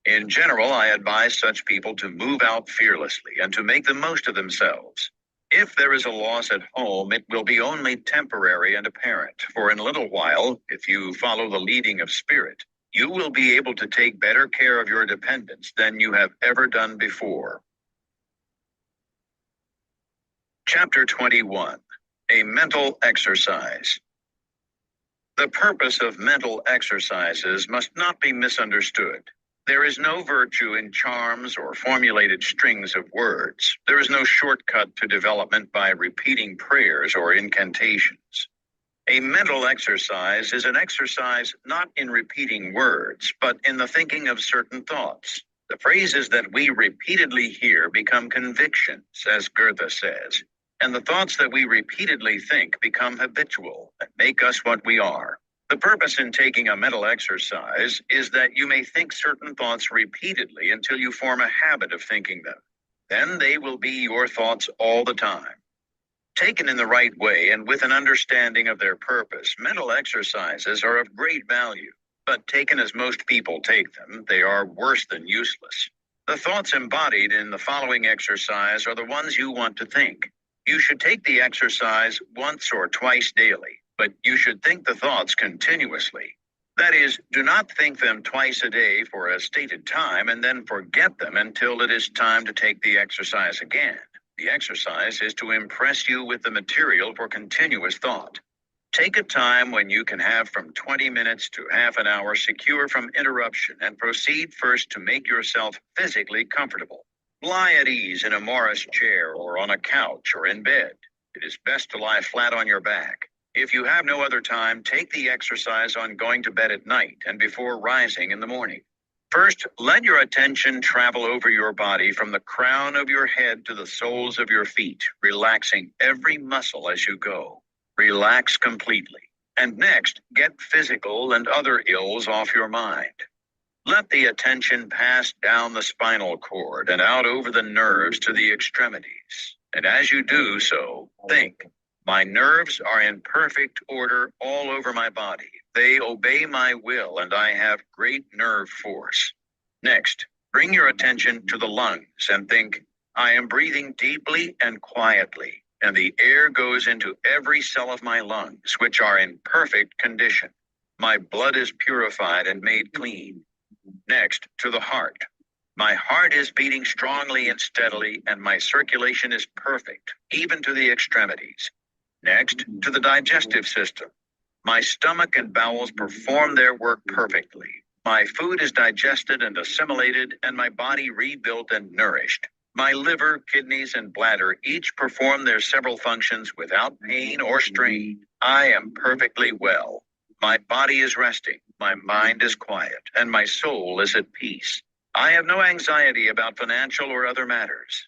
In general, I advise such people to move out fearlessly and to make the most of themselves. If there is a loss at home, it will be only temporary and apparent, for in a little while, if you follow the leading of spirit, you will be able to take better care of your dependents than you have ever done before. Chapter 21. A mental exercise. The purpose of mental exercises must not be misunderstood. There is no virtue in charms or formulated strings of words. There is no shortcut to development by repeating prayers or incantations. A mental exercise is an exercise not in repeating words, but in the thinking of certain thoughts. The phrases that we repeatedly hear become convictions, as Goethe says, and the thoughts that we repeatedly think become habitual and make us what we are. The purpose in taking a mental exercise is that you may think certain thoughts repeatedly until you form a habit of thinking them. Then they will be your thoughts all the time. Taken in the right way and with an understanding of their purpose, mental exercises are of great value. But taken as most people take them, they are worse than useless. The thoughts embodied in the following exercise are the ones you want to think. You should take the exercise once or twice daily, but you should think the thoughts continuously. That is, do not think them twice a day for a stated time and then forget them until it is time to take the exercise again. The exercise is to impress you with the material for continuous thought. Take a time when you can have from 20 minutes to half an hour secure from interruption and proceed first to make yourself physically comfortable. Lie at ease in a Morris chair or on a couch or in bed. It is best to lie flat on your back. If you have no other time, take the exercise on going to bed at night and before rising in the morning. First, let your attention travel over your body from the crown of your head to the soles of your feet, relaxing every muscle as you go. Relax completely. And next, get physical and other ills off your mind. Let the attention pass down the spinal cord and out over the nerves to the extremities. And as you do so, think, my nerves are in perfect order all over my body. They obey my will and I have great nerve force. Next, bring your attention to the lungs and think, I am breathing deeply and quietly, and the air goes into every cell of my lungs, which are in perfect condition. My blood is purified and made clean. Next, to the heart. My heart is beating strongly and steadily, and my circulation is perfect, even to the extremities. Next, to the digestive system. My stomach and bowels perform their work perfectly. My food is digested and assimilated, and my body rebuilt and nourished. My liver, kidneys, and bladder each perform their several functions without pain or strain. I am perfectly well. My body is resting, my mind is quiet, and my soul is at peace. I have no anxiety about financial or other matters.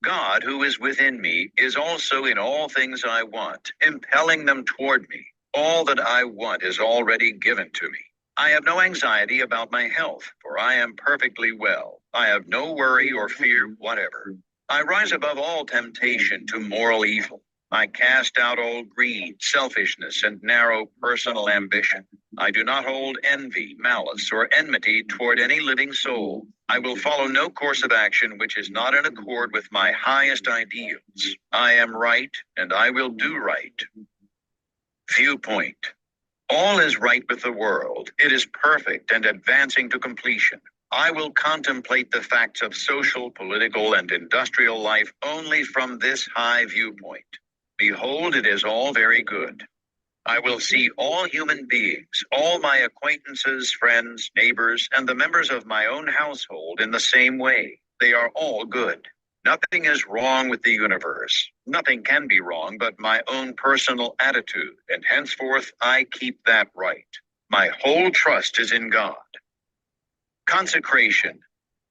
God, who is within me, is also in all things I want, impelling them toward me. All that I want is already given to me. I have no anxiety about my health, for I am perfectly well. I have no worry or fear whatever. I rise above all temptation to moral evil. I cast out all greed, selfishness, and narrow personal ambition. I do not hold envy, malice, or enmity toward any living soul. I will follow no course of action which is not in accord with my highest ideals. I am right, and I will do right. Viewpoint. All is right with the world. It is perfect and advancing to completion. I will contemplate the facts of social, political, and industrial life only from this high viewpoint. Behold, it is all very good. I will see all human beings, all my acquaintances, friends, neighbors, and the members of my own household in the same way. They are all good. Nothing is wrong with the universe. Nothing can be wrong but my own personal attitude, and henceforth I keep that right. My whole trust is in God. Consecration.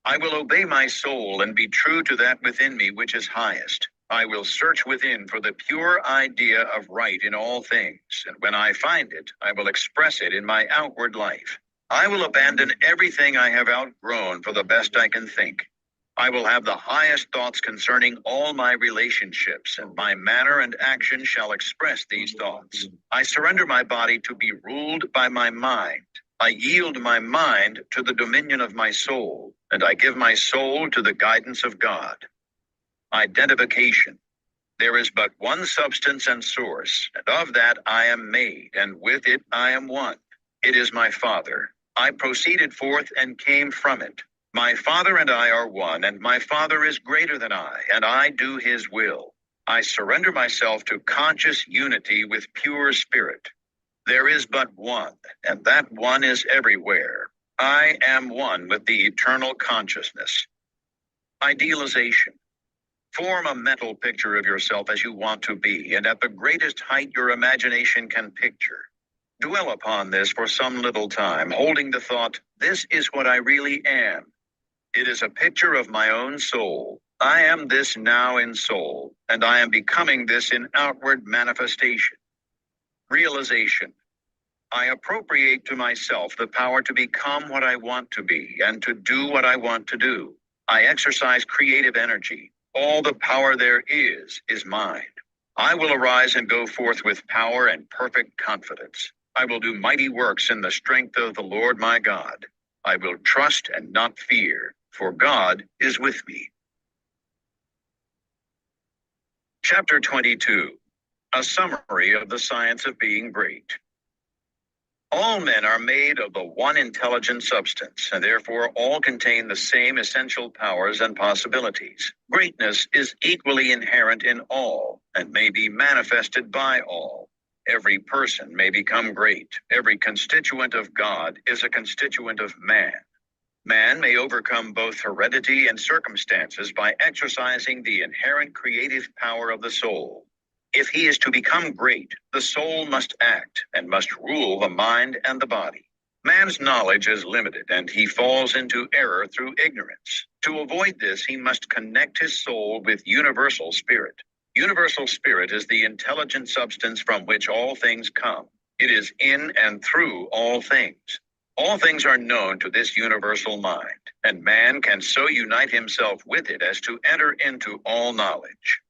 I will obey my soul and be true to that within me which is highest. I will search within for the pure idea of right in all things, and when I find it, I will express it in my outward life. I will abandon everything I have outgrown for the best I can think. I will have the highest thoughts concerning all my relationships, and my manner and action shall express these thoughts. I surrender my body to be ruled by my mind. I yield my mind to the dominion of my soul, and I give my soul to the guidance of God. Identification. There is but one substance and source, and of that I am made, and with it I am one. It is my Father. I proceeded forth and came from it. My Father and I are one, and my Father is greater than I, and I do his will. I surrender myself to conscious unity with pure spirit. There is but one, and that one is everywhere. I am one with the eternal consciousness. Idealization. Form a mental picture of yourself as you want to be, and at the greatest height your imagination can picture. Dwell upon this for some little time, holding the thought, this is what I really am. It is a picture of my own soul. I am this now in soul, and I am becoming this in outward manifestation. Realization. I appropriate to myself the power to become what I want to be and to do what I want to do. I exercise creative energy. All the power there is mine. I will arise and go forth with power and perfect confidence. I will do mighty works in the strength of the Lord my God. I will trust and not fear, for God is with me. Chapter 22. A summary of the science of being great. All men are made of the one intelligent substance, and therefore all contain the same essential powers and possibilities. Greatness is equally inherent in all, and may be manifested by all. Every person may become great. Every constituent of God is a constituent of man. Man may overcome both heredity and circumstances by exercising the inherent creative power of the soul. If he is to become great, the soul must act and must rule the mind and the body. Man's knowledge is limited, and he falls into error through ignorance. To avoid this, he must connect his soul with universal spirit. Universal spirit is the intelligent substance from which all things come. It is in and through all things. All things are known to this universal mind, and man can so unite himself with it as to enter into all knowledge.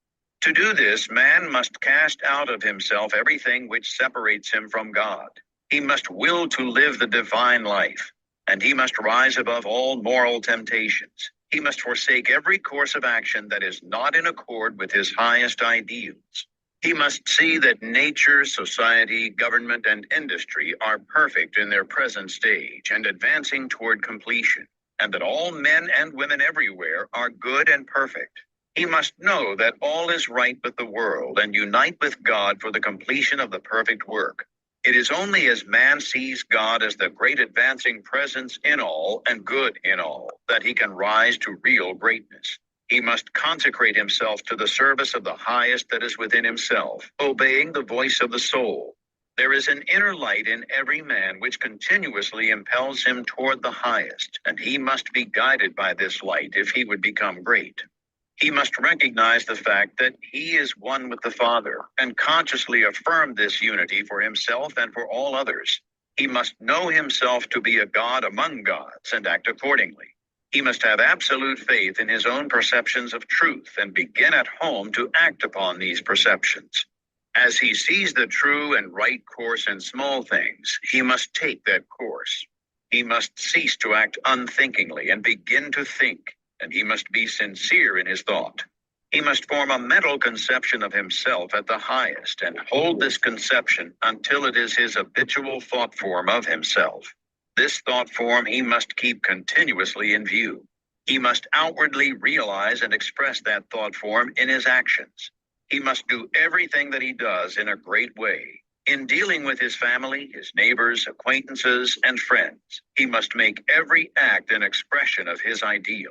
To do this, man must cast out of himself everything which separates him from God. He must will to live the divine life, and he must rise above all moral temptations. He must forsake every course of action that is not in accord with his highest ideals. He must see that nature, society, government, and industry are perfect in their present stage and advancing toward completion, and that all men and women everywhere are good and perfect. He must know that all is right with the world and unite with God for the completion of the perfect work. It is only as man sees God as the great advancing presence in all and good in all that he can rise to real greatness. He must consecrate himself to the service of the highest that is within himself, obeying the voice of the soul. There is an inner light in every man which continuously impels him toward the highest, and he must be guided by this light if he would become great. He must recognize the fact that he is one with the Father and consciously affirm this unity for himself and for all others. He must know himself to be a God among gods and act accordingly. He must have absolute faith in his own perceptions of truth and begin at home to act upon these perceptions. As he sees the true and right course in small things, he must take that course. He must cease to act unthinkingly and begin to think, and he must be sincere in his thought. He must form a mental conception of himself at the highest and hold this conception until it is his habitual thought form of himself. This thought form he must keep continuously in view. He must outwardly realize and express that thought form in his actions. He must do everything that he does in a great way. In dealing with his family, his neighbors, acquaintances, and friends, he must make every act an expression of his ideal.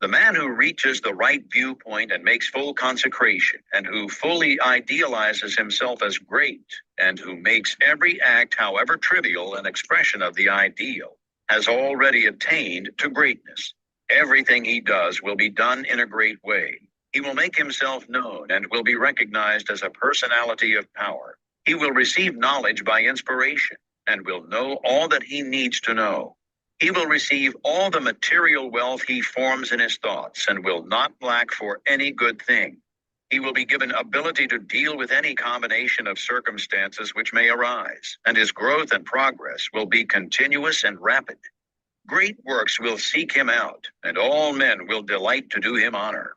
The man who reaches the right viewpoint and makes full consecration, and who fully idealizes himself as great, and who makes every act, however trivial, an expression of the ideal, has already attained to greatness. Everything he does will be done in a great way. He will make himself known and will be recognized as a personality of power. He will receive knowledge by inspiration and will know all that he needs to know. He will receive all the material wealth he forms in his thoughts and will not lack for any good thing. He will be given ability to deal with any combination of circumstances which may arise, and his growth and progress will be continuous and rapid. Great works will seek him out, and all men will delight to do him honor.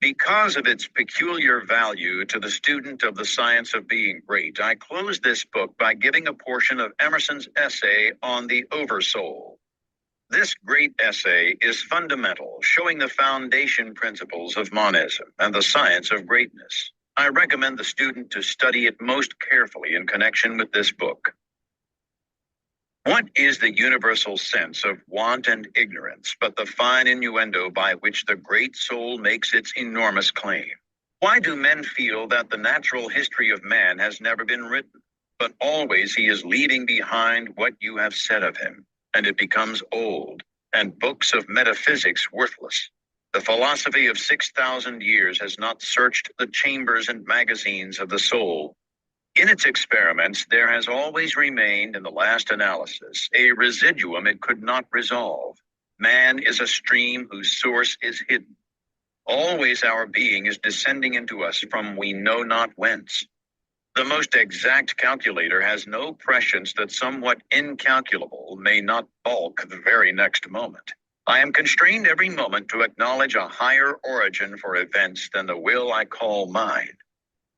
Because of its peculiar value to the student of the science of being great, I close this book by giving a portion of Emerson's essay on the Oversoul. This great essay is fundamental, showing the foundation principles of monism and the science of greatness. I recommend the student to study it most carefully in connection with this book. What is the universal sense of want and ignorance but the fine innuendo by which the great soul makes its enormous claim? Why do men feel that the natural history of man has never been written, but always he is leaving behind what you have said of him, and it becomes old, and books of metaphysics worthless? The philosophy of 6,000 years has not searched the chambers and magazines of the soul. In its experiments, there has always remained, in the last analysis, a residuum it could not resolve. Man is a stream whose source is hidden. Always our being is descending into us from we know not whence. The most exact calculator has no prescience that somewhat incalculable may not balk the very next moment. I am constrained every moment to acknowledge a higher origin for events than the will I call mine.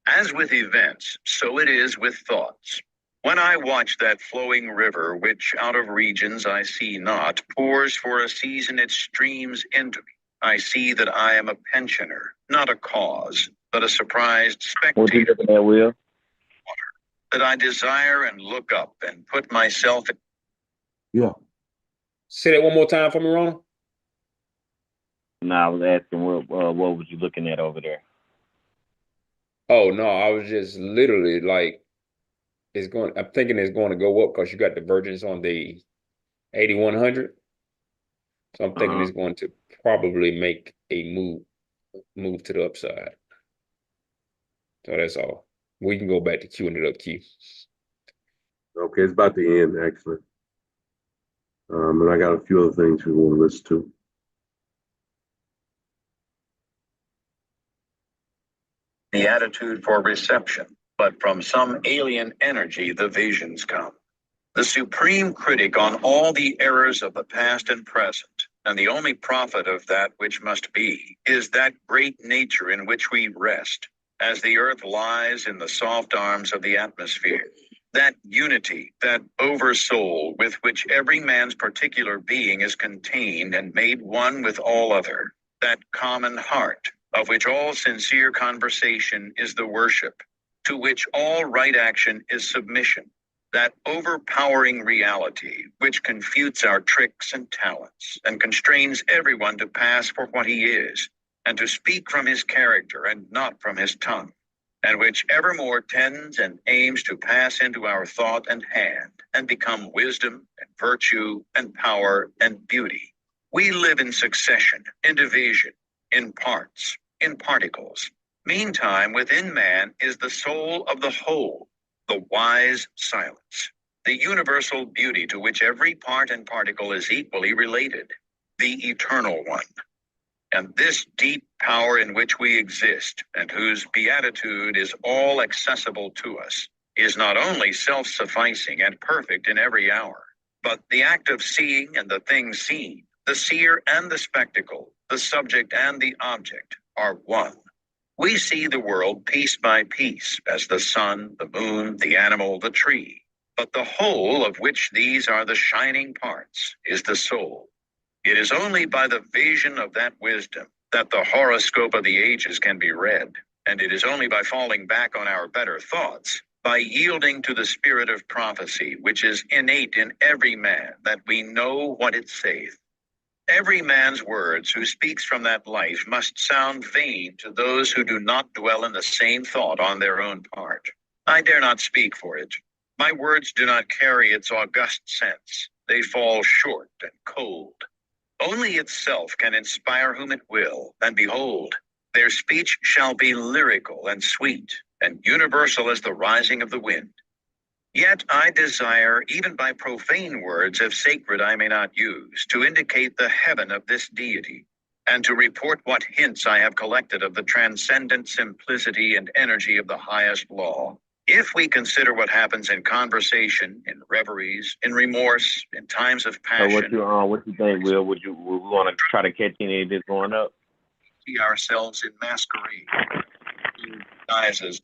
As with events, so it is with thoughts. When I watch that flowing river, which out of regions I see not, pours for a season its streams into me, I see that I am a pensioner, not a cause, but a surprised spectator. What you looking at, Will? That I desire and look up and put myself in. Yeah. Say that one more time for me, Ronald. No, I was asking what was you looking at over there? Oh no, I was just literally like, I'm thinking it's going to go up because you got divergence on the 8100. So I'm thinking it's going to probably make a move to the upside. So that's all. We can go back to queuing it up, Q. Okay, it's about to end actually. And I got a few other things we want to listen to. The attitude for reception, but from some alien energy the visions come. The supreme critic on all the errors of the past and present, and the only prophet of that which must be, is that great nature in which we rest, as the earth lies in the soft arms of the atmosphere. That unity, that oversoul with which every man's particular being is contained and made one with all other. That common heart, of which all sincere conversation is the worship, to which all right action is submission. That overpowering reality, which confutes our tricks and talents, and constrains everyone to pass for what he is, and to speak from his character and not from his tongue, and which evermore tends and aims to pass into our thought and hand, and become wisdom and virtue and power and beauty. We live in succession, in division, in parts, in particles. Meantime, within man is the soul of the whole, the wise silence, the universal beauty to which every part and particle is equally related. the Eternal One. And this deep power in which we exist, and whose beatitude is all accessible to us, is not only self-sufficing and perfect in every hour, but the act of seeing and the thing seen, the seer and the spectacle, the subject and the object, are one. We see the world piece by piece as the sun, the moon, the animal, the tree. But the whole, of which these are the shining parts, is the soul. It is only by the vision of that wisdom that the horoscope of the ages can be read. And it is only by falling back on our better thoughts, by yielding to the spirit of prophecy, which is innate in every man, that we know what it saith. Every man's words who speaks from that life must sound vain to those who do not dwell in the same thought on their own part. I dare not speak for it. My words do not carry its august sense. They fall short and cold. Only itself can inspire whom it will, and behold, their speech shall be lyrical and sweet, and universal as the rising of the wind. Yet I desire, even by profane words, if sacred I may not use, to indicate the heaven of this deity, and to report what hints I have collected of the transcendent simplicity and energy of the highest law. If we consider what happens in conversation, in reveries, in remorse, in times of So passion, what you think, Will? Would we want to try to catch any of this going up? see ourselves in masquerade, in guises.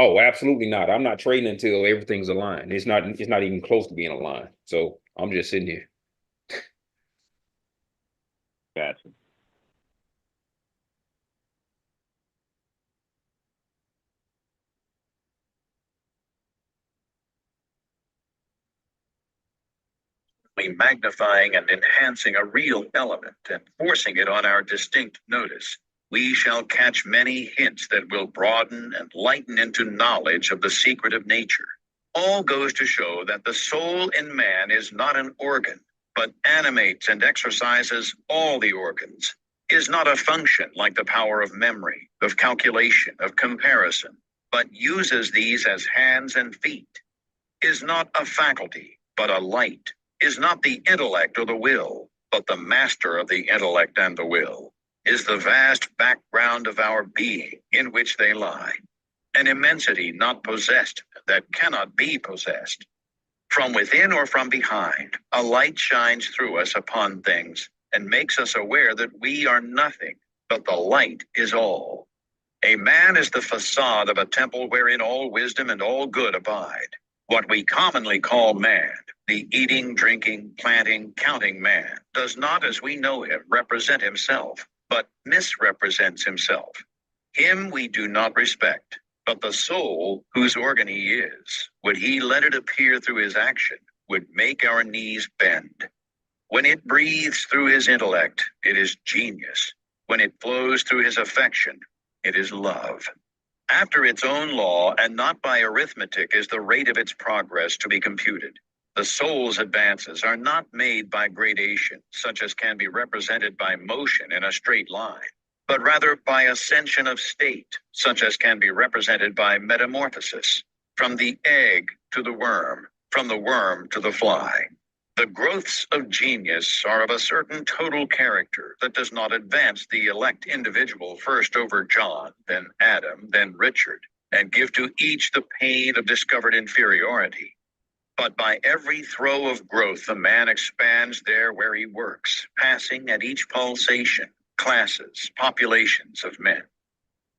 Oh, absolutely not. I'm not trading until everything's aligned. It's not even close to being aligned. So I'm just sitting here. Gotcha. Magnifying and enhancing a real element and forcing it on our distinct notice, we shall catch many hints that will broaden and lighten into knowledge of the secret of nature. All goes to show that the soul in man is not an organ, but animates and exercises all the organs, is not a function like the power of memory, of calculation, of comparison, but uses these as hands and feet, is not a faculty, but a light, is not the intellect or the will, but the master of the intellect and the will, is the vast background of our being in which they lie, an immensity not possessed, that cannot be possessed. From within or from behind, a light shines through us upon things and makes us aware that we are nothing, but the light is all. A man is the facade of a temple wherein all wisdom and all good abide. What we commonly call man, the eating, drinking, planting, counting man, does not, as we know him, represent himself, but misrepresents himself. Him we do not respect, but the soul, whose organ he is, would he let it appear through his action, would make our knees bend. When it breathes through his intellect, it is genius. When it flows through his affection, it is love. After its own law, and not by arithmetic, is the rate of its progress to be computed. The soul's advances are not made by gradation, such as can be represented by motion in a straight line, but rather by ascension of state, such as can be represented by metamorphosis, from the egg to the worm, from the worm to the fly. The growths of genius are of a certain total character that does not advance the elect individual first over John, then Adam, then Richard, and give to each the pain of discovered inferiority. But by every throe of growth, the man expands there where he works, passing at each pulsation classes, populations of men.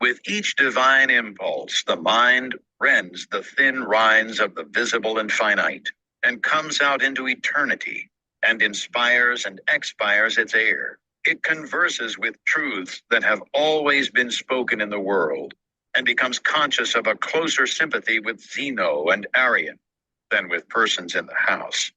With each divine impulse, the mind rends the thin rinds of the visible and finite, and comes out into eternity, and inspires and expires its air. It converses with truths that have always been spoken in the world, and becomes conscious of a closer sympathy with Zeno and Arian than with persons in the house.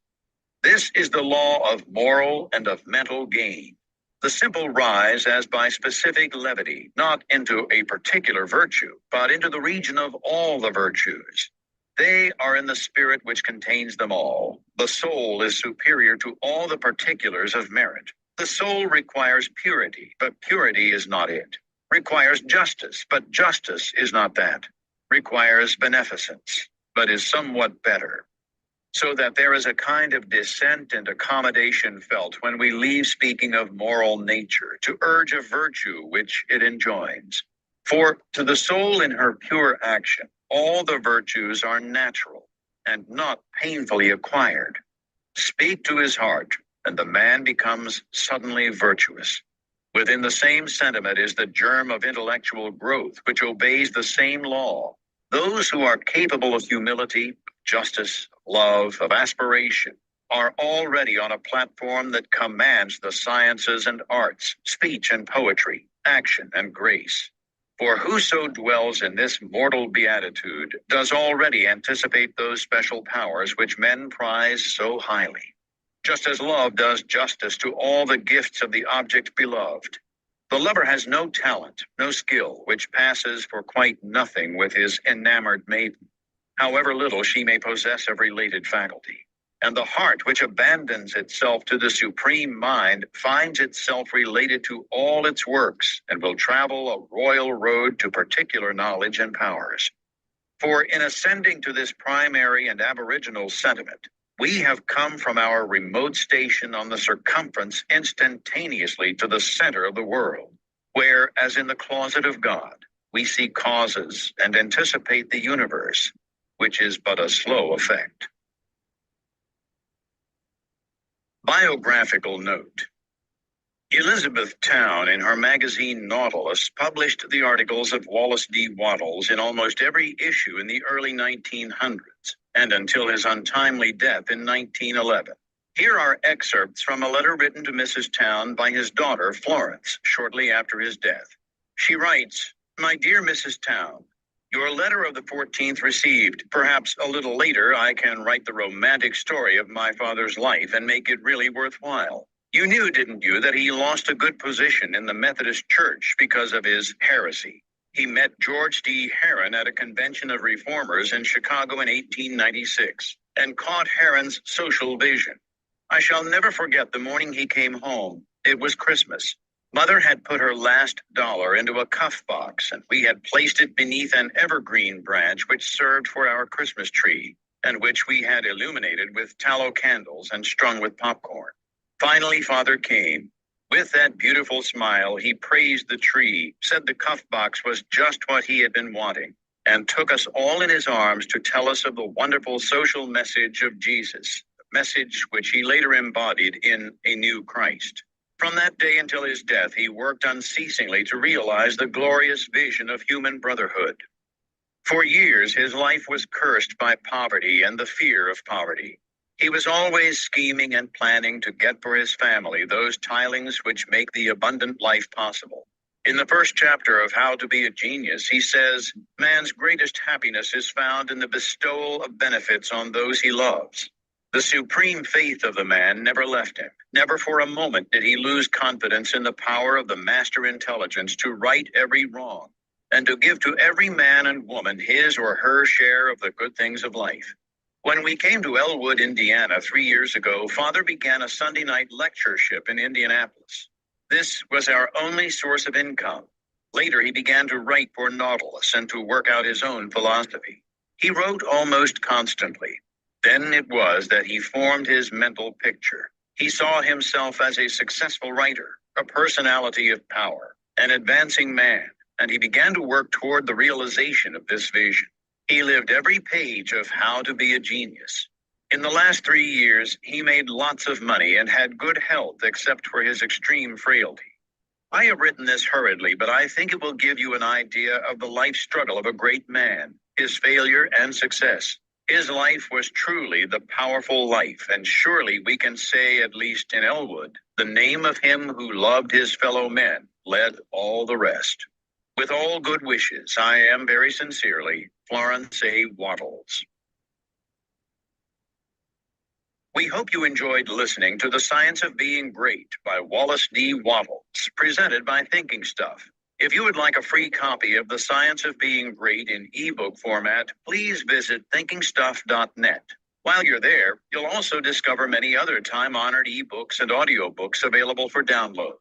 This is the law of moral and of mental gain. The simple rise as by specific levity, not into a particular virtue, but into the region of all the virtues. They are in the spirit which contains them all. The soul is superior to all the particulars of merit. The soul requires purity, but purity is not it. Requires justice, but justice is not that. Requires beneficence, but is somewhat better. So that there is a kind of dissent and accommodation felt when we leave speaking of moral nature to urge a virtue which it enjoins. For to the soul in her pure action, all the virtues are natural and not painfully acquired. Speak to his heart, and the man becomes suddenly virtuous. Within the same sentiment is the germ of intellectual growth, which obeys the same law. Those who are capable of humility, justice, love, of aspiration, are already on a platform that commands the sciences and arts, speech and poetry, action and grace. For whoso dwells in this mortal beatitude does already anticipate those special powers which men prize so highly. Just as love does justice to all the gifts of the object beloved. The lover has no talent, no skill, which passes for quite nothing with his enamored maiden, however little she may possess of related faculty. And the heart which abandons itself to the supreme mind finds itself related to all its works and will travel a royal road to particular knowledge and powers. For in ascending to this primary and aboriginal sentiment, we have come from our remote station on the circumference instantaneously to the center of the world, where, as in the closet of God, we see causes and anticipate the universe, which is but a slow effect. Biographical note. Elizabeth Town, in her magazine Nautilus, published the articles of Wallace D. Wattles in almost every issue in the early 1900s, and until his untimely death in 1911. Here are excerpts from a letter written to Mrs. Town by his daughter, Florence, shortly after his death. She writes, "My dear Mrs. Town, your letter of the 14th received. Perhaps a little later I can write the romantic story of my father's life and make it really worthwhile. You knew, didn't you, that he lost a good position in the Methodist Church because of his heresy? He met George D. Herron at a convention of reformers in Chicago in 1896 and caught Herron's social vision. I shall never forget the morning he came home. It was Christmas. Mother had put her last dollar into a cuff box, and we had placed it beneath an evergreen branch which served for our Christmas tree, and which we had illuminated with tallow candles and strung with popcorn. Finally, Father came. With that beautiful smile, he praised the tree, said the cuff box was just what he had been wanting, and took us all in his arms to tell us of the wonderful social message of Jesus, the message which he later embodied in A New Christ. From that day until his death, he worked unceasingly to realize the glorious vision of human brotherhood. For years, his life was cursed by poverty and the fear of poverty. He was always scheming and planning to get for his family those tilings which make the abundant life possible. In the first chapter of How to Be a Genius, he says, man's greatest happiness is found in the bestowal of benefits on those he loves. The supreme faith of the man never left him. Never for a moment did he lose confidence in the power of the master intelligence to right every wrong, and to give to every man and woman his or her share of the good things of life. When we came to Elwood, Indiana 3 years ago, Father began a Sunday night lectureship in Indianapolis. This was our only source of income. Later, he began to write for Nautilus and to work out his own philosophy. He wrote almost constantly. Then it was that he formed his mental picture. He saw himself as a successful writer, a personality of power, an advancing man, and he began to work toward the realization of this vision. He lived every page of How to Be a Genius. In the last 3 years, he made lots of money and had good health except for his extreme frailty. I have written this hurriedly, but I think it will give you an idea of the life struggle of a great man, his failure and success. His life was truly the powerful life, and surely we can say, at least in Elwood, the name of him who loved his fellow men led all the rest. With all good wishes, I am very sincerely, Florence A. Wattles. We hope you enjoyed listening to The Science of Being Great by Wallace D. Wattles, presented by Thinking Stuff. If you would like a free copy of The Science of Being Great in ebook format, please visit thinkingstuff.net. While you're there, you'll also discover many other time-honored ebooks and audiobooks available for download.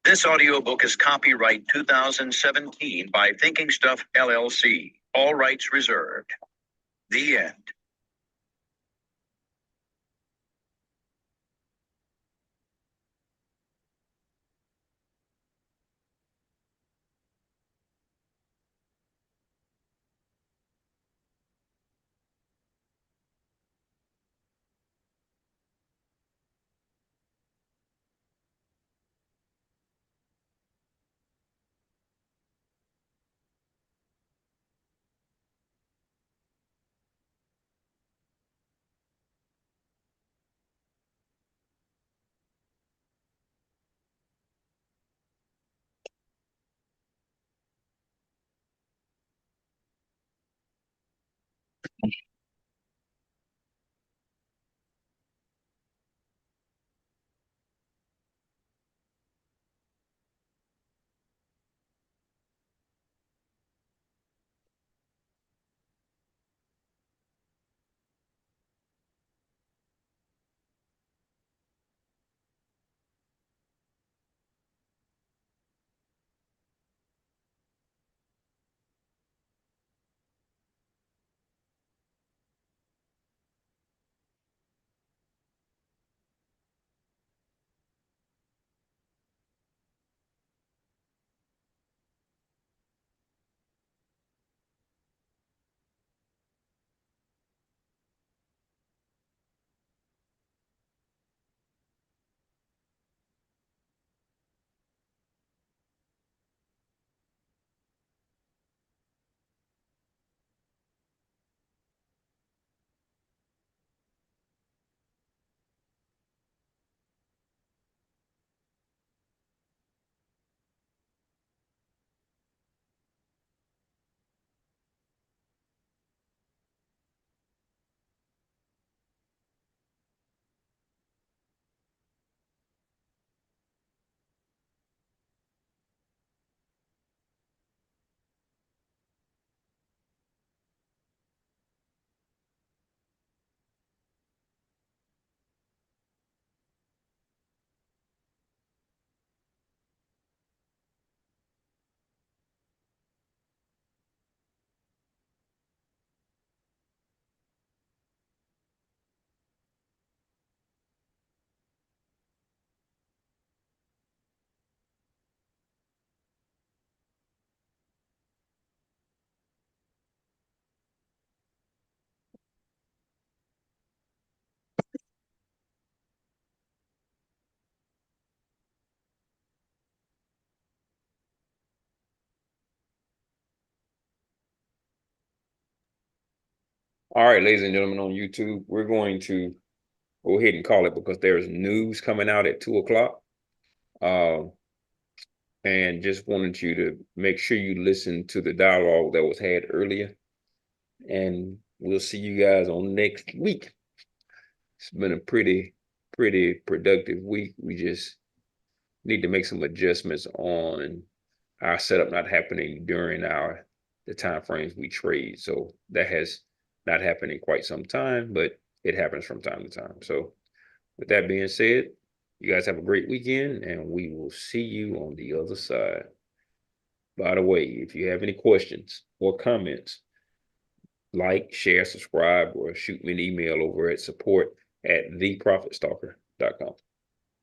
This audiobook is copyright 2017 by Thinking Stuff LLC. All rights reserved. The end. All right, ladies and gentlemen on YouTube, we're going to go ahead and call it because there's news coming out at 2 o'clock. And just wanted you to make sure you listen to the dialogue that was had earlier. And we'll see you guys on next week. It's been a pretty productive week. We just need to make some adjustments on our setup not happening during the time frames we trade. So that has not happened in quite some time, but it happens from time to time. So with that being said, you guys have a great weekend and we will see you on the other side. By the way, if you have any questions or comments, like, share, subscribe, or shoot me an email over at support@theprofitstalker.com.